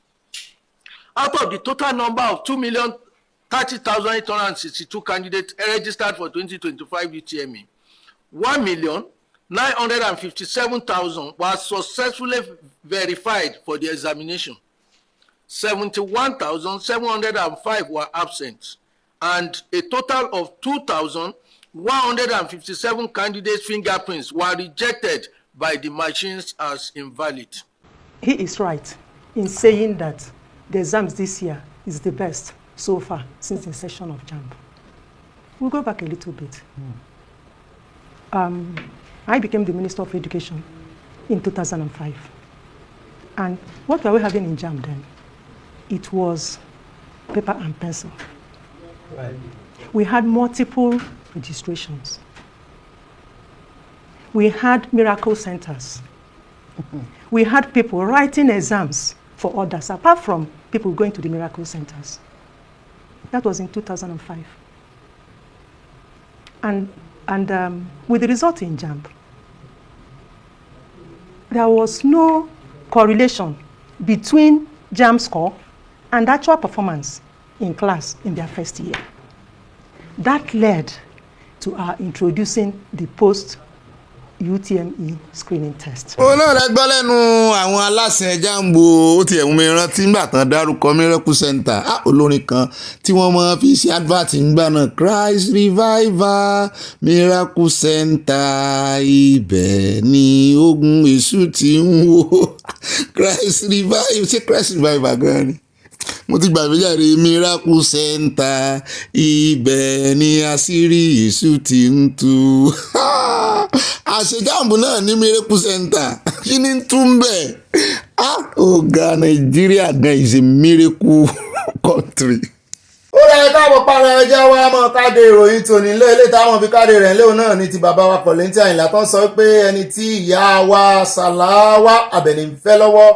Out of the total number of 2,030,862 candidates registered for 2025 UTME, 1,957,000 were successfully verified for the examination. 71,705 were absent, and a total of 2,157 candidates' fingerprints were rejected by the machines as invalid. He is right in saying that the exams this year is the best so far since the inception of JAMB. We'll go back a little bit. I became the Minister of Education in 2005. And what were we having in JAMB then? It was paper and pencil. Right. We had multiple registrations. We had miracle centers. We had people writing exams for others, apart from people going to the miracle centers. That was in 2005. And with the result in JAMB, there was no correlation between JAMB score and actual performance in class in their first year. That led to our introducing the post-UTME screening test. Ó náà rẹ gbọ́ lẹ́nu àwọn aláṣẹ JAMB ó ti ẹ̀mú mi rántí nígbà tán dárúkọ miracle center olórin kan tí wọ́n máa fi ṣe advert ńgbà náà Christ Revival miracle center ibẹ̀ ni ogun èṣù ti ń wó Christ Revival ṣé Christ Revival gan ni mo ti gbàgbé jáde miracle center ibẹ̀ ni Asiri èṣù ti ń tú àṣẹ JAMB náà ní miracle center kí ni ń tún bẹ́ẹ̀ ọ̀gá Nàìjíríà gan is a miracle country. ó rẹ̀ káàbọ̀ para ẹja wa mọ́ káde ìròyìn tòní ilé táwọn fi káde rẹ̀ léwu náà ní ti bàbá wa Kọ̀lẹ́ntì Àyìnlá tó sọ pé ẹni tí ìyá wa Sàláwá Àbẹ̀ní ń fẹ́ lọ́wọ́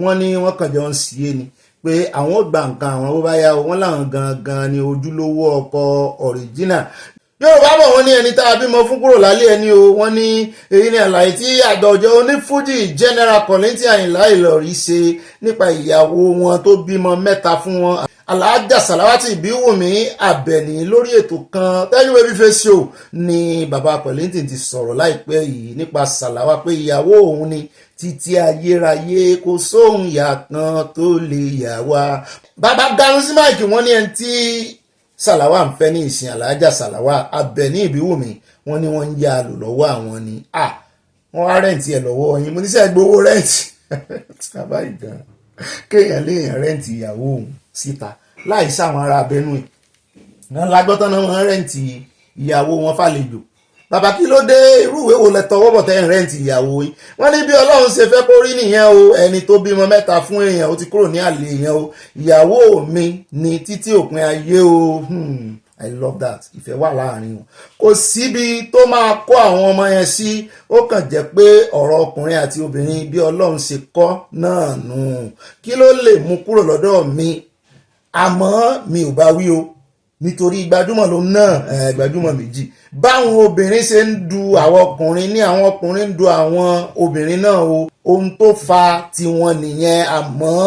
wọn ni wọ́n kàn jọ ń sí é ni pé àwọn ò gba nǹkan àwọn bó bá yá o wọ́n láwọn gangan ni ojúlówó ọkọ original. Yorùbá bọ̀ wọ́n ní ẹni tá a bímọ fún kúrò lálẹ́ ẹni o wọ́n ní èyí ni àlàyé tí àgbàjọ onífújì General Kọ̀lẹ́ntì Àyìnlá Ìlọrí ṣe nípa ìyàwó wọn tó bímọ mẹ́ta fún wọn. Aláàjà Sàláwátì Ìbíwùmí Àbẹ̀ní lórí ètò kan tẹ́lifíwé bí fẹ́ ṣò ni bàbá Kọ̀lẹ́ntì ti sọ̀rọ̀ láìpẹ́ yìí nípa Sàláwá pé ìyàwó òun ni títí ayérayé kò sóhun ìyá kan tó lè yà wá. Bàbá ganu sí máìkì wọ́n ní ẹni tí Sàláwá ń fẹ́ ní ìsìn Aláàjà Sàláwá Àbẹ̀ní Ìbíwùmí wọ́n ní wọ́n ń yá lò lọ́wọ́ àwọn ni wọ́n wá rẹ́ǹtì ẹ̀ lọ́wọ́ yín mo ní sẹ́ gbowó rẹ́ǹtì bàbá ìgbà kéèyàn léèyàn rẹ́ǹtì ìyàwó òun síta láì sáwọn ará abẹ́nú ẹ̀ náà lágbọ́tán náà wọ́n rẹ́ǹtì ìyàwó wọn fàlejò. Bàbá kí ló dé irú ìwé wo lẹ tọwọ́ bọ̀ tẹ́ ń rẹ́ǹtì ìyàwó yín wọ́n ní bí Ọlọ́run ṣe fẹ́ kó rí nìyẹn o ẹni tó bímọ mẹ́ta fún èèyàn ó ti kúrò ní àlè èèyàn o ìyàwó mi ni títí òpin ayé o I love that ìfẹ́ wà láàrin wọn kò síbi tó máa kó àwọn ọmọ yẹn sí ó kàn jẹ́ pé ọ̀rọ̀ ọkùnrin àti obìnrin bí Ọlọ́run ṣe kọ́ náà nù kí ló lè mú kúrò lọ́dọ̀ mi àmọ́ mi ò bá wí o nítorí gbajúmọ̀ ló náà gbajúmọ̀ méjì báwọn obìnrin ṣe ń du àwọn ọkùnrin ní àwọn ọkùnrin ń du àwọn obìnrin náà o ohun tó fa tiwọn nìyẹn àmọ́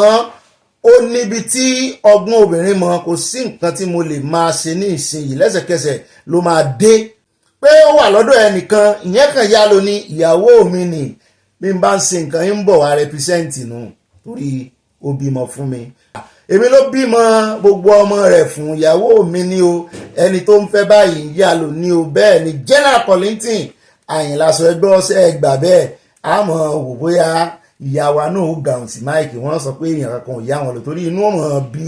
ó níbi tí ọgbọ́n obìnrin mọ kò sí nǹkan tí mo lè máa ṣe ní ìsinyìí lẹ́sẹ̀kẹsẹ̀ ló máa dé pé ó wà lọ́dọ̀ ẹnìkan ìyẹn kan yá ló ní ìyàwó mi nì bí n bá ń ṣe nǹkan yín ń bọ̀ wá rẹpísẹ́ǹtì nù torí ó bímọ fún mi èmi ló bímọ gbogbo ọmọ rẹ̀ fún ìyàwó mi ní o ẹni tó ń fẹ́ báyìí ń yá lò ní o bẹ́ẹ̀ ni General Kọ̀lẹ́ntì Àyìnlá sọ ẹgbẹ́ ọ̀sẹ̀ ẹgbà bẹ́ẹ̀ àmọ́ wò bóyá ìyá wa náà ó gàùn sí máìkì wọ́n sọ pé èèyàn kankan ò yá wọn lò torí inú ọmọ bí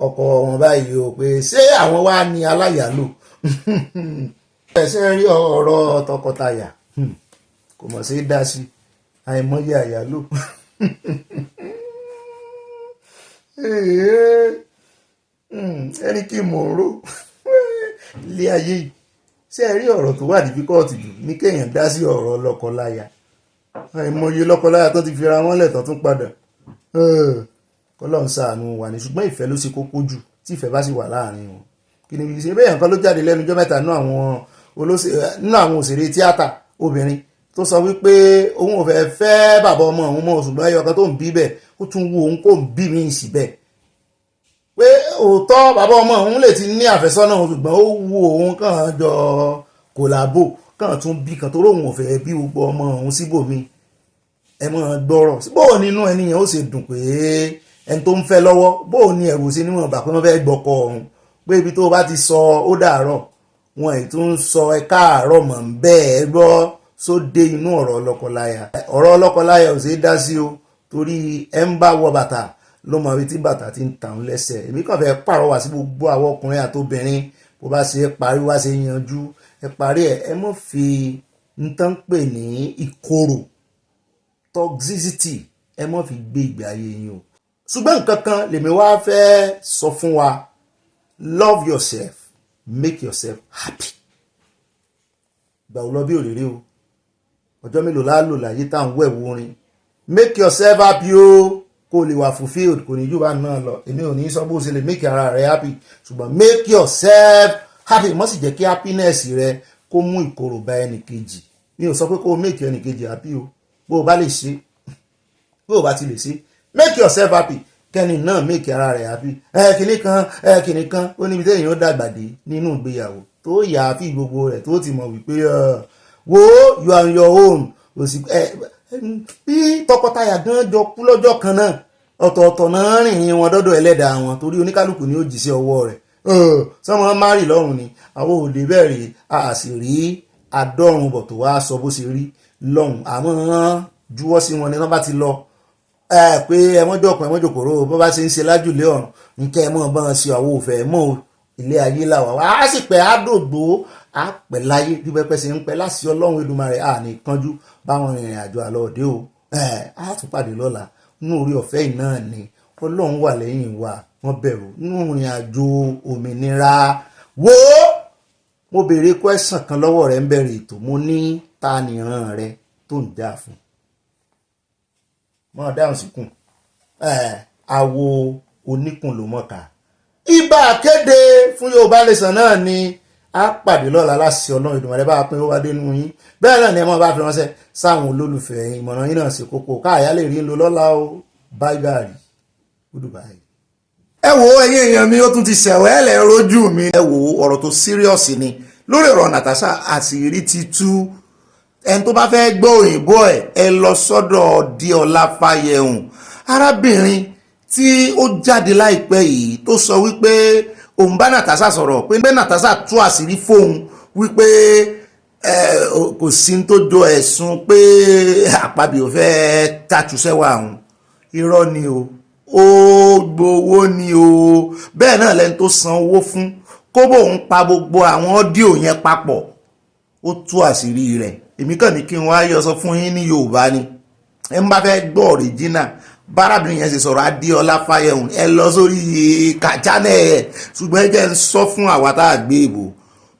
ọkọ wọn báyìí o pé ṣé àwọn wá ní aláyàlò ẹ̀ṣẹ̀ rí ọ̀rọ̀ tọkọtaya kò mọ̀ sí dá sí àìmọye àyálò ẹni kí mò ń rò ilé ayé yìí ṣé ẹ rí ọ̀rọ̀ tó wà dífíkọ́ọ̀tì jù ní kéèyàn dá sí ọ̀rọ̀ lọ́kọláya àìmọye lọ́kọláya tó ti fira wọn lẹ̀ tó tún padà kọ́lọ́run ṣàánú wà ní ṣùgbọ́n ìfẹ́ ló ṣe kókó jù tí ìfẹ́ bá sì wà láàrin wọn kí ni ṣe bẹ́ẹ̀ nǹkan ló jáde lẹ́nu ọjọ́ mẹ́ta nínú àwọn òṣèré tíátà obìnrin tó sọ wípé òun ò fẹ́ fẹ́ bàbá ọmọ òun mọ́ ṣùgbọ́n ẹyọ kan tó ń bí bẹ́ẹ̀ ó tún wù òun kó ń bí mi sí bẹ́ẹ̀ pé òótọ́ bàbá ọmọ òun lè ti ní àfẹ́sọ́nà ṣùgbọ́n ó wù òun kàn jọ kòlàbò kàn tún bí kan tó róhun ò fẹ́ bí gbogbo ọmọ òun síbòmí ẹ mọ̀ gbọ́rọ̀ bóò nínú ẹnìyàn ó ṣe dùn pé ẹni tó ń fẹ́ lọ́wọ́ bóò ní ẹ̀rù sí níwọ̀n bà pé wọ́n fẹ́ gbọ́kọ ọ̀hún pé ibi tó bá ti sọ ó dàárọ̀ wọn èyí tó ń sọ ẹ káàárọ̀ mọ̀ ń bẹ́ẹ̀ gbọ́ sóde inú ọ̀rọ̀ ọlọ́kọláya ò sí dá sí o torí ẹ ń bá wọ bàtà ló mọ ibi tí bàtà ti ń tàn lẹ́sẹ̀ èmi kàn fẹ́ pàrọwà sí gbogbo àwọn ọkùnrin àtobìnrin bó bá ṣe parí wá ṣe yanjú ẹ parí ẹ mọ̀ fi ń tán pè ní ìkorò toxicity ẹ mọ̀ fi gbé ìgbé ayé yín o ṣùgbọ́n nǹkan kan lèmi wá fẹ́ sọ fún wa love yourself make yourself happy gbà ó lọ bí òrèrè o ọjọ́ mélòó láàlò láyé tá à ń wẹ̀wò orin make yourself happy o kó lè wà fulfilled kò ní jù bá náà lọ èmi ò ní sọ bó ṣe lè make ara rẹ happy ṣùgbọ́n make yourself happy mọ́ sì jẹ́ kí happiness rẹ kó mú ìkorò bá ẹnì kejì mi ò sọ pé kó o make ẹnì kejì happy o bó o bá lè ṣe bó o bá ti lè ṣe make yourself happy kẹ́ni náà make ara rẹ̀ happy kìnní kan ó níbi téèyàn ó dàgbà dé nínú ìgbéyàwó tó yà á fi gbogbo rẹ̀ tó ti mọ̀ wípé wo you are your own bí tọkọtaya gan jọ kú lọ́jọ́ kan náà ọ̀tọ̀ọ̀tọ̀ náà rìnrìn wọn dọ́dọ̀ ẹlẹ́dàá wọn torí oníkálukú ni ó jì sí ọwọ́ rẹ̀ sọmọ márì lọ́rùn ni àwọn òde bẹ̀rẹ̀ a sì rí àdọ́rùn bọ̀ tó wá sọ bó ṣe rí lọ́hùn àmọ́ juwọ́ sí wọn ni wọ́n bá ti lọ pé ẹmọ́jọ́ ọkùnrin ẹmọ́jọ́ kòró bó bá ṣe ń ṣe lájùlé ọ̀run ní kẹ́ ẹ mọ́ bá wọn ṣe àwọn òfẹ́ mọ́ ilé ayé làwà wá á sì pẹ́ àdògbò á pẹ́ láyé bí pẹ́pẹ́ ṣe ń pẹ́ láti ọlọ́run Èdùmàrè à ní kánjú báwọn rìnrìn àjò àlọ́ òde o á tún pàdé lọ́la nínú orí ọ̀fẹ́ yìí náà ni ọlọ́run wà lẹ́yìn wa wọ́n bẹ̀rù nínú ìrìn àjò òmìnira wo mo béèrè question kan lọ́wọ́ rẹ̀ ń bẹ̀rẹ̀ ètò mo ní ta ni ìran rẹ tó ń jà fún mọ́ dáhùn síkùn àwo oníkùn ló mọ̀ká ibà kéde fún Yorùbá Nation náà ni a pàdé lọ́la láti ọlọ́run Èdùmàrè bá pín ó wá dénú yín bẹ́ẹ̀ náà ni ẹ mọ́ bá fi ránṣẹ́ sáwọn olólùfẹ́ yín ìmọ̀ràn yín náà ṣe kókó káàyà lè rí ń lo lọ́la o bye gàrí goodbye. ẹ wo ẹ̀yin èèyàn mi ó tún ti ṣẹ̀wẹ́ ẹ̀lẹ́ rojú mi ẹ wo ọ̀rọ̀ tó serious ni lórí ọ̀rọ̀ Natasha àṣírí ti tú ẹni tó bá fẹ́ gbọ́ òyìnbó ẹ lọ sọ́dọ̀ Diola Fáyẹ̀hùn arábìnrin tí ó jáde láìpẹ́ yìí tó sọ wípé òun bá Natasha sọ̀rọ̀ pé Natasha tú àṣírí fóun wípé kò sí tó jọ ẹ̀sùn pé àpábí ò fẹ́ tàtúnṣẹ́wà òun irọ́ ni o ó gbowó ni o bẹ́ẹ̀ náà lẹ́ni tó san owó fún kó bóun pa gbogbo àwọn ọ́díò yẹn papọ̀ ó tú àṣírí rẹ̀ èmi kàn ní kí n wá yọ sọ fún yín ní Yorùbá ni ẹ ń bá fẹ́ gbọ́ ọ̀ríjínà bárábìnrin yẹn ṣe sọ̀rọ̀ Diola Fáyẹ̀hùn ẹ lọ sórí kàjánẹ̀ ẹ̀ ṣùgbọ́n ẹ jẹ́ ń sọ fún àwa tá a gbé ìbò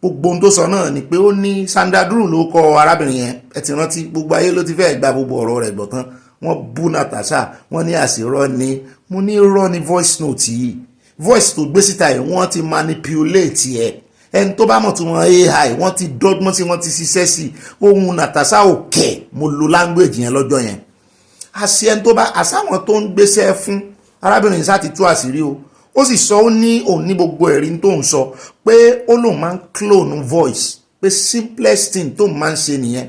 gbogbo ohun tó sọ náà ni pé ó ní sandaduru ló kọ arábìnrin yẹn ẹ ti rántí gbogbo ayé ló ti fẹ́ gba gbogbo ọ̀rọ̀ rẹ̀ gbọ́ tán wọ́n bú Natasha wọ́n ní àṣírọ́ ni mo ní rọ́ ní voice note yìí voice tó gbé síta yìí wọ́n ti manipulate ẹ̀ ẹni tó bá mọ̀ tí wọ́n AI wọ́n ti dọ́gbọ́n sí wọ́n ti ṣiṣẹ́ sí ohun Natasha òkè mo lo language yẹn lọ́jọ́ yẹn àṣẹ ẹni tó bá àṣàwọn tó ń gbéṣẹ́ fún arábìnrin sá ti tú àṣírí o ó sì sọ ó ní òun ní gbogbo ẹ̀rí tó ń sọ pé ó lóun máa ń clone voice pé simplest thing tó máa ń ṣe nìyẹn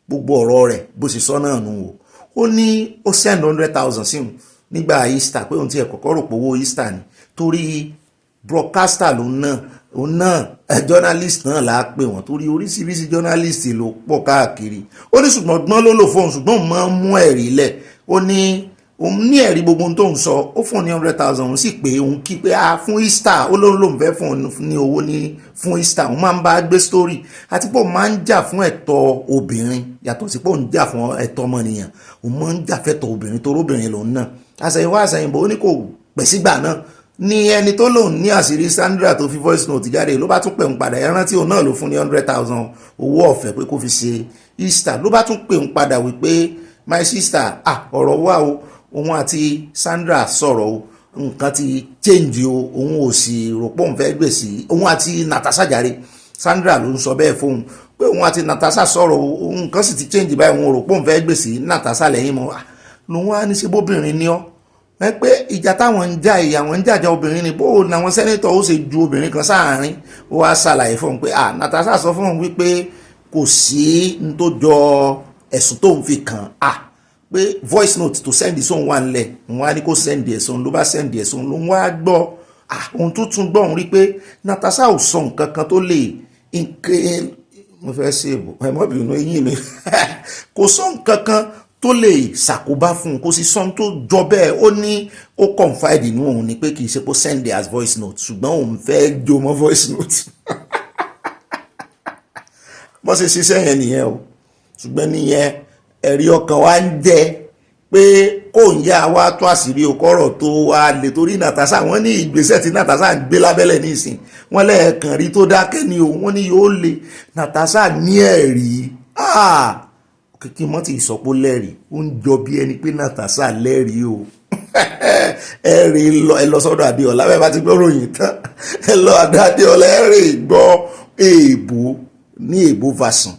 gbogbo ọ̀rọ̀ rẹ̀ bó sì sọ náà nù o ó ní ó send 100,000 sí òun nígbà Easter pé òun ti ẹ̀ kọ́kọ́ rò pé owó Easter ni torí broadcaster lòun náà òun náà journalist náà là á pè wọ́n torí oríṣiríṣi journalist ló pọ̀ káàkiri ó ní ṣùgbọ́n gbọ́n ló lò fóun ṣùgbọ́n òun máa ń mú ẹ̀rí lẹ̀ ó ní òun ní ẹ̀rí gbogbo tó ń sọ ó fún ní 100,000 òun sì pé òun kí pé fún Easter ó lóun fẹ́ fún òun ní owó fún Easter òun máa ń bá gbé story àti pé òun máa ń jà fún ẹ̀tọ́ obìnrin yàtọ̀ sí pé òun jà fún ẹ̀tọ́ ọmọnìyàn òun máa ń jà fẹ́tọ̀ obìnrin torí obìnrin lòun náà àṣẹyìnwá àṣẹyìnbó ó ní kò pẹ́ sígbà náà ní ẹni tó lòun ní àṣírí Sandra tó fi voice note jáde ló bá tún pè ń padà ẹ rántí òun náà ló fún ní 100,000 owó ọ̀fẹ́ pé kó fi ṣe Easter ló bá tún pè ń padà wípé my sister ọ̀rọ̀ wà o òun àti Sandra sọ̀rọ̀ o nǹkan ti change o òun ò sì rò pé òun fẹ́ gbèsè òun àti Natasha jàre Sandra ló ń sọ bẹ́ẹ̀ fóun pé òun àti Natasha sọ̀rọ̀ o nǹkan sì ti change báyìí òun rò pé òun fẹ́ gbèsè Natasha lẹ́yìn mọ́ lòun á ní ṣe bóbìnrin ní ọ́ ẹ pé ìjà táwọn ń jà ìyàwó ń jàjà obìnrin ni bó làwọn sẹ́nẹ́tọ̀ ó ṣe ju obìnrin kan sáàárín ó wá ṣàlàyé fún un pé Natasha sọ fún un wípé kò sí n tó jọ ẹ̀sùn tó ń fi kàn pé voice note to send sóun wà nílẹ̀ òun wá ní kó send ẹ̀sùn ló bá send ẹ̀sùn ló ń wá gbọ́ ohun tó tún gbọ́ òun rí pé Natasha ò sọ nǹkan kan tó lè mo fẹ́ ṣe ẹ̀mọ́bìnrin eyín mi kò sọ nǹkan kan tó lè ṣàkóbá fún un kò sí sọ́n tó jọ bẹ́ẹ̀ ó ní ó confide inú òun ni pé kì í ṣe kó send as voice note ṣùgbọ́n òun fẹ́ jó mọ́ voice note bó ṣe ṣiṣẹ́ yẹn nìyẹn o ṣùgbọ́n nìyẹn ẹ̀rí ọkàn wa ń jẹ́ pé kò ń yá wa tó àṣírí okọ̀rọ̀ tó wà lè torí Natasha wọ́n ní ìgbésẹ̀ tí Natasha ń gbé lábẹ́lẹ̀ nísìn wọ́n lẹ́ẹ̀kan rí tó dákẹ́ ni o wọ́n ní yóò lè Natasha ní ẹ̀rí kí mọ́ ti ìsọ̀pọ̀ lẹ́rìí ó ń jọ bí ẹni pé Natasha lẹ́rìí o ẹ̀rí ẹ lọ sọ́dọ̀ Adéọlá bẹ́ẹ̀ bá ti gbọ́ ròyìn tán ẹ lọ Adéọlá ẹ̀rí gbọ́ èèbó ní èèbó version